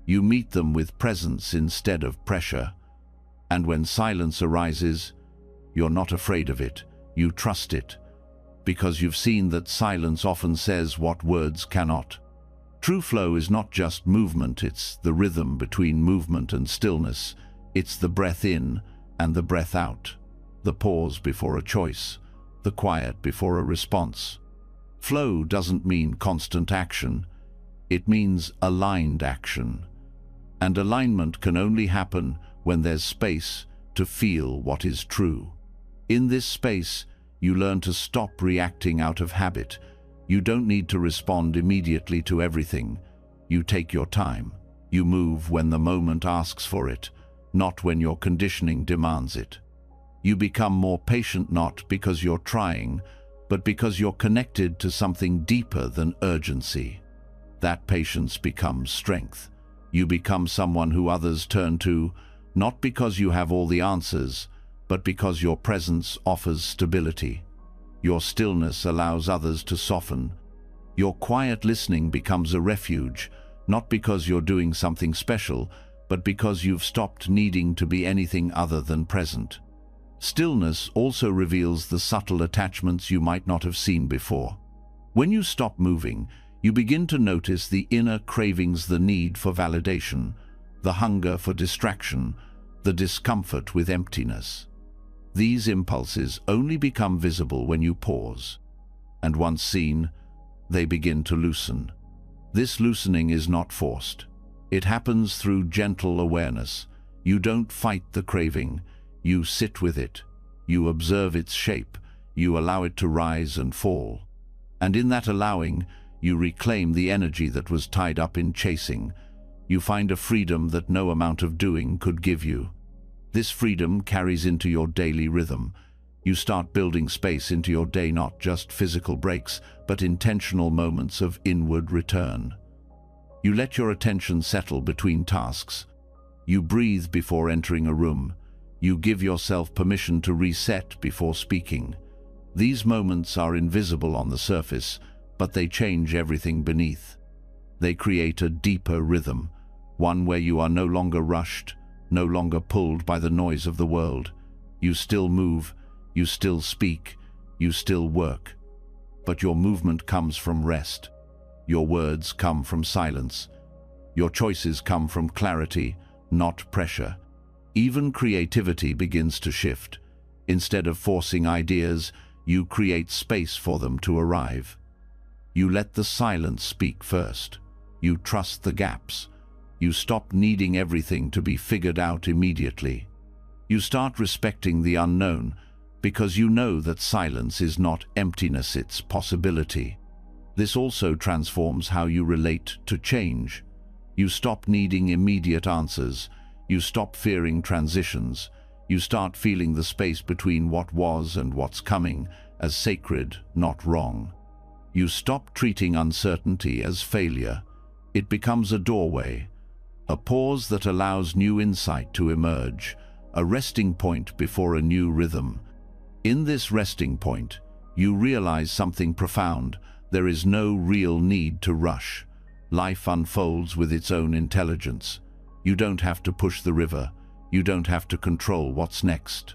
You meet them with presence instead of pressure. And when silence arises, you're not afraid of it. You trust it, because you've seen that silence often says what words cannot. True flow is not just movement, it's the rhythm between movement and stillness. It's the breath in and the breath out, the pause before a choice, the quiet before a response. Flow doesn't mean constant action, it means aligned action. And alignment can only happen when there's space to feel what is true. In this space, you learn to stop reacting out of habit. You don't need to respond immediately to everything. You take your time. You move when the moment asks for it, not when your conditioning demands it. You become more patient not because you're trying, but because you're connected to something deeper than urgency. That patience becomes strength. You become someone who others turn to, not because you have all the answers, but because your presence offers stability. Your stillness allows others to soften. Your quiet listening becomes a refuge, not because you're doing something special, but because you've stopped needing to be anything other than present. Stillness also reveals the subtle attachments you might not have seen before. When you stop moving, you begin to notice the inner cravings, the need for validation, the hunger for distraction, the discomfort with emptiness. These impulses only become visible when you pause. and once seen, they begin to loosen. This loosening is not forced. It happens through gentle awareness. You don't fight the craving, you sit with it. You observe its shape, you allow it to rise and fall. And in that allowing, you reclaim the energy that was tied up in chasing. You find a freedom that no amount of doing could give you. This freedom carries into your daily rhythm. You start building space into your day, not just physical breaks, but intentional moments of inward return. You let your attention settle between tasks. You breathe before entering a room. You give yourself permission to reset before speaking. These moments are invisible on the surface, but they change everything beneath. They create a deeper rhythm, one where you are no longer rushed, no longer pulled by the noise of the world. You still move, you still speak, you still work. But your movement comes from rest. Your words come from silence. Your choices come from clarity, not pressure. Even creativity begins to shift. Instead of forcing ideas, you create space for them to arrive. You let the silence speak first. You trust the gaps. You stop needing everything to be figured out immediately. You start respecting the unknown because you know that silence is not emptiness, it's possibility. This also transforms how you relate to change. You stop needing immediate answers. You stop fearing transitions. You start feeling the space between what was and what's coming as sacred, not wrong. You stop treating uncertainty as failure. It becomes a doorway, a pause that allows new insight to emerge, a resting point before a new rhythm. In this resting point, you realize something profound. There is no real need to rush. Life unfolds with its own intelligence. You don't have to push the river. You don't have to control what's next.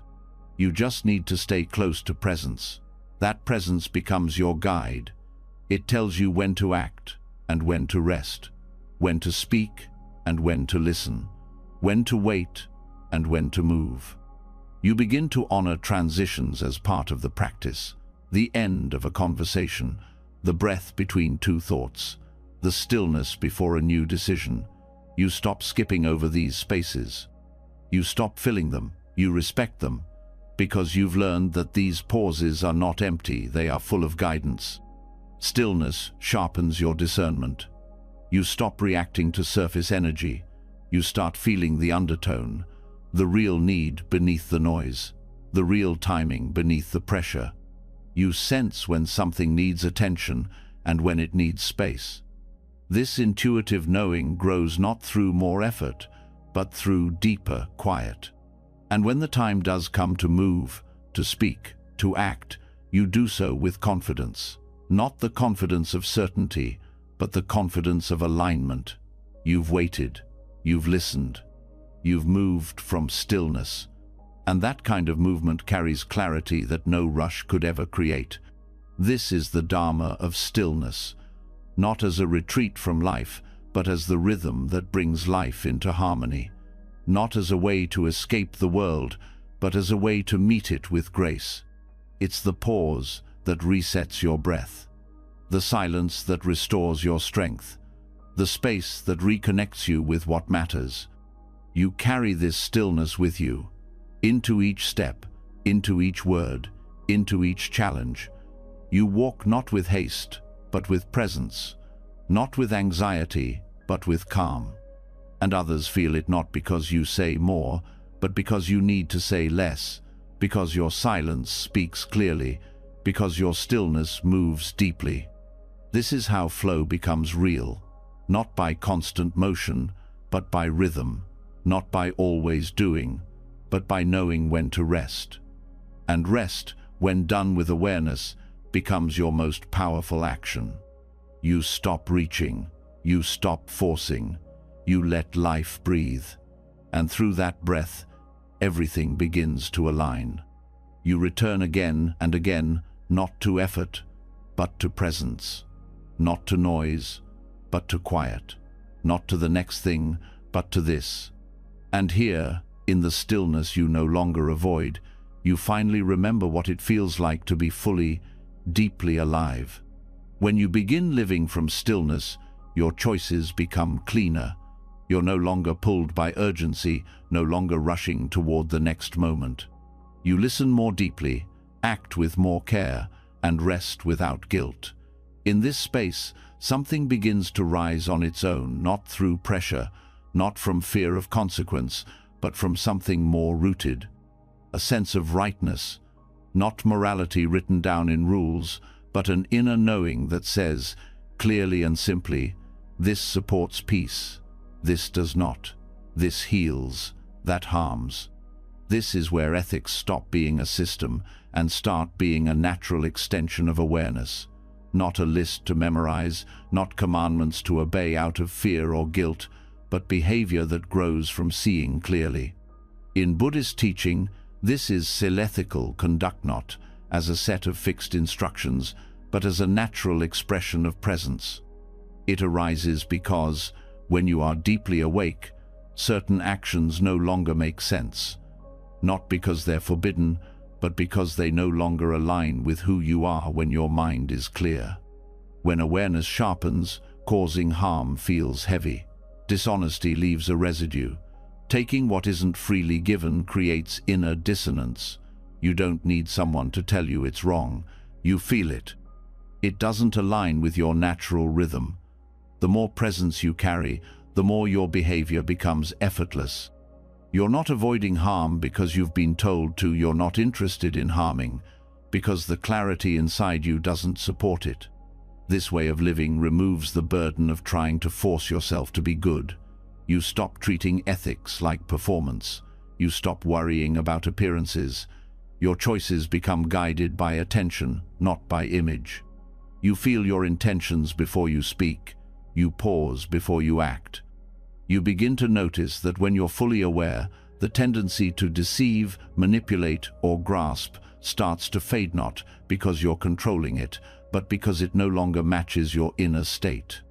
You just need to stay close to presence. That presence becomes your guide. It tells you when to act and when to rest, when to speak and when to listen, when to wait and when to move. You begin to honor transitions as part of the practice, the end of a conversation, the breath between two thoughts, the stillness before a new decision. You stop skipping over these spaces. You stop filling them. You respect them, because you've learned that these pauses are not empty, they are full of guidance. Stillness sharpens your discernment. You stop reacting to surface energy. You start feeling the undertone, the real need beneath the noise, the real timing beneath the pressure. You sense when something needs attention and when it needs space. This intuitive knowing grows not through more effort, but through deeper quiet. And when the time does come to move, to speak, to act, you do so with confidence. Not the confidence of certainty, but the confidence of alignment. You've waited, you've listened, you've moved from stillness. And that kind of movement carries clarity that no rush could ever create. This is the Dharma of stillness, not as a retreat from life, but as the rhythm that brings life into harmony. Not as a way to escape the world, but as a way to meet it with grace. It's the pause that resets your breath, the silence that restores your strength, the space that reconnects you with what matters. You carry this stillness with you, into each step, into each word, into each challenge. You walk not with haste, but with presence, not with anxiety, but with calm. And others feel it not because you say more, but because you need to say less, because your silence speaks clearly, because your stillness moves deeply. This is how flow becomes real, not by constant motion, but by rhythm, not by always doing, but by knowing when to rest. And rest, when done with awareness, becomes your most powerful action. You stop reaching, you stop forcing, you let life breathe, and through that breath, everything begins to align. You return again and again, not to effort, but to presence, not to noise, but to quiet, not to the next thing, but to this. And here, in the stillness you no longer avoid, you finally remember what it feels like to be fully, deeply alive. When you begin living from stillness, your choices become cleaner. You're no longer pulled by urgency, no longer rushing toward the next moment. You listen more deeply, act with more care, and rest without guilt. In this space, something begins to rise on its own, not through pressure, not from fear of consequence, but from something more rooted. A sense of rightness, not morality written down in rules, but an inner knowing that says, clearly and simply, this supports peace, this does not, this heals, that harms. This is where ethics stop being a system and start being a natural extension of awareness. Not a list to memorize, not commandments to obey out of fear or guilt, but behavior that grows from seeing clearly. In Buddhist teaching, this is silethikal conduct, not as a set of fixed instructions, but as a natural expression of presence. It arises because, when you are deeply awake, certain actions no longer make sense. Not because they're forbidden, but because they no longer align with who you are when your mind is clear. When awareness sharpens, causing harm feels heavy. Dishonesty leaves a residue. Taking what isn't freely given creates inner dissonance. You don't need someone to tell you it's wrong. You feel it. It doesn't align with your natural rhythm. The more presence you carry, the more your behavior becomes effortless. You're not avoiding harm because you've been told to. You're not interested in harming because the clarity inside you doesn't support it. This way of living removes the burden of trying to force yourself to be good. You stop treating ethics like performance. You stop worrying about appearances. Your choices become guided by attention, not by image. You feel your intentions before you speak. You pause before you act. You begin to notice that when you're fully aware, the tendency to deceive, manipulate, or grasp starts to fade, not because you're controlling it, but because it no longer matches your inner state.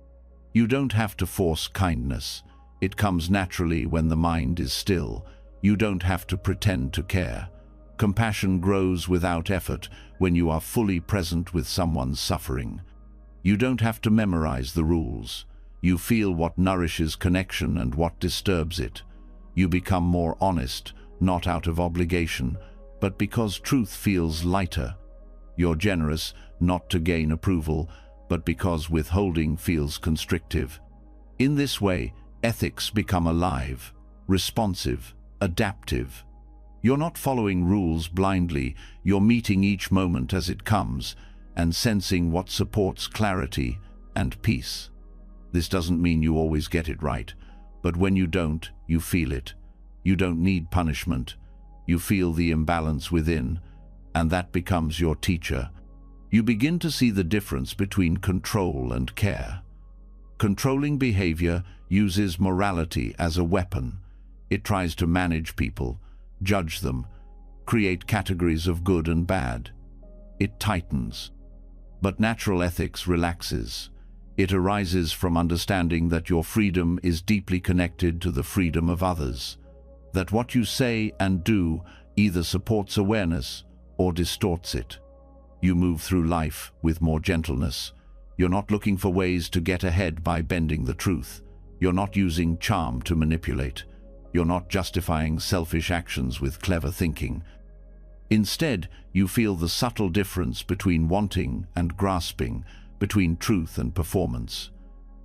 You don't have to force kindness. It comes naturally when the mind is still. You don't have to pretend to care. Compassion grows without effort when you are fully present with someone's suffering. You don't have to memorize the rules. You feel what nourishes connection and what disturbs it. You become more honest, not out of obligation, but because truth feels lighter. You're generous, not to gain approval, but because withholding feels constrictive. In this way, ethics become alive, responsive, adaptive. You're not following rules blindly, you're meeting each moment as it comes, and sensing what supports clarity and peace. This doesn't mean you always get it right, but when you don't, you feel it. You don't need punishment. You feel the imbalance within, and that becomes your teacher. You begin to see the difference between control and care. Controlling behavior uses morality as a weapon. It tries to manage people, judge them, create categories of good and bad. It tightens. But natural ethics relaxes. It arises from understanding that your freedom is deeply connected to the freedom of others, that what you say and do either supports awareness or distorts it. You move through life with more gentleness. You're not looking for ways to get ahead by bending the truth. You're not using charm to manipulate. You're not justifying selfish actions with clever thinking. Instead, you feel the subtle difference between wanting and grasping, between truth and performance.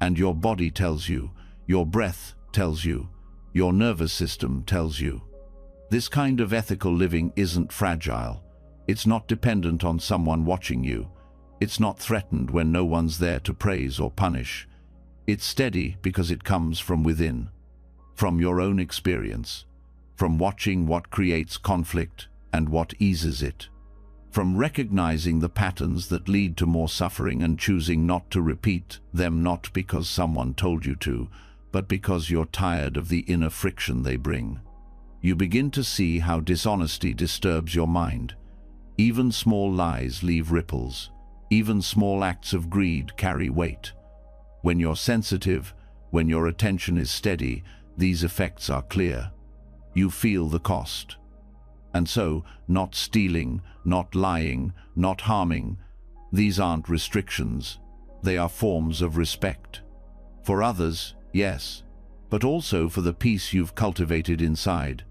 And your body tells you, your breath tells you, your nervous system tells you. This kind of ethical living isn't fragile. It's not dependent on someone watching you. It's not threatened when no one's there to praise or punish. It's steady because it comes from within, from your own experience, from watching what creates conflict and what eases it, from recognizing the patterns that lead to more suffering and choosing not to repeat them, not because someone told you to, but because you're tired of the inner friction they bring. You begin to see how dishonesty disturbs your mind. Even small lies leave ripples. Even small acts of greed carry weight. When you're sensitive, when your attention is steady, these effects are clear. You feel the cost. And so, not stealing, not lying, not harming, These aren't restrictions. They are forms of respect. For others, yes, but also for the peace you've cultivated inside.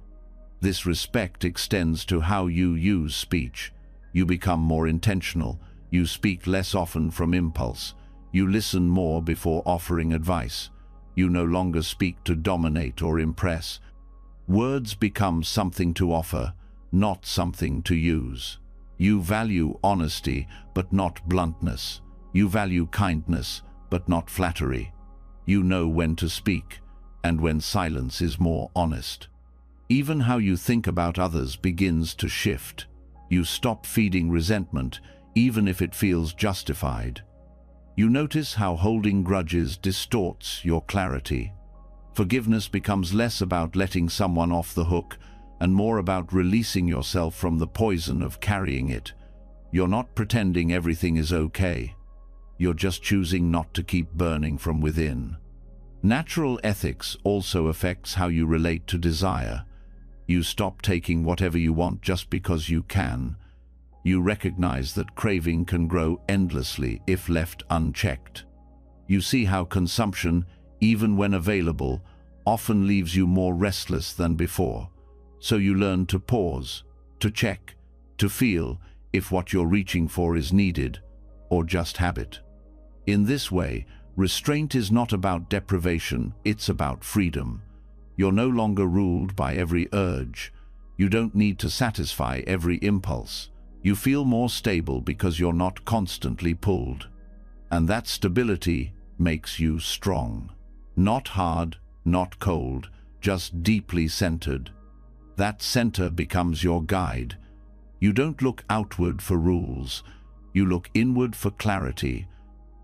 This respect extends to how you use speech. You become more intentional. You speak less often from impulse. You listen more before offering advice. You no longer speak to dominate or impress. Words become something to offer, not something to use. You value honesty, but not bluntness. You value kindness, but not flattery. You know when to speak, and when silence is more honest. Even how you think about others begins to shift. You stop feeding resentment, even if it feels justified. You notice how holding grudges distorts your clarity. Forgiveness becomes less about letting someone off the hook and more about releasing yourself from the poison of carrying it. You're not pretending everything is okay. You're just choosing not to keep burning from within. Natural ethics also affects how you relate to desire. You stop taking whatever you want just because you can. You recognize that craving can grow endlessly if left unchecked. You see how consumption, even when available, often leaves you more restless than before. So you learn to pause, to check, to feel if what you're reaching for is needed or just habit. In this way, restraint is not about deprivation, it's about freedom. You're no longer ruled by every urge. You don't need to satisfy every impulse. You feel more stable because you're not constantly pulled. And that stability makes you strong. Not hard, not cold, just deeply centered. That center becomes your guide. You don't look outward for rules. You look inward for clarity.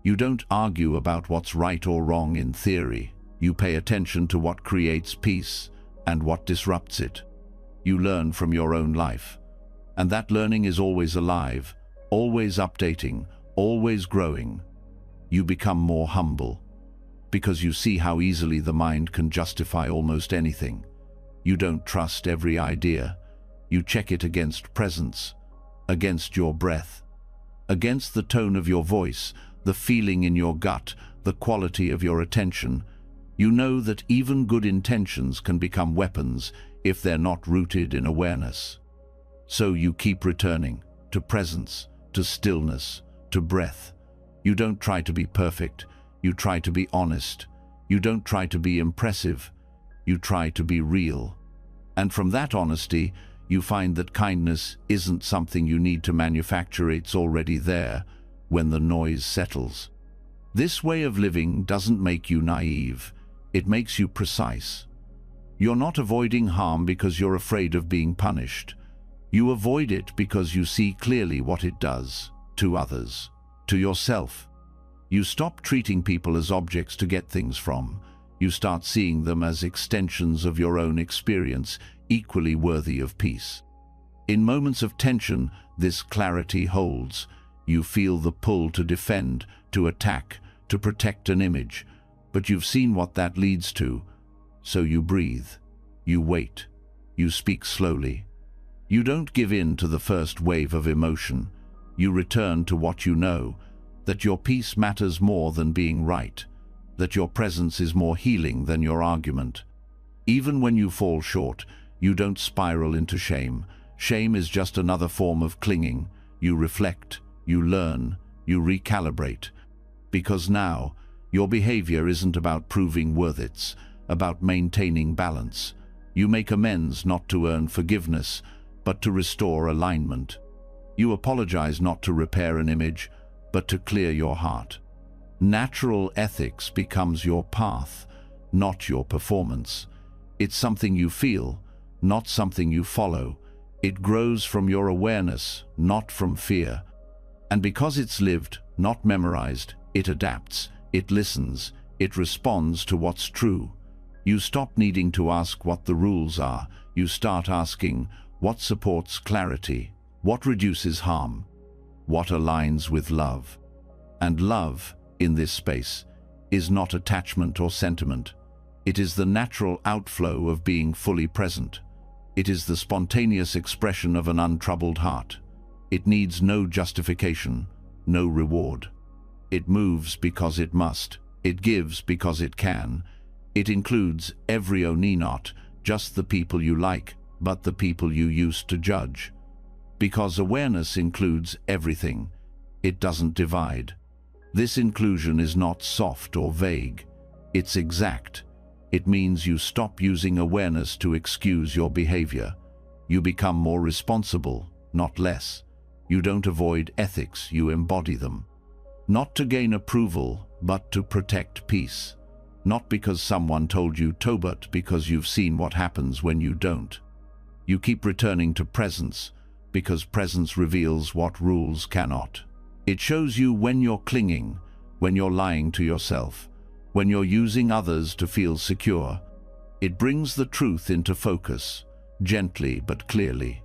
You don't argue about what's right or wrong in theory. You pay attention to what creates peace and what disrupts it. You learn from your own life. And that learning is always alive, always updating, always growing. You become more humble because you see how easily the mind can justify almost anything. You don't trust every idea. You check it against presence, against your breath, against the tone of your voice, the feeling in your gut, the quality of your attention. You know that even good intentions can become weapons if they're not rooted in awareness. So you keep returning to presence, to stillness, to breath. You don't try to be perfect. You try to be honest. You don't try to be impressive. You try to be real. And from that honesty, you find that kindness isn't something you need to manufacture. It's already there when the noise settles. This way of living doesn't make you naive. It makes you precise. You're not avoiding harm because you're afraid of being punished. You avoid it because you see clearly what it does to others, to yourself. You stop treating people as objects to get things from. You start seeing them as extensions of your own experience, equally worthy of peace. In moments of tension, this clarity holds. You feel the pull to defend, to attack, to protect an image, but you've seen what that leads to. So you breathe, you wait, you speak slowly. You don't give in to the first wave of emotion. You return to what you know, that your peace matters more than being right, that your presence is more healing than your argument. Even when you fall short, you don't spiral into shame. Shame is just another form of clinging. You reflect, you learn, you recalibrate. Because now, your behavior isn't about proving worth, it's about maintaining balance. You make amends not to earn forgiveness, but to restore alignment. You apologize not to repair an image, but to clear your heart. Natural ethics becomes your path, not your performance. It's something you feel, not something you follow. It grows from your awareness, not from fear. And because it's lived, not memorized, it adapts, it listens, it responds to what's true. You stop needing to ask what the rules are. You start asking, what supports clarity? What reduces harm? What aligns with love? And love, in this space, is not attachment or sentiment. It is the natural outflow of being fully present. It is the spontaneous expression of an untroubled heart. It needs no justification, no reward. It moves because it must. It gives because it can. It includes every oni, not just the people you like, but the people you used to judge. Because awareness includes everything. It doesn't divide. This inclusion is not soft or vague. It's exact. It means you stop using awareness to excuse your behavior. You become more responsible, not less. You don't avoid ethics, you embody them. Not to gain approval, but to protect peace. Not because someone told you to, but because you've seen what happens when you don't. You keep returning to presence, because presence reveals what rules cannot. It shows you when you're clinging, when you're lying to yourself, when you're using others to feel secure. It brings the truth into focus, gently but clearly.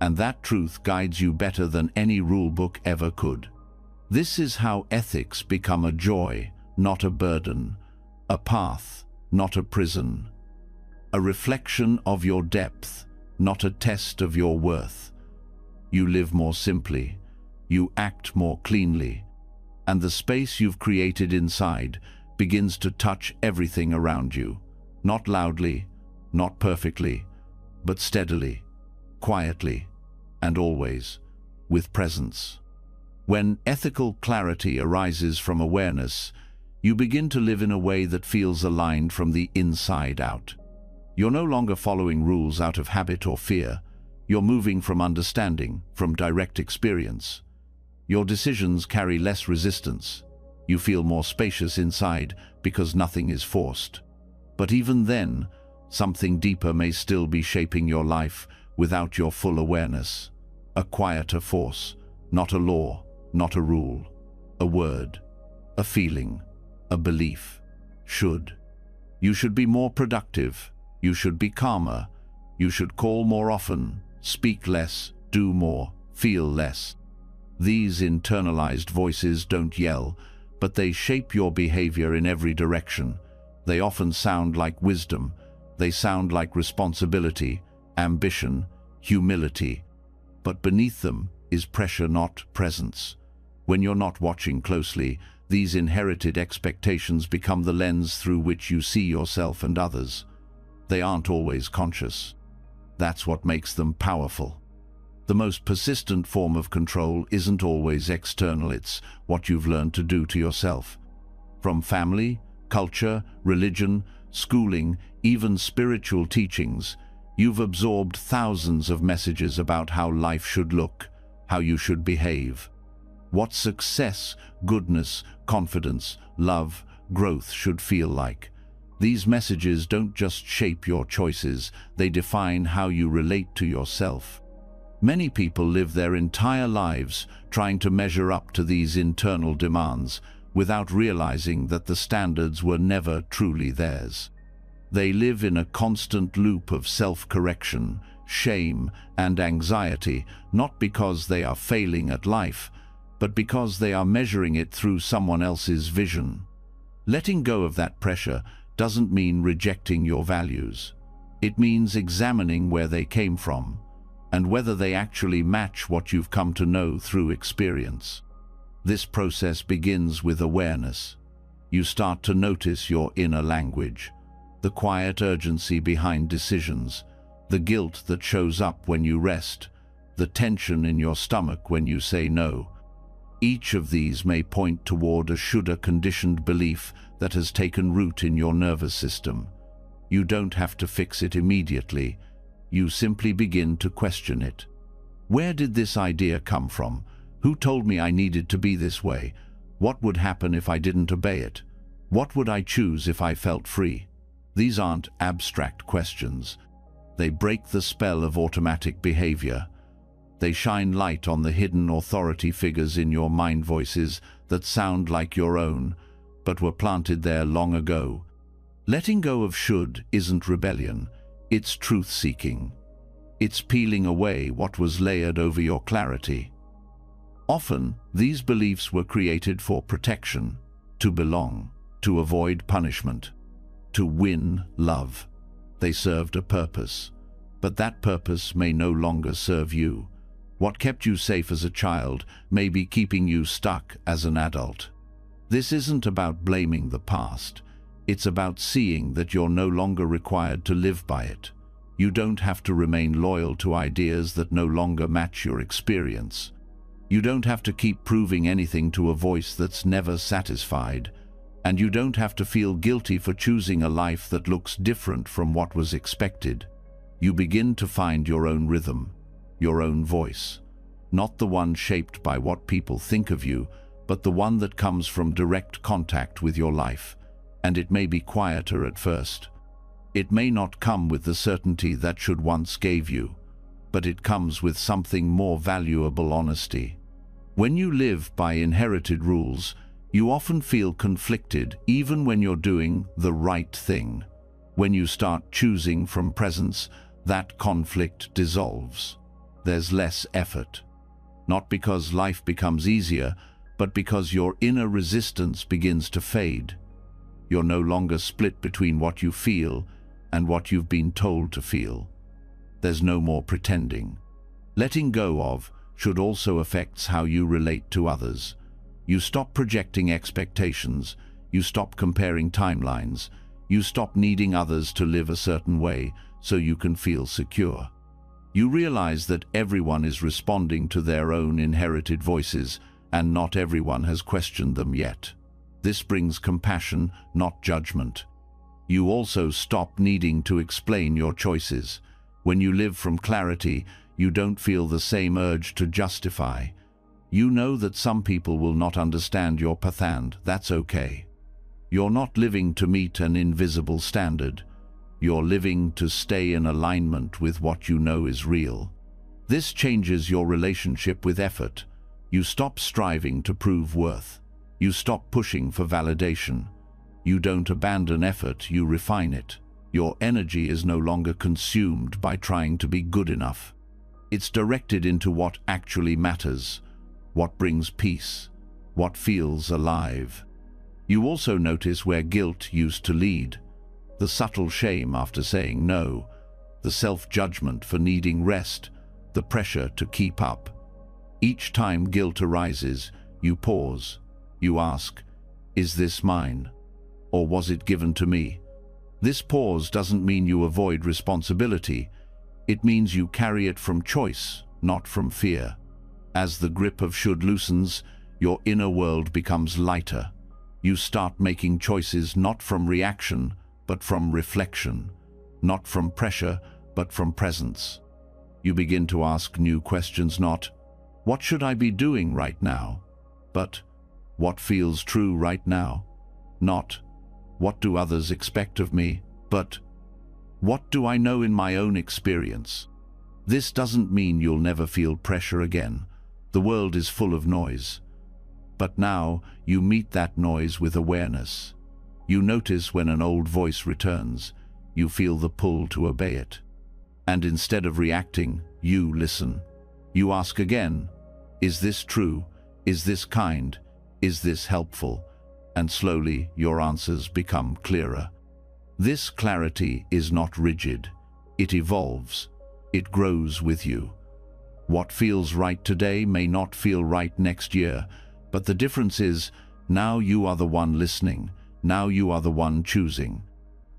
And that truth guides you better than any rulebook ever could. This is how ethics become a joy, not a burden, a path, not a prison, a reflection of your depth, not a test of your worth. You live more simply, you act more cleanly, and the space you've created inside begins to touch everything around you, not loudly, not perfectly, but steadily, quietly, and always with presence. When ethical clarity arises from awareness, you begin to live in a way that feels aligned from the inside out. You're no longer following rules out of habit or fear. You're moving from understanding, from direct experience. Your decisions carry less resistance. You feel more spacious inside because nothing is forced. But even then, something deeper may still be shaping your life without your full awareness. A quieter force, not a law, not a rule, a word, a feeling, a belief. Should. You should be more productive. You should be calmer. You should call more often, speak less, do more, feel less. These internalized voices don't yell, but they shape your behavior in every direction. They often sound like wisdom. They sound like responsibility, ambition, humility. But beneath them is pressure, not presence. When you're not watching closely, these inherited expectations become the lens through which you see yourself and others. They aren't always conscious. That's what makes them powerful. The most persistent form of control isn't always external, it's what you've learned to do to yourself. From family, culture, religion, schooling, even spiritual teachings, you've absorbed thousands of messages about how life should look, how you should behave, what success, goodness, confidence, love, growth should feel like. These messages don't just shape your choices, they define how you relate to yourself. Many people live their entire lives trying to measure up to these internal demands without realizing that the standards were never truly theirs. They live in a constant loop of self-correction, shame, and anxiety, not because they are failing at life, but because they are measuring it through someone else's vision. Letting go of that pressure doesn't mean rejecting your values. It means examining where they came from, and whether they actually match what you've come to know through experience. This process begins with awareness. You start to notice your inner language, the quiet urgency behind decisions, the guilt that shows up when you rest, the tension in your stomach when you say no. Each of these may point toward a shoulda-conditioned belief that has taken root in your nervous system. You don't have to fix it immediately. You simply begin to question it. Where did this idea come from? Who told me I needed to be this way? What would happen if I didn't obey it? What would I choose if I felt free? These aren't abstract questions. They break the spell of automatic behavior. They shine light on the hidden authority figures in your mind, voices that sound like your own, but were planted there long ago. Letting go of should isn't rebellion, it's truth-seeking. It's peeling away what was layered over your clarity. Often, these beliefs were created for protection, to belong, to avoid punishment, to win love. They served a purpose, but that purpose may no longer serve you. What kept you safe as a child may be keeping you stuck as an adult. This isn't about blaming the past. It's about seeing that you're no longer required to live by it. You don't have to remain loyal to ideas that no longer match your experience. You don't have to keep proving anything to a voice that's never satisfied. And you don't have to feel guilty for choosing a life that looks different from what was expected. You begin to find your own rhythm, your own voice. Not the one shaped by what people think of you, but the one that comes from direct contact with your life. And it may be quieter at first. It may not come with the certainty that should once gave you, but it comes with something more valuable: honesty. When you live by inherited rules, you often feel conflicted even when you're doing the right thing. When you start choosing from presence, that conflict dissolves. There's less effort. Not because life becomes easier, but because your inner resistance begins to fade. You're no longer split between what you feel and what you've been told to feel. There's no more pretending. Letting go of should also affect how you relate to others. You stop projecting expectations, you stop comparing timelines, you stop needing others to live a certain way so you can feel secure. You realize that everyone is responding to their own inherited voices, and not everyone has questioned them yet. This brings compassion, not judgment. You also stop needing to explain your choices. When you live from clarity, you don't feel the same urge to justify. You know that some people will not understand your path, and that's okay. You're not living to meet an invisible standard. You're living to stay in alignment with what you know is real. This changes your relationship with effort. You stop striving to prove worth. You stop pushing for validation. You don't abandon effort, you refine it. Your energy is no longer consumed by trying to be good enough. It's directed into what actually matters, what brings peace, what feels alive. You also notice where guilt used to lead. The subtle shame after saying no, the self-judgment for needing rest, the pressure to keep up. Each time guilt arises, you pause. You ask, is this mine? Or was it given to me? This pause doesn't mean you avoid responsibility. It means you carry it from choice, not from fear. As the grip of should loosens, your inner world becomes lighter. You start making choices not from reaction, but from reflection. Not from pressure, but from presence. You begin to ask new questions, not, what should I be doing right now? But, what feels true right now? Not, what do others expect of me? But, what do I know in my own experience? This doesn't mean you'll never feel pressure again. The world is full of noise. But now you meet that noise with awareness. You notice when an old voice returns. You feel the pull to obey it. And instead of reacting, you listen. You ask again, is this true? Is this kind? Is this helpful? And slowly your answers become clearer. This clarity is not rigid. It evolves. It grows with you. What feels right today may not feel right next year, but the difference is, now you are the one listening. Now you are the one choosing.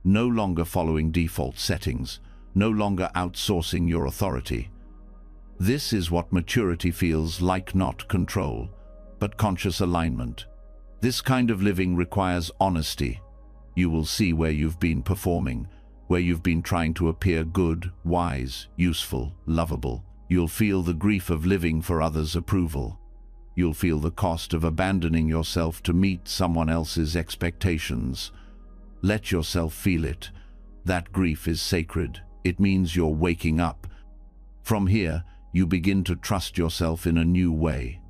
No longer following default settings. No longer outsourcing your authority. This is what maturity feels like, not control, but conscious alignment. This kind of living requires honesty. You will see where you've been performing, where you've been trying to appear good, wise, useful, lovable. You'll feel the grief of living for others' approval. You'll feel the cost of abandoning yourself to meet someone else's expectations. Let yourself feel it. That grief is sacred. It means you're waking up. From here, you begin to trust yourself in a new way.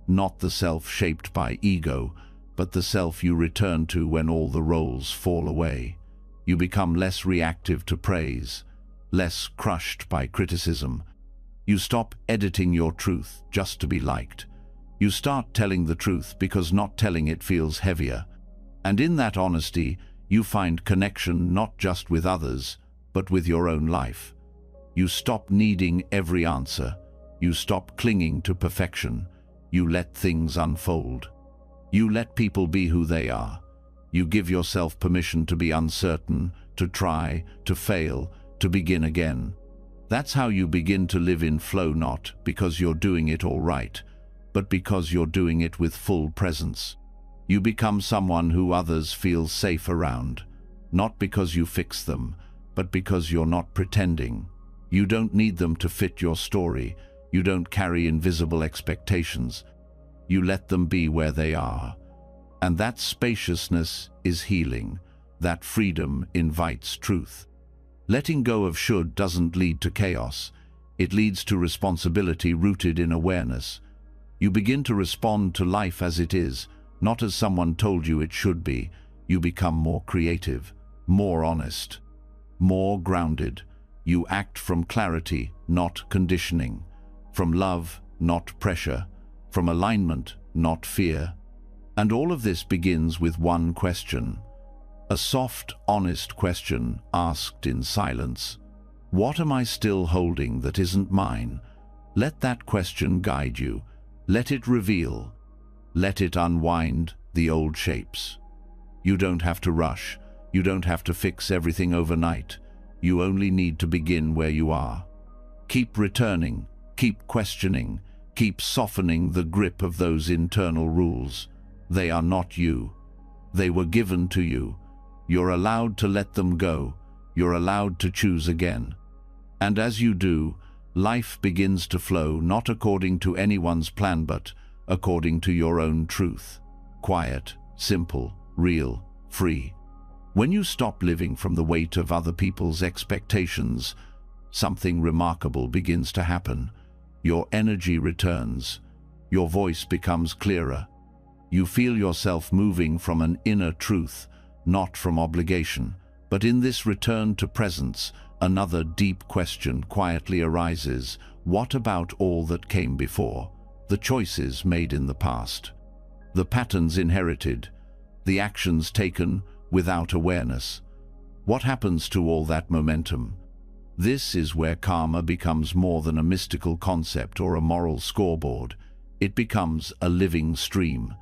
Not the self shaped by ego, but the self you return to when all the roles fall away. You become less reactive to praise, less crushed by criticism. You stop editing your truth just to be liked. You start telling the truth because not telling it feels heavier. And in that honesty, you find connection not just with others, but with your own life. You stop needing every answer. You stop clinging to perfection. You let things unfold. You let people be who they are. You give yourself permission to be uncertain, to try, to fail, to begin again. That's how you begin to live in flow, not because you're doing it all right, but because you're doing it with full presence. You become someone who others feel safe around, not because you fix them, but because you're not pretending. You don't need them to fit your story. You don't carry invisible expectations. You let them be where they are. And that spaciousness is healing. That freedom invites truth. Letting go of should doesn't lead to chaos. It leads to responsibility rooted in awareness. You begin to respond to life as it is, not as someone told you it should be. You become more creative, more honest, more grounded. You act from clarity, not conditioning. From love, not pressure. From alignment, not fear. And all of this begins with one question. A soft, honest question asked in silence. What am I still holding that isn't mine? Let that question guide you. Let it reveal. Let it unwind the old shapes. You don't have to rush. You don't have to fix everything overnight. You only need to begin where you are. Keep returning. Keep questioning. Keep softening the grip of those internal rules. They are not you. They were given to you. You're allowed to let them go. You're allowed to choose again. And as you do, life begins to flow not according to anyone's plan but according to your own truth. Quiet, simple, real, free. When you stop living from the weight of other people's expectations, something remarkable begins to happen. Your energy returns. Your voice becomes clearer. You feel yourself moving from an inner truth, not from obligation. But in this return to presence, another deep question quietly arises. What about all that came before? The choices made in the past, the patterns inherited, the actions taken without awareness. What happens to all that momentum? This is where karma becomes more than a mystical concept or a moral scoreboard. It becomes a living stream.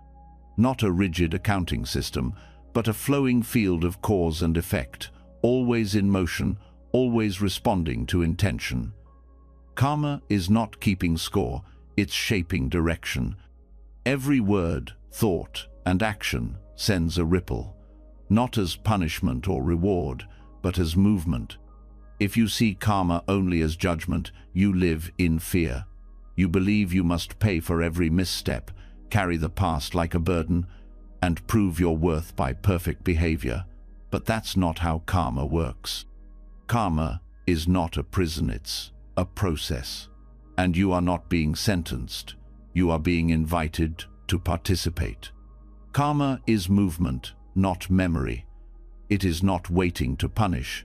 Not a rigid accounting system, but a flowing field of cause and effect, always in motion, always responding to intention. Karma is not keeping score, it's shaping direction. Every word, thought, and action sends a ripple, not as punishment or reward, but as movement. If you see karma only as judgment, you live in fear. You believe you must pay for every misstep, carry the past like a burden, and prove your worth by perfect behavior. But that's not how karma works. Karma is not a prison, it's a process. And you are not being sentenced. You are being invited to participate. Karma is movement, not memory. It is not waiting to punish.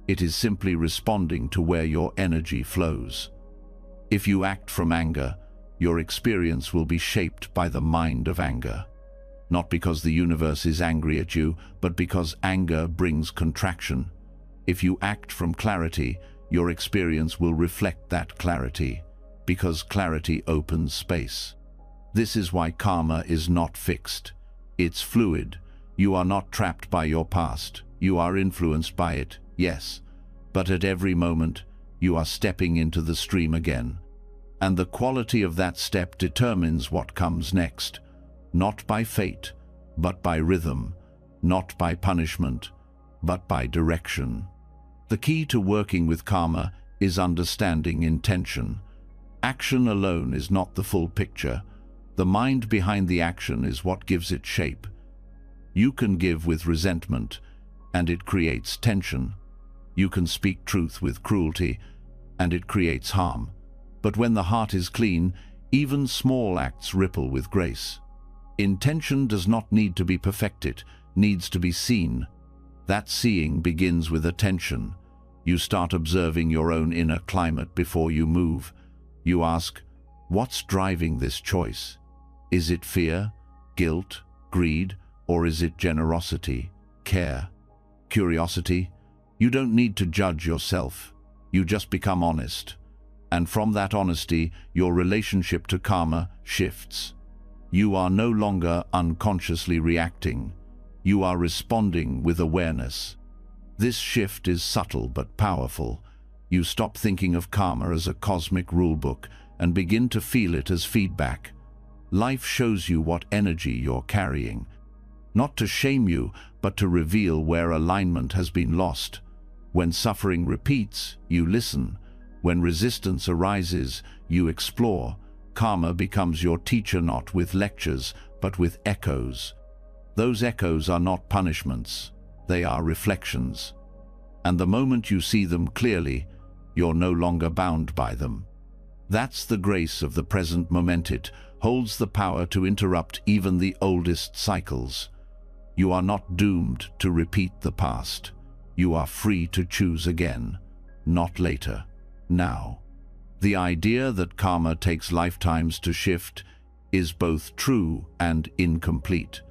It is simply responding to where your energy flows. If you act from anger, your experience will be shaped by the mind of anger. Not because the universe is angry at you, but because anger brings contraction. If you act from clarity, your experience will reflect that clarity, because clarity opens space. This is why karma is not fixed. It's fluid. You are not trapped by your past. You are influenced by it, yes. But at every moment, you are stepping into the stream again. And the quality of that step determines what comes next. Not by fate, but by rhythm. Not by punishment, but by direction. The key to working with karma is understanding intention. Action alone is not the full picture. The mind behind the action is what gives it shape. You can give with resentment, and it creates tension. You can speak truth with cruelty, and it creates harm. But when the heart is clean, even small acts ripple with grace. Intention does not need to be perfected, needs to be seen. That seeing begins with attention. You start observing your own inner climate before you move. You ask, what's driving this choice? Is it fear, guilt, greed, or is it generosity, care, curiosity? You don't need to judge yourself. You just become honest. And from that honesty, your relationship to karma shifts. You are no longer unconsciously reacting. You are responding with awareness. This shift is subtle but powerful. You stop thinking of karma as a cosmic rulebook and begin to feel it as feedback. Life shows you what energy you're carrying, not to shame you, but to reveal where alignment has been lost. When suffering repeats, you listen. When resistance arises, you explore. Karma becomes your teacher, not with lectures, but with echoes. Those echoes are not punishments, they are reflections. And the moment you see them clearly, you're no longer bound by them. That's the grace of the present moment. It holds the power to interrupt even the oldest cycles. You are not doomed to repeat the past. You are free to choose again, not later, now. The idea that karma takes lifetimes to shift is both true and incomplete.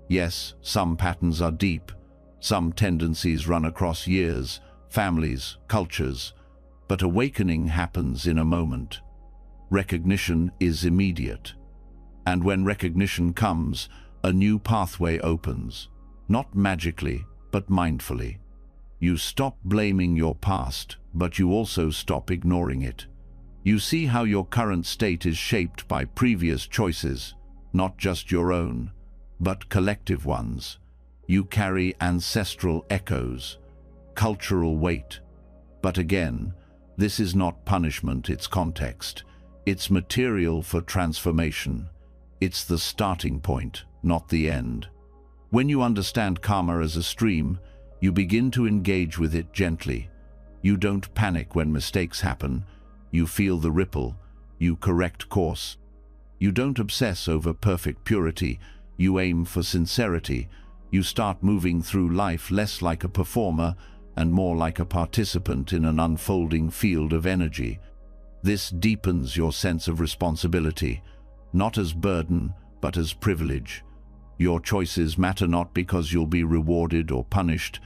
Yes, some patterns are deep. Some tendencies run across years, families, cultures. But awakening happens in a moment. Recognition is immediate. And when recognition comes, a new pathway opens. Not magically, but mindfully. You stop blaming your past, but you also stop ignoring it. You see how your current state is shaped by previous choices, not just your own, but collective ones. You carry ancestral echoes, cultural weight. But again, this is not punishment, it's context. It's material for transformation. It's the starting point, not the end. When you understand karma as a stream, you begin to engage with it gently. You don't panic when mistakes happen. You feel the ripple. You correct course. You don't obsess over perfect purity. You aim for sincerity. You start moving through life less like a performer and more like a participant in an unfolding field of energy. This deepens your sense of responsibility, not as burden, but as privilege. Your choices matter not because you'll be rewarded or punished,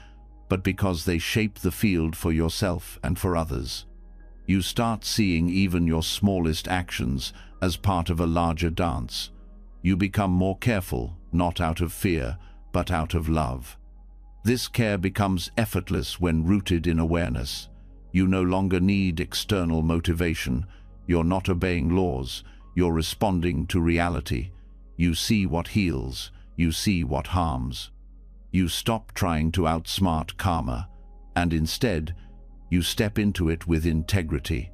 but because they shape the field for yourself and for others. You start seeing even your smallest actions as part of a larger dance. You become more careful, not out of fear, but out of love. This care becomes effortless when rooted in awareness. You no longer need external motivation. You're not obeying laws. You're responding to reality. You see what heals. You see what harms. You stop trying to outsmart karma, and instead, you step into it with integrity.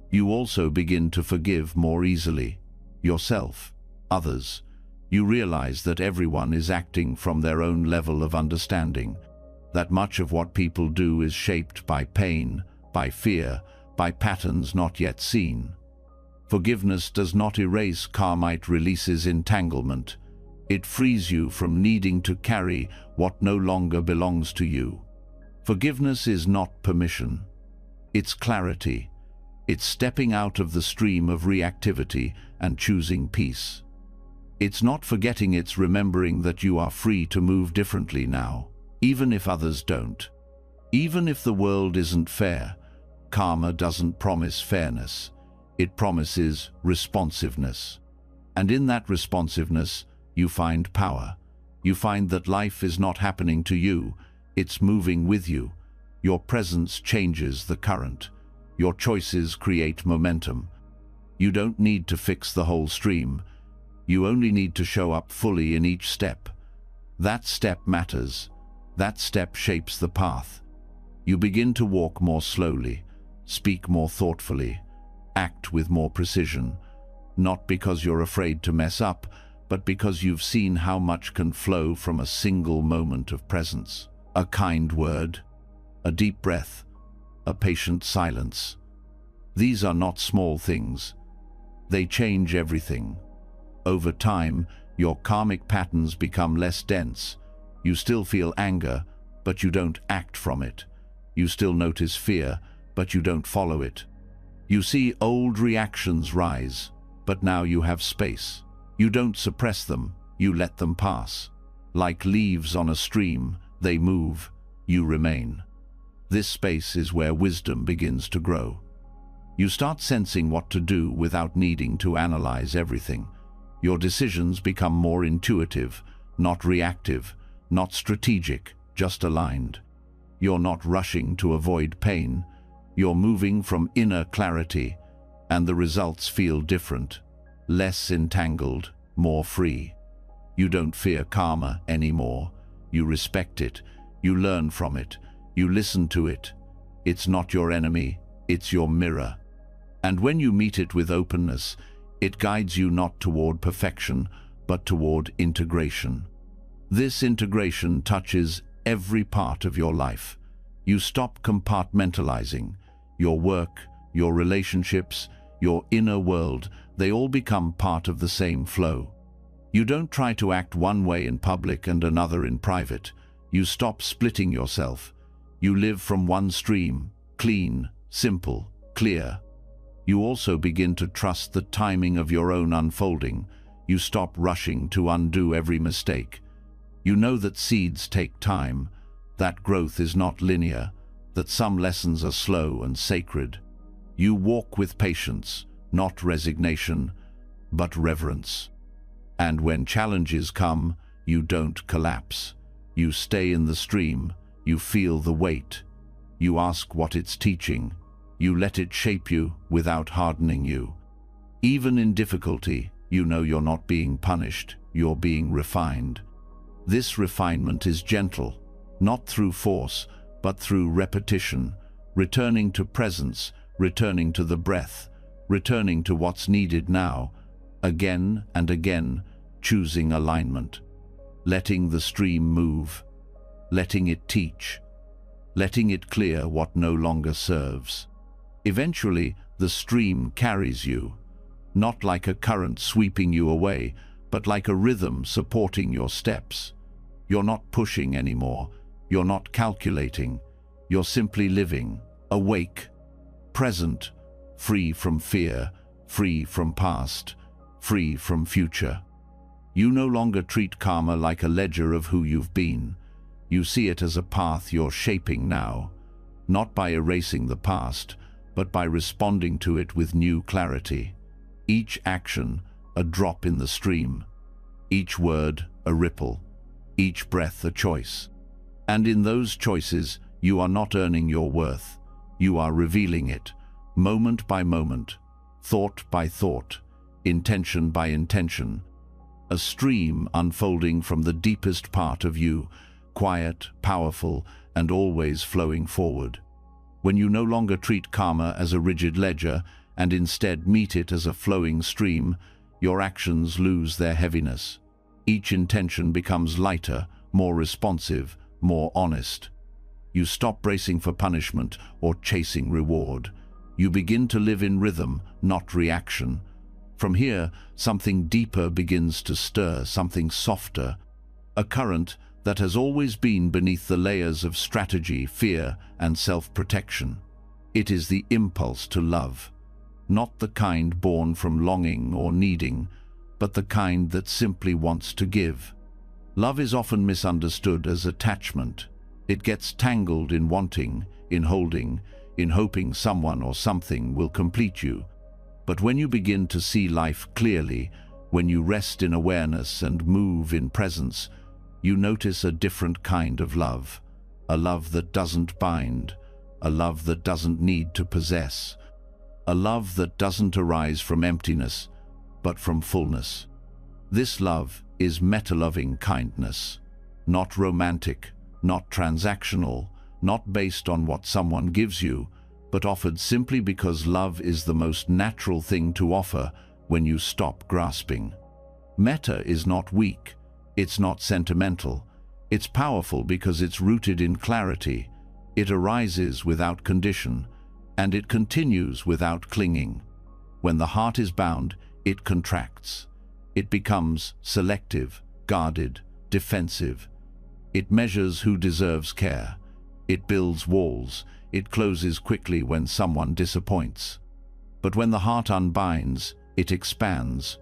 You also begin to forgive more easily. Yourself, others. You realize that everyone is acting from their own level of understanding, that much of what people do is shaped by pain, by fear, by patterns not yet seen. Forgiveness does not erase karma, it releases entanglement. It frees you from needing to carry what no longer belongs to you. Forgiveness is not permission. It's clarity. It's stepping out of the stream of reactivity and choosing peace. It's not forgetting, it's remembering that you are free to move differently now, even if others don't. Even if the world isn't fair, karma doesn't promise fairness. It promises responsiveness. And in that responsiveness, you find power. You find that life is not happening to you, it's moving with you. Your presence changes the current. Your choices create momentum. You don't need to fix the whole stream. You only need to show up fully in each step. That step matters. That step shapes the path. You begin to walk more slowly, speak more thoughtfully, act with more precision, not because you're afraid to mess up, but because you've seen how much can flow from a single moment of presence. A kind word, a deep breath, a patient silence. These are not small things. They change everything. Over time, your karmic patterns become less dense. You still feel anger, but you don't act from it. You still notice fear, but you don't follow it. You see old reactions rise, but now you have space. You don't suppress them, you let them pass. Like leaves on a stream, they move, you remain. This space is where wisdom begins to grow. You start sensing what to do without needing to analyze everything. Your decisions become more intuitive, not reactive, not strategic, just aligned. You're not rushing to avoid pain. You're moving from inner clarity, and the results feel different, less entangled, more free. You don't fear karma anymore. You respect it. You learn from it. You listen to it. It's not your enemy, it's your mirror. And when you meet it with openness, it guides you not toward perfection, but toward integration. This integration touches every part of your life. You stop compartmentalizing. Your work, your relationships, your inner world, they all become part of the same flow. You don't try to act one way in public and another in private. You stop splitting yourself. You live from one stream, clean, simple, clear. You also begin to trust the timing of your own unfolding. You stop rushing to undo every mistake. You know that seeds take time, that growth is not linear, that some lessons are slow and sacred. You walk with patience, not resignation, but reverence. And when challenges come, you don't collapse. You stay in the stream. You feel the weight. You ask what it's teaching. You let it shape you without hardening you. Even in difficulty, you know you're not being punished, you're being refined. This refinement is gentle, not through force, but through repetition, returning to presence, returning to the breath, returning to what's needed now, again and again, choosing alignment, letting the stream move, letting it teach, letting it clear what no longer serves. Eventually, the stream carries you, not like a current sweeping you away, but like a rhythm supporting your steps. You're not pushing anymore. You're not calculating. You're simply living, awake, present, free from fear, free from past, free from future. You no longer treat karma like a ledger of who you've been. You see it as a path you're shaping now, not by erasing the past, but by responding to it with new clarity. Each action, a drop in the stream. Each word, a ripple. Each breath, a choice. And in those choices, you are not earning your worth. You are revealing it, moment by moment, thought by thought, intention by intention. A stream unfolding from the deepest part of you, quiet, powerful, and always flowing forward. When you no longer treat karma as a rigid ledger and instead meet it as a flowing stream, your actions lose their heaviness. Each intention becomes lighter, more responsive, more honest. You stop bracing for punishment or chasing reward. You begin to live in rhythm, not reaction. From here, something deeper begins to stir, something softer, a current that has always been beneath the layers of strategy, fear, and self-protection. It is the impulse to love, not the kind born from longing or needing, but the kind that simply wants to give. Love is often misunderstood as attachment. It gets tangled in wanting, in holding, in hoping someone or something will complete you. But when you begin to see life clearly, when you rest in awareness and move in presence, you notice a different kind of love, a love that doesn't bind, a love that doesn't need to possess, a love that doesn't arise from emptiness, but from fullness. This love is meta-loving kindness, not romantic, not transactional, not based on what someone gives you, but offered simply because love is the most natural thing to offer when you stop grasping. Metta is not weak. It's not sentimental. It's powerful because it's rooted in clarity. It arises without condition, and it continues without clinging. When the heart is bound, it contracts. It becomes selective, guarded, defensive. It measures who deserves care. It builds walls. It closes quickly when someone disappoints. But when the heart unbinds, it expands.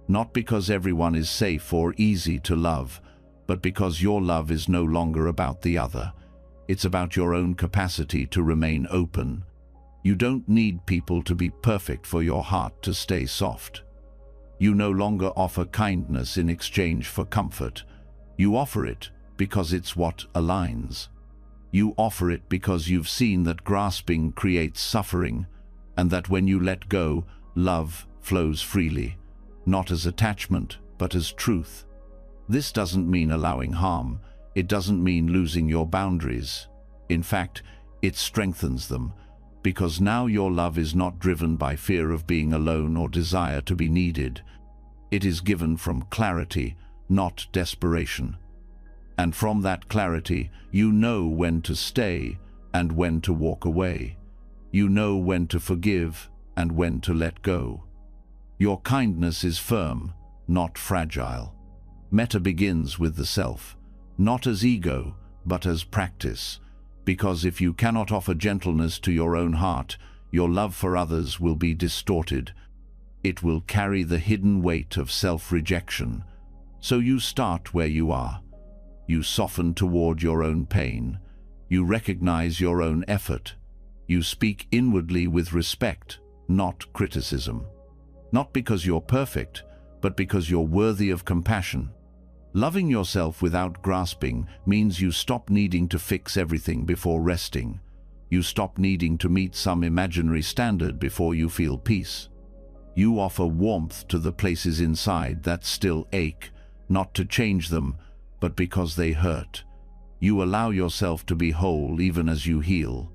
Not because everyone is safe or easy to love, but because your love is no longer about the other. It's about your own capacity to remain open. You don't need people to be perfect for your heart to stay soft. You no longer offer kindness in exchange for comfort. You offer it because it's what aligns. You offer it because you've seen that grasping creates suffering, and that when you let go, love flows freely, not as attachment, but as truth. This doesn't mean allowing harm. It doesn't mean losing your boundaries. In fact, it strengthens them, because now your love is not driven by fear of being alone or desire to be needed. It is given from clarity, not desperation. And from that clarity, you know when to stay and when to walk away. You know when to forgive and when to let go. Your kindness is firm, not fragile. Metta begins with the self, not as ego, but as practice. Because if you cannot offer gentleness to your own heart, your love for others will be distorted. It will carry the hidden weight of self-rejection. So you start where you are. You soften toward your own pain. You recognize your own effort. You speak inwardly with respect, not criticism. Not because you're perfect, but because you're worthy of compassion. Loving yourself without grasping means you stop needing to fix everything before resting. You stop needing to meet some imaginary standard before you feel peace. You offer warmth to the places inside that still ache, not to change them, but because they hurt. You allow yourself to be whole even as you heal.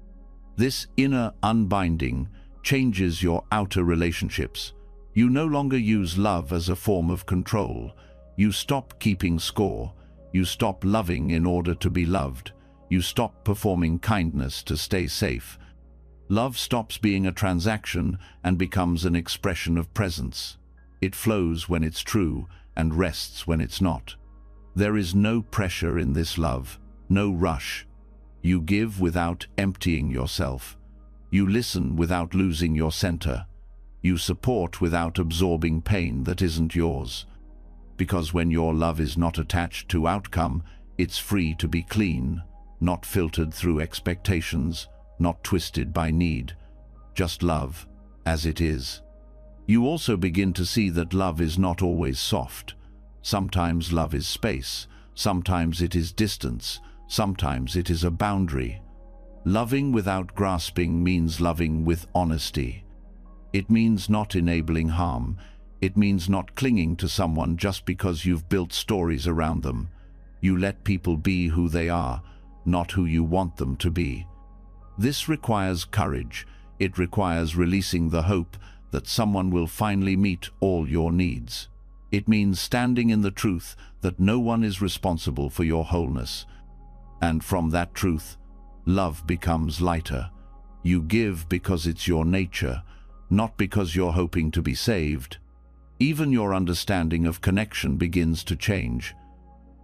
This inner unbinding changes your outer relationships. You no longer use love as a form of control. You stop keeping score. You stop loving in order to be loved. You stop performing kindness to stay safe. Love stops being a transaction and becomes an expression of presence. It flows when it's true and rests when it's not. There is no pressure in this love, no rush. You give without emptying yourself. You listen without losing your center. You support without absorbing pain that isn't yours. Because when your love is not attached to outcome, it's free to be clean, not filtered through expectations, not twisted by need. Just love, as it is. You also begin to see that love is not always soft. Sometimes love is space, sometimes it is distance, sometimes it is a boundary. Loving without grasping means loving with honesty. It means not enabling harm. It means not clinging to someone just because you've built stories around them. You let people be who they are, not who you want them to be. This requires courage. It requires releasing the hope that someone will finally meet all your needs. It means standing in the truth that no one is responsible for your wholeness. And from that truth, love becomes lighter. You give because it's your nature, not because you're hoping to be saved. Even your understanding of connection begins to change.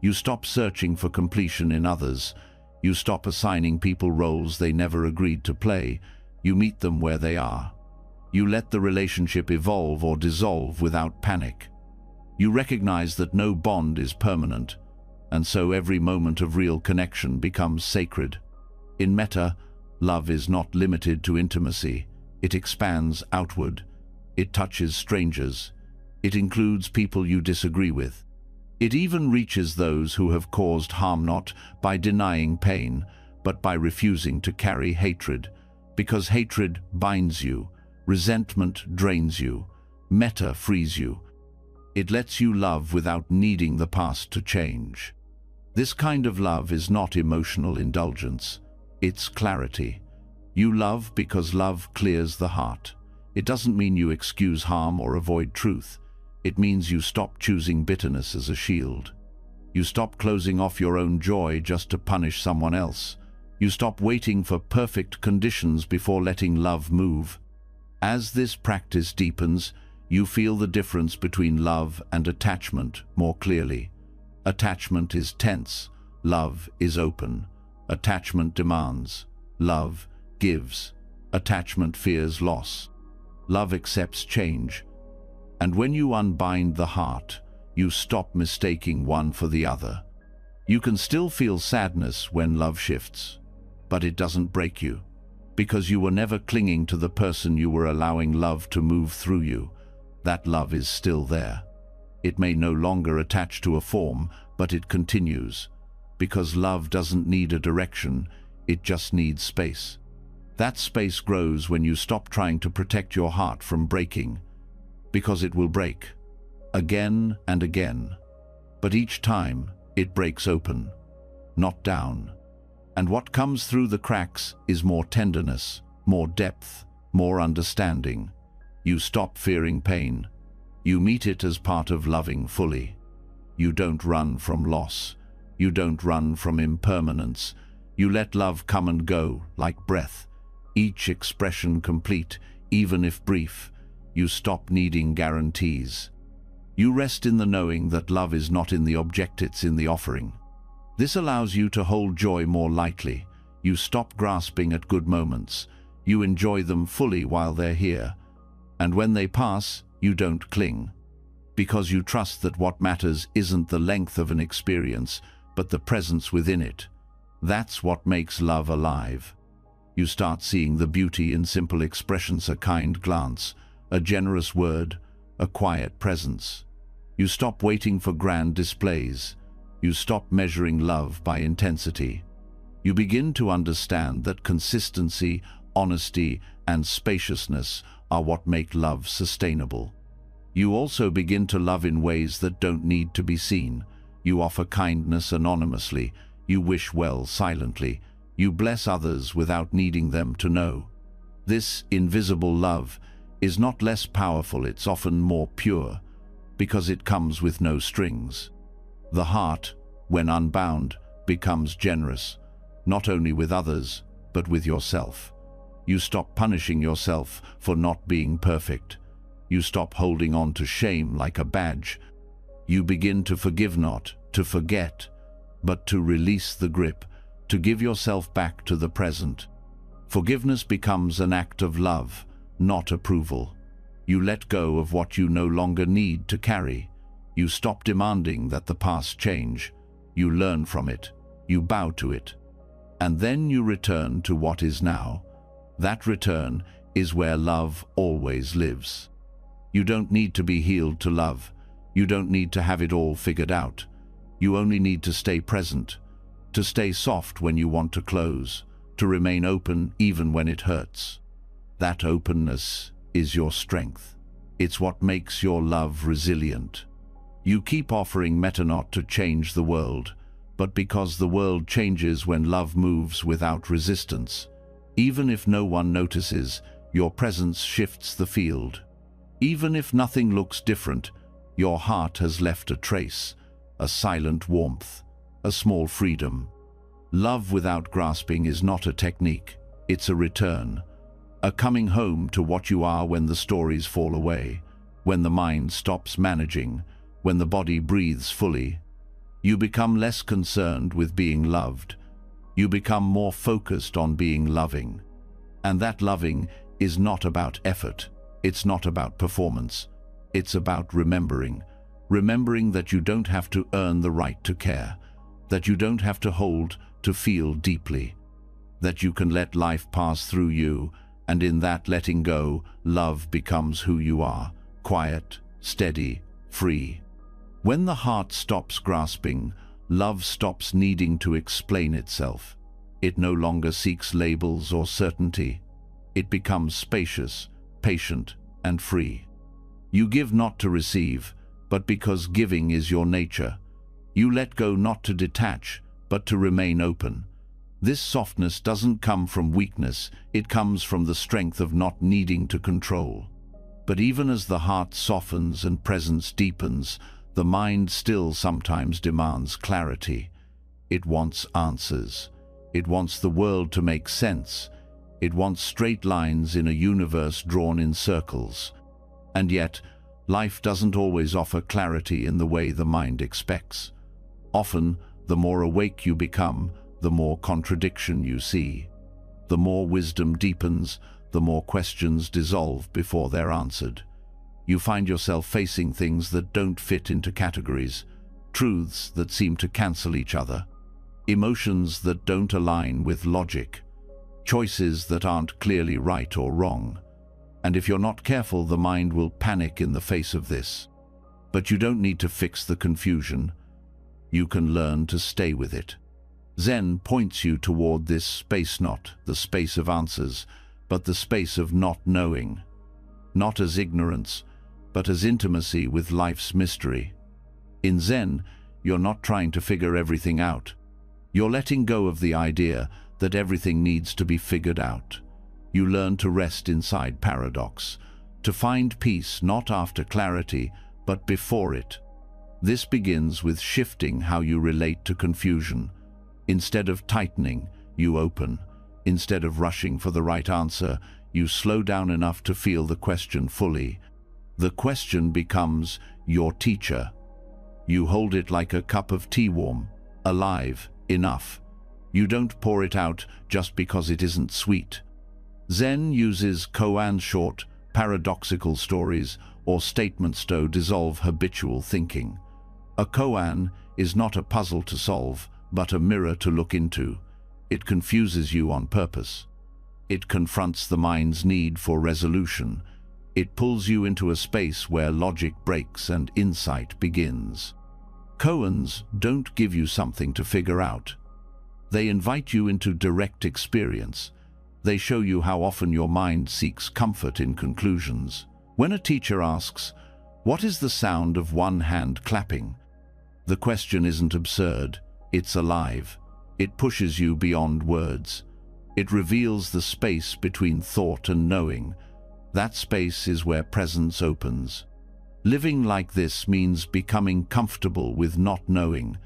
You stop searching for completion in others. You stop assigning people roles they never agreed to play. You meet them where they are. You let the relationship evolve or dissolve without panic. You recognize that no bond is permanent, and so every moment of real connection becomes sacred. In Metta, love is not limited to intimacy. It expands outward. It touches strangers. It includes people you disagree with. It even reaches those who have caused harm, not by denying pain, but by refusing to carry hatred. Because hatred binds you, resentment drains you, Metta frees you. It lets you love without needing the past to change. This kind of love is not emotional indulgence. It's clarity. You love because love clears the heart. It doesn't mean you excuse harm or avoid truth. It means you stop choosing bitterness as a shield. You stop closing off your own joy just to punish someone else. You stop waiting for perfect conditions before letting love move. As this practice deepens, you feel the difference between love and attachment more clearly. Attachment is tense. Love is open. Attachment demands. Love gives. Attachment fears loss. Love accepts change. And when you unbind the heart, you stop mistaking one for the other. You can still feel sadness when love shifts, but it doesn't break you, because you were never clinging to the person, you were allowing love to move through you. That love is still there. It may no longer attach to a form, but it continues. Because love doesn't need a direction, it just needs space. That space grows when you stop trying to protect your heart from breaking, because it will break, again and again. But each time, it breaks open, not down. And what comes through the cracks is more tenderness, more depth, more understanding. You stop fearing pain. You meet it as part of loving fully. You don't run from loss. You don't run from impermanence. You let love come and go like breath, each expression complete, even if brief. You stop needing guarantees. You rest in the knowing that love is not in the object, it's in the offering. This allows you to hold joy more lightly. You stop grasping at good moments. You enjoy them fully while they're here. And when they pass, you don't cling. Because you trust that what matters isn't the length of an experience, but the presence within it. That's what makes love alive. You start seeing the beauty in simple expressions, a kind glance, a generous word, a quiet presence. You stop waiting for grand displays. You stop measuring love by intensity. You begin to understand that consistency, honesty, and spaciousness are what make love sustainable. You also begin to love in ways that don't need to be seen. You offer kindness anonymously. You wish well silently. You bless others without needing them to know. This invisible love is not less powerful, it's often more pure, because it comes with no strings. The heart, when unbound, becomes generous, not only with others, but with yourself. You stop punishing yourself for not being perfect. You stop holding on to shame like a badge. You begin to forgive, not to forget, but to release the grip, to give yourself back to the present. Forgiveness becomes an act of love, not approval. You let go of what you no longer need to carry. You stop demanding that the past change. You learn from it. You bow to it. And then you return to what is now. That return is where love always lives. You don't need to be healed to love. You don't need to have it all figured out. You only need to stay present, to stay soft when you want to close, to remain open even when it hurts. That openness is your strength. It's what makes your love resilient. You keep offering meta not to change the world, but because the world changes when love moves without resistance. Even if no one notices, your presence shifts the field. Even if nothing looks different, your heart has left a trace, a silent warmth, a small freedom. Love without grasping is not a technique, it's a return. A coming home to what you are when the stories fall away, when the mind stops managing, when the body breathes fully. You become less concerned with being loved. You become more focused on being loving. And that loving is not about effort. It's not about performance. It's about remembering. Remembering that you don't have to earn the right to care, that you don't have to hold to feel deeply, that you can let life pass through you, and in that letting go, love becomes who you are, quiet, steady, free. When the heart stops grasping, love stops needing to explain itself. It no longer seeks labels or certainty. It becomes spacious, patient, and free. You give not to receive, but because giving is your nature. You let go not to detach, but to remain open. This softness doesn't come from weakness, it comes from the strength of not needing to control. But even as the heart softens and presence deepens, the mind still sometimes demands clarity. It wants answers. It wants the world to make sense. It wants straight lines in a universe drawn in circles. And yet, life doesn't always offer clarity in the way the mind expects. Often, the more awake you become, the more contradiction you see. The more wisdom deepens, the more questions dissolve before they're answered. You find yourself facing things that don't fit into categories, truths that seem to cancel each other, emotions that don't align with logic. choices that aren't clearly right or wrong. And if you're not careful, the mind will panic in the face of this. But you don't need to fix the confusion. You can learn to stay with it. Zen points you toward this space, not the space of answers, but the space of not knowing. Not as ignorance, but as intimacy with life's mystery. In Zen, you're not trying to figure everything out. You're letting go of the idea that everything needs to be figured out. You learn to rest inside paradox, to find peace not after clarity, but before it. This begins with shifting how you relate to confusion. Instead of tightening, you open. Instead of rushing for the right answer, you slow down enough to feel the question fully. The question becomes your teacher. You hold it like a cup of tea, warm, alive, enough. You don't pour it out just because it isn't sweet. Zen uses koan, short, paradoxical stories or statements to dissolve habitual thinking. A koan is not a puzzle to solve, but a mirror to look into. It confuses you on purpose. It confronts the mind's need for resolution. It pulls you into a space where logic breaks and insight begins. Koans don't give you something to figure out. They invite you into direct experience. They show you how often your mind seeks comfort in conclusions. When a teacher asks, "What is the sound of one hand clapping?" the question isn't absurd, it's alive. It pushes you beyond words. It reveals the space between thought and knowing. That space is where presence opens. Living like this means becoming comfortable with not knowing,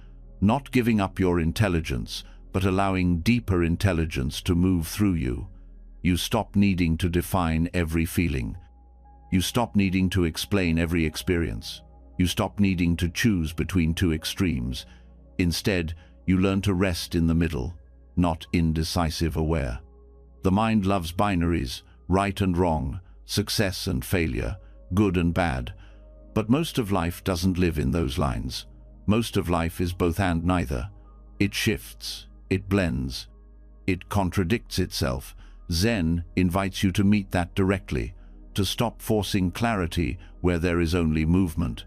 not giving up your intelligence, but allowing deeper intelligence to move through you. You stop needing to define every feeling. You stop needing to explain every experience. You stop needing to choose between two extremes. Instead, you learn to rest in the middle, not indecisive aware. The mind loves binaries, right and wrong, success and failure, good and bad. But most of life doesn't live in those lines. Most of life is both and neither. It shifts, it blends, it contradicts itself. Zen invites you to meet that directly, to stop forcing clarity where there is only movement.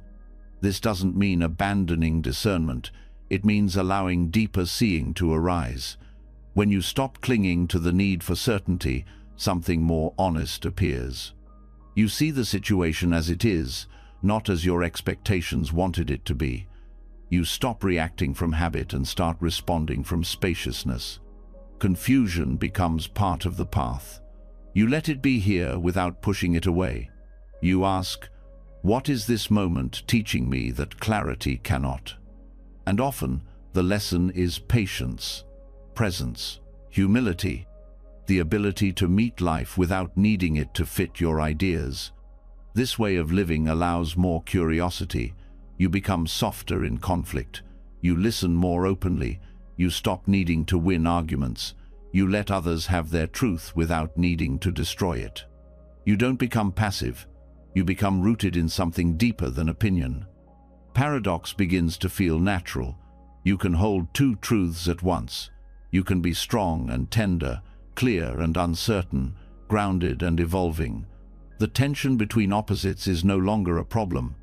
This doesn't mean abandoning discernment. It means allowing deeper seeing to arise. When you stop clinging to the need for certainty, something more honest appears. You see the situation as it is, not as your expectations wanted it to be. You stop reacting from habit and start responding from spaciousness. Confusion becomes part of the path. You let it be here without pushing it away. You ask, "What is this moment teaching me that clarity cannot?" And often, the lesson is patience, presence, humility, the ability to meet life without needing it to fit your ideas. This way of living allows more curiosity. You become softer in conflict. You listen more openly. You stop needing to win arguments. You let others have their truth without needing to destroy it. You don't become passive. You become rooted in something deeper than opinion. Paradox begins to feel natural. You can hold two truths at once. You can be strong and tender, clear and uncertain, grounded and evolving. The tension between opposites is no longer a problem.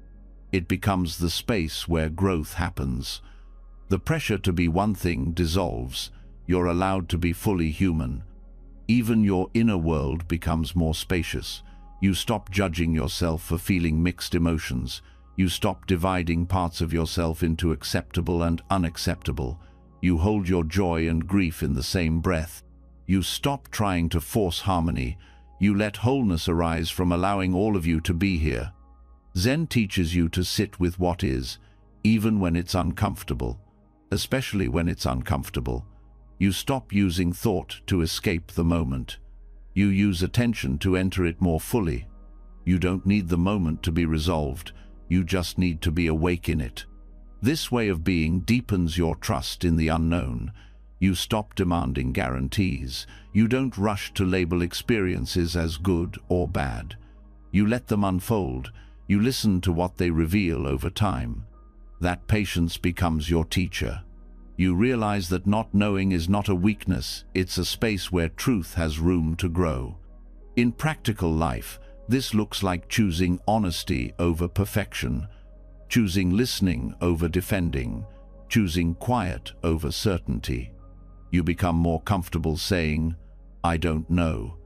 It becomes the space where growth happens. The pressure to be one thing dissolves. You're allowed to be fully human. Even your inner world becomes more spacious. You stop judging yourself for feeling mixed emotions. You stop dividing parts of yourself into acceptable and unacceptable. You hold your joy and grief in the same breath. You stop trying to force harmony. You let wholeness arise from allowing all of you to be here. Zen teaches you to sit with what is, even when it's uncomfortable, especially when it's uncomfortable. You stop using thought to escape the moment. You use attention to enter it more fully. You don't need the moment to be resolved. You just need to be awake in it. This way of being deepens your trust in the unknown. You stop demanding guarantees. You don't rush to label experiences as good or bad. You let them unfold. You listen to what they reveal over time. That patience becomes your teacher. You realize that not knowing is not a weakness, it's a space where truth has room to grow. In practical life, this looks like choosing honesty over perfection, choosing listening over defending, choosing quiet over certainty. You become more comfortable saying, "I don't know,"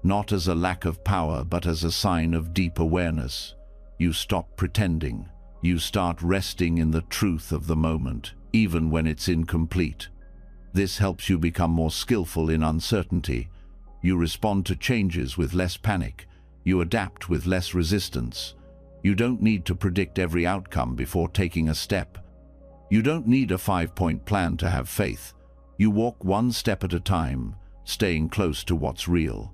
not as a lack of power but as a sign of deep awareness. You stop pretending. You start resting in the truth of the moment, even when it's incomplete. This helps you become more skillful in uncertainty. You respond to changes with less panic. You adapt with less resistance. You don't need to predict every outcome before taking a step. You don't need a 5-point plan to have faith. You walk one step at a time, staying close to what's real.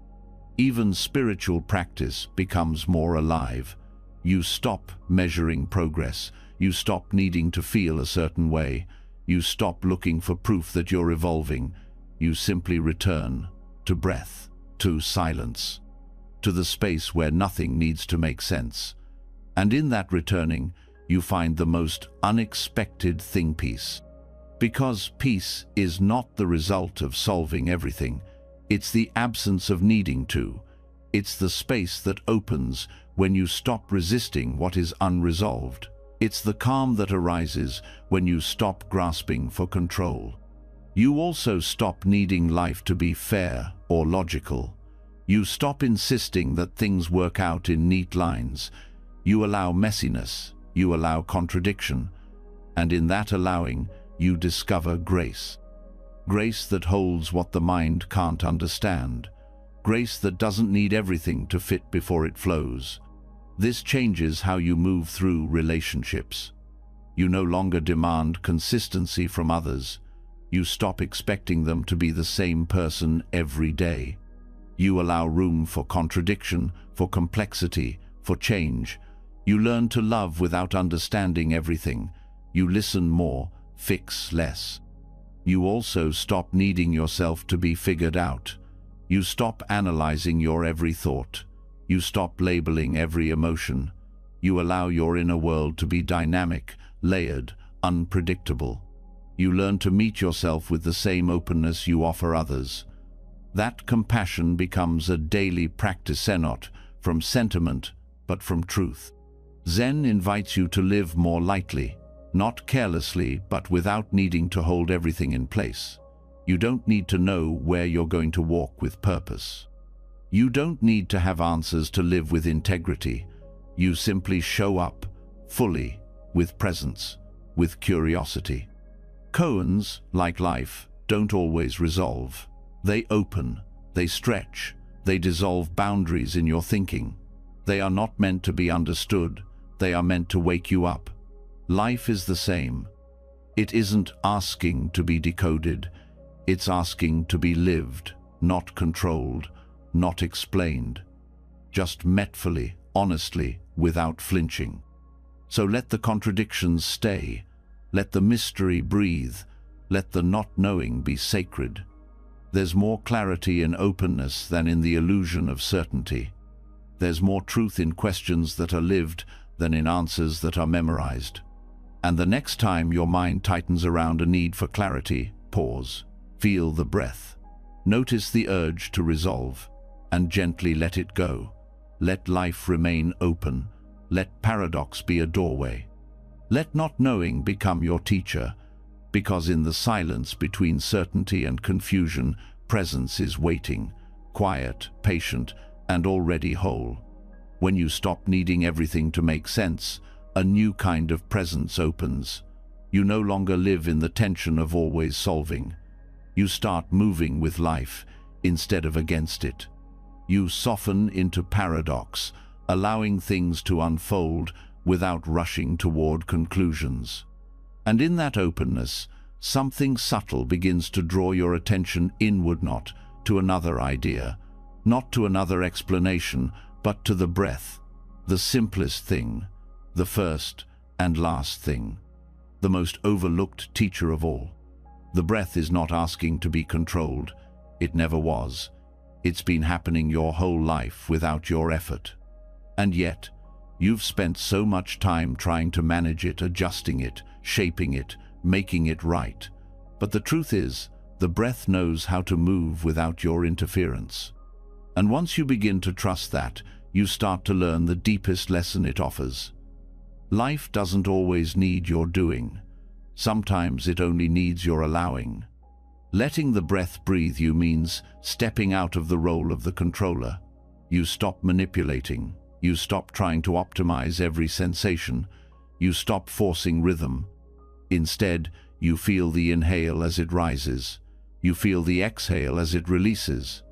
Even spiritual practice becomes more alive. You stop measuring progress. You stop needing to feel a certain way. You stop looking for proof that you're evolving. You simply return to breath, to silence, to the space where nothing needs to make sense. And in that returning, you find the most unexpected peace. Because peace is not the result of solving everything. It's the absence of needing to. It's the space that opens when you stop resisting what is unresolved. It's the calm that arises when you stop grasping for control. You also stop needing life to be fair or logical. You stop insisting that things work out in neat lines. You allow messiness. You allow contradiction. And in that allowing, you discover grace. Grace that holds what the mind can't understand. Grace that doesn't need everything to fit before it flows. This changes how you move through relationships. You no longer demand consistency from others. You stop expecting them to be the same person every day. You allow room for contradiction, for complexity, for change. You learn to love without understanding everything. You listen more, fix less. You also stop needing yourself to be figured out. You stop analyzing your every thought. You stop labeling every emotion. You allow your inner world to be dynamic, layered, unpredictable. You learn to meet yourself with the same openness you offer others. That compassion becomes a daily practice, not from sentiment, but from truth. Zen invites you to live more lightly, not carelessly, but without needing to hold everything in place. You don't need to know where you're going to walk with purpose. You don't need to have answers to live with integrity. You simply show up, fully, with presence, with curiosity. Koans, like life, don't always resolve. They open, they stretch, they dissolve boundaries in your thinking. They are not meant to be understood, they are meant to wake you up. Life is the same. It isn't asking to be decoded, it's asking to be lived, not controlled, not explained. Just met fully, honestly, without flinching. So let the contradictions stay, let the mystery breathe, let the not knowing be sacred. There's more clarity in openness than in the illusion of certainty. There's more truth in questions that are lived than in answers that are memorized. And the next time your mind tightens around a need for clarity, pause, feel the breath. Notice the urge to resolve, and gently let it go. Let life remain open. Let paradox be a doorway. Let not knowing become your teacher, because in the silence between certainty and confusion, presence is waiting, quiet, patient, and already whole. When you stop needing everything to make sense, a new kind of presence opens. You no longer live in the tension of always solving. You start moving with life instead of against it. You soften into paradox, allowing things to unfold without rushing toward conclusions. And in that openness, something subtle begins to draw your attention inward, not to another idea, not to another explanation, but to the breath, the simplest thing, the first and last thing, the most overlooked teacher of all. The breath is not asking to be controlled. It never was. It's been happening your whole life without your effort. And yet, you've spent so much time trying to manage it, adjusting it, shaping it, making it right. But the truth is, the breath knows how to move without your interference. And once you begin to trust that, you start to learn the deepest lesson it offers. Life doesn't always need your doing. Sometimes it only needs your allowing. Letting the breath breathe you means stepping out of the role of the controller. You stop manipulating. You stop trying to optimize every sensation. You stop forcing rhythm. Instead, you feel the inhale as it rises. You feel the exhale as it releases.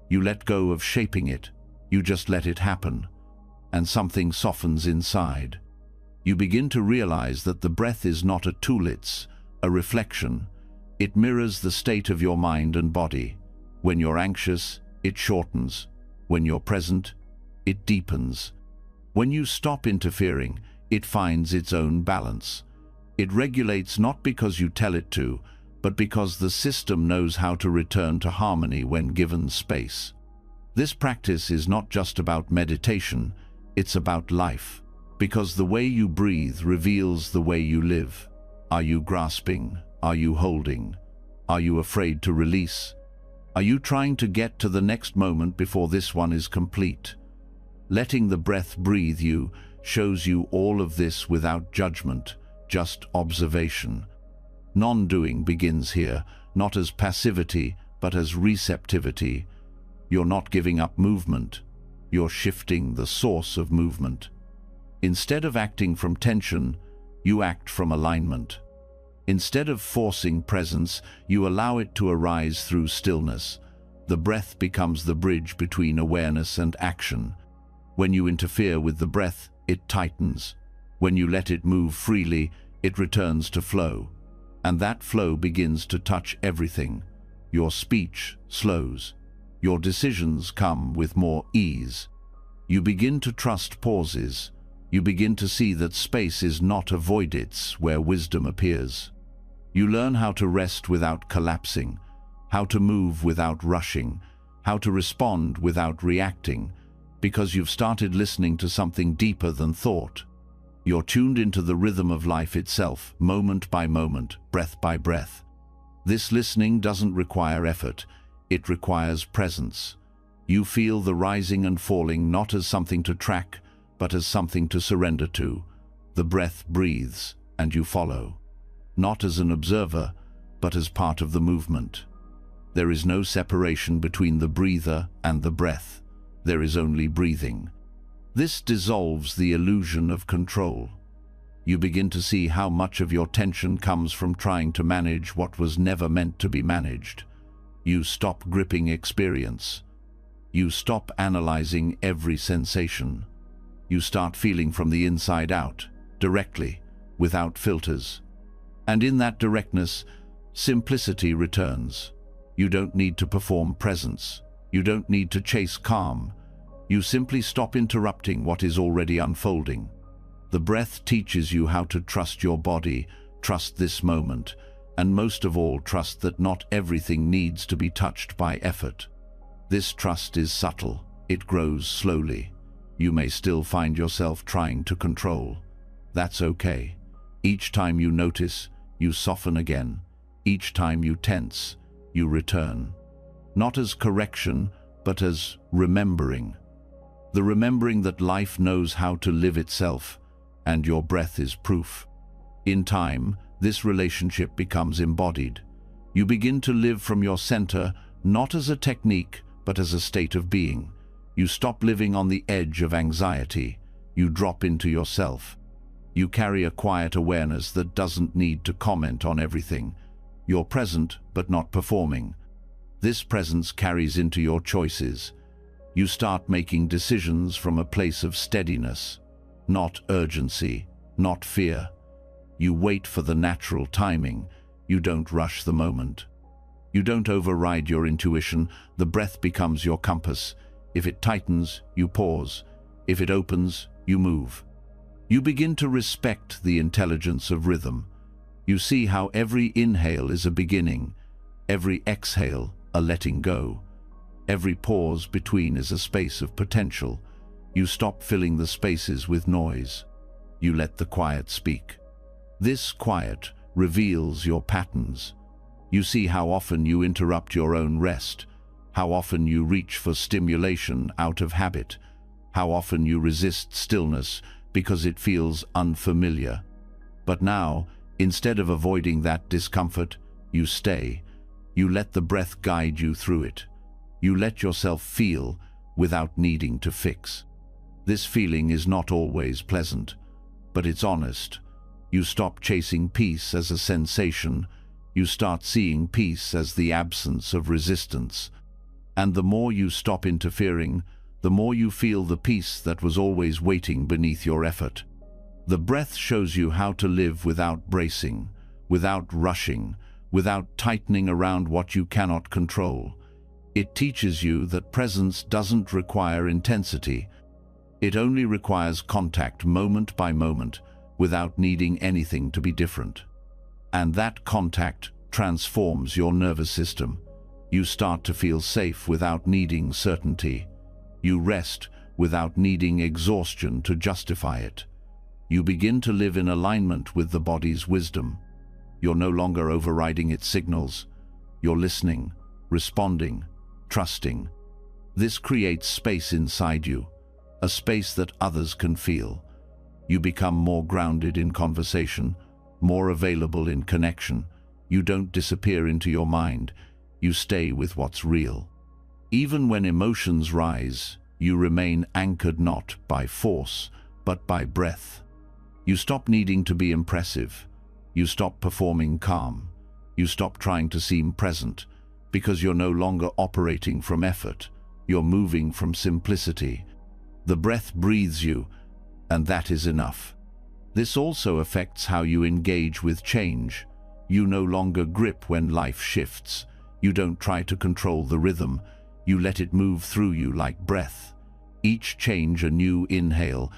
You let go of shaping it. You just let it happen. And something softens inside. You begin to realize that the breath is not a tool, it's a reflection. It mirrors the state of your mind and body. When you're anxious, it shortens. When you're present, it deepens. When you stop interfering, it finds its own balance. It regulates not because you tell it to, but because the system knows how to return to harmony when given space. This practice is not just about meditation, it's about life. Because the way you breathe reveals the way you live. Are you grasping? Are you holding? Are you afraid to release? Are you trying to get to the next moment before this one is complete? Letting the breath breathe you shows you all of this without judgment, just observation. Non-doing begins here, not as passivity, but as receptivity. You're not giving up movement. You're shifting the source of movement. Instead of acting from tension, you act from alignment. Instead of forcing presence, you allow it to arise through stillness. The breath becomes the bridge between awareness and action. When you interfere with the breath, it tightens. When you let it move freely, it returns to flow. And that flow begins to touch everything. Your speech slows. Your decisions come with more ease. You begin to trust pauses. You begin to see that space is not a void, it's where wisdom appears. You learn how to rest without collapsing, how to move without rushing, how to respond without reacting, because you've started listening to something deeper than thought. You're tuned into the rhythm of life itself, moment by moment, breath by breath. This listening doesn't require effort, it requires presence. You feel the rising and falling not as something to track, but as something to surrender to. The breath breathes, and you follow. Not as an observer, but as part of the movement. There is no separation between the breather and the breath. There is only breathing. This dissolves the illusion of control. You begin to see how much of your tension comes from trying to manage what was never meant to be managed. You stop gripping experience. You stop analyzing every sensation. You start feeling from the inside out, directly, without filters. And in that directness, simplicity returns. You don't need to perform presence. You don't need to chase calm. You simply stop interrupting what is already unfolding. The breath teaches you how to trust your body, trust this moment, and most of all, trust that not everything needs to be touched by effort. This trust is subtle. It grows slowly. You may still find yourself trying to control. That's okay. Each time you notice, you soften again. Each time you tense, you return. Not as correction, but as remembering. The remembering that life knows how to live itself, and your breath is proof. In time, this relationship becomes embodied. You begin to live from your center, not as a technique, but as a state of being. You stop living on the edge of anxiety. You drop into yourself. You carry a quiet awareness that doesn't need to comment on everything. You're present, but not performing. This presence carries into your choices. You start making decisions from a place of steadiness, not urgency, not fear. You wait for the natural timing. You don't rush the moment. You don't override your intuition. The breath becomes your compass. If it tightens, you pause. If it opens, you move. You begin to respect the intelligence of rhythm. You see how every inhale is a beginning, every exhale a letting go. Every pause between is a space of potential. You stop filling the spaces with noise. You let the quiet speak. This quiet reveals your patterns. You see how often you interrupt your own rest, how often you reach for stimulation out of habit, how often you resist stillness because it feels unfamiliar. But now, instead of avoiding that discomfort, you stay. You let the breath guide you through it. You let yourself feel without needing to fix. This feeling is not always pleasant, but it's honest. You stop chasing peace as a sensation. You start seeing peace as the absence of resistance. And the more you stop interfering, the more you feel the peace that was always waiting beneath your effort. The breath shows you how to live without bracing, without rushing, without tightening around what you cannot control. It teaches you that presence doesn't require intensity. It only requires contact moment by moment, without needing anything to be different. And that contact transforms your nervous system. You start to feel safe without needing certainty. You rest without needing exhaustion to justify it. You begin to live in alignment with the body's wisdom. You're no longer overriding its signals. You're listening, responding, trusting. This creates space inside you, a space that others can feel. You become more grounded in conversation, more available in connection. You don't disappear into your mind. You stay with what's real. Even when emotions rise, you remain anchored not by force, but by breath. You stop needing to be impressive. You stop performing calm. You stop trying to seem present, because you're no longer operating from effort. You're moving from simplicity. The breath breathes you, and that is enough. This also affects how you engage with change. You no longer grip when life shifts. You don't try to control the rhythm. You let it move through you like breath. Each change a new inhale,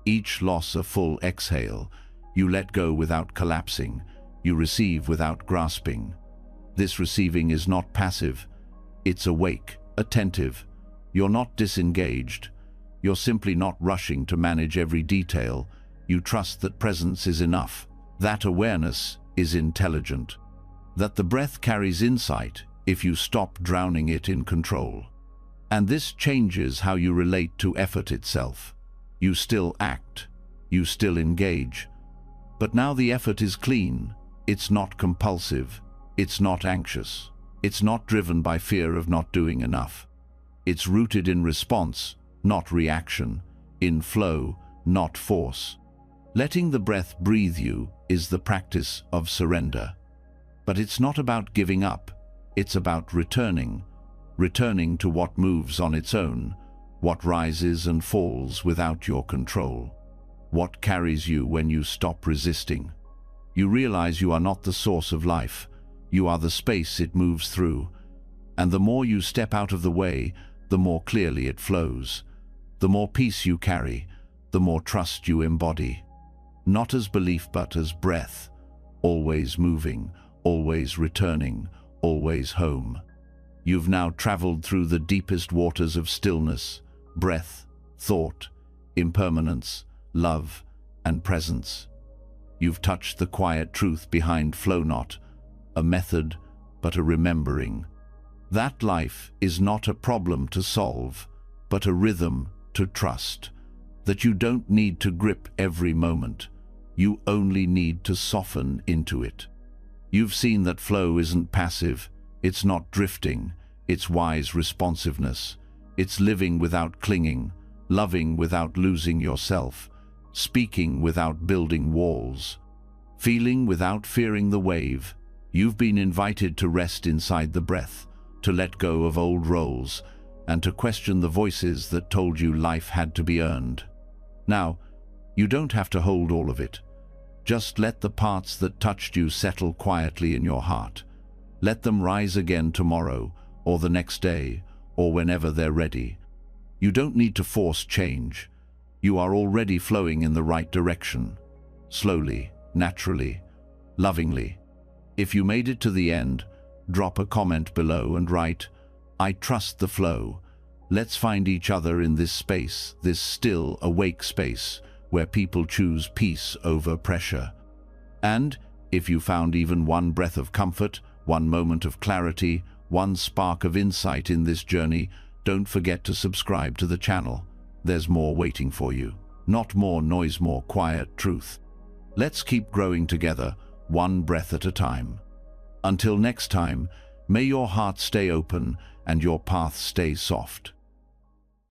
each loss a full exhale. You let go without collapsing. You receive without grasping. This receiving is not passive. It's awake, attentive. You're not disengaged. You're simply not rushing to manage every detail. You trust that presence is enough. That awareness is intelligent. That the breath carries insight if you stop drowning it in control. And this changes how you relate to effort itself. You still act. You still engage. But now the effort is clean. It's not compulsive. It's not anxious. It's not driven by fear of not doing enough. It's rooted in response, not reaction, in flow, not force. Letting the breath breathe you is the practice of surrender. But it's not about giving up. It's about returning to what moves on its own, what rises and falls without your control, what carries you when you stop resisting. You realize you are not the source of life. You are the space it moves through. And the more you step out of the way, the more clearly it flows. The more peace you carry, the more trust you embody. Not as belief, but as breath, always moving, always returning, always home. You've now traveled through the deepest waters of stillness, breath, thought, impermanence, love, and presence. You've touched the quiet truth behind flow, not a method, but a remembering. That life is not a problem to solve, but a rhythm to trust. That you don't need to grip every moment. You only need to soften into it. You've seen that flow isn't passive. It's not drifting. It's wise responsiveness. It's living without clinging, loving without losing yourself, speaking without building walls, feeling without fearing the wave. You've been invited to rest inside the breath, to let go of old roles, and to question the voices that told you life had to be earned. Now, you don't have to hold all of it. Just let the parts that touched you settle quietly in your heart. Let them rise again tomorrow, or the next day, or whenever they're ready. You don't need to force change. You are already flowing in the right direction. Slowly, naturally, lovingly. If you made it to the end, drop a comment below and write, "I trust the flow." Let's find each other in this space, this still, awake space, where people choose peace over pressure. And if you found even one breath of comfort, one moment of clarity, one spark of insight in this journey. Don't forget to subscribe to the channel. There's more waiting for you. Not more noise, more quiet truth. Let's keep growing together, one breath at a time. Until next time, may your heart stay open and your path stay soft.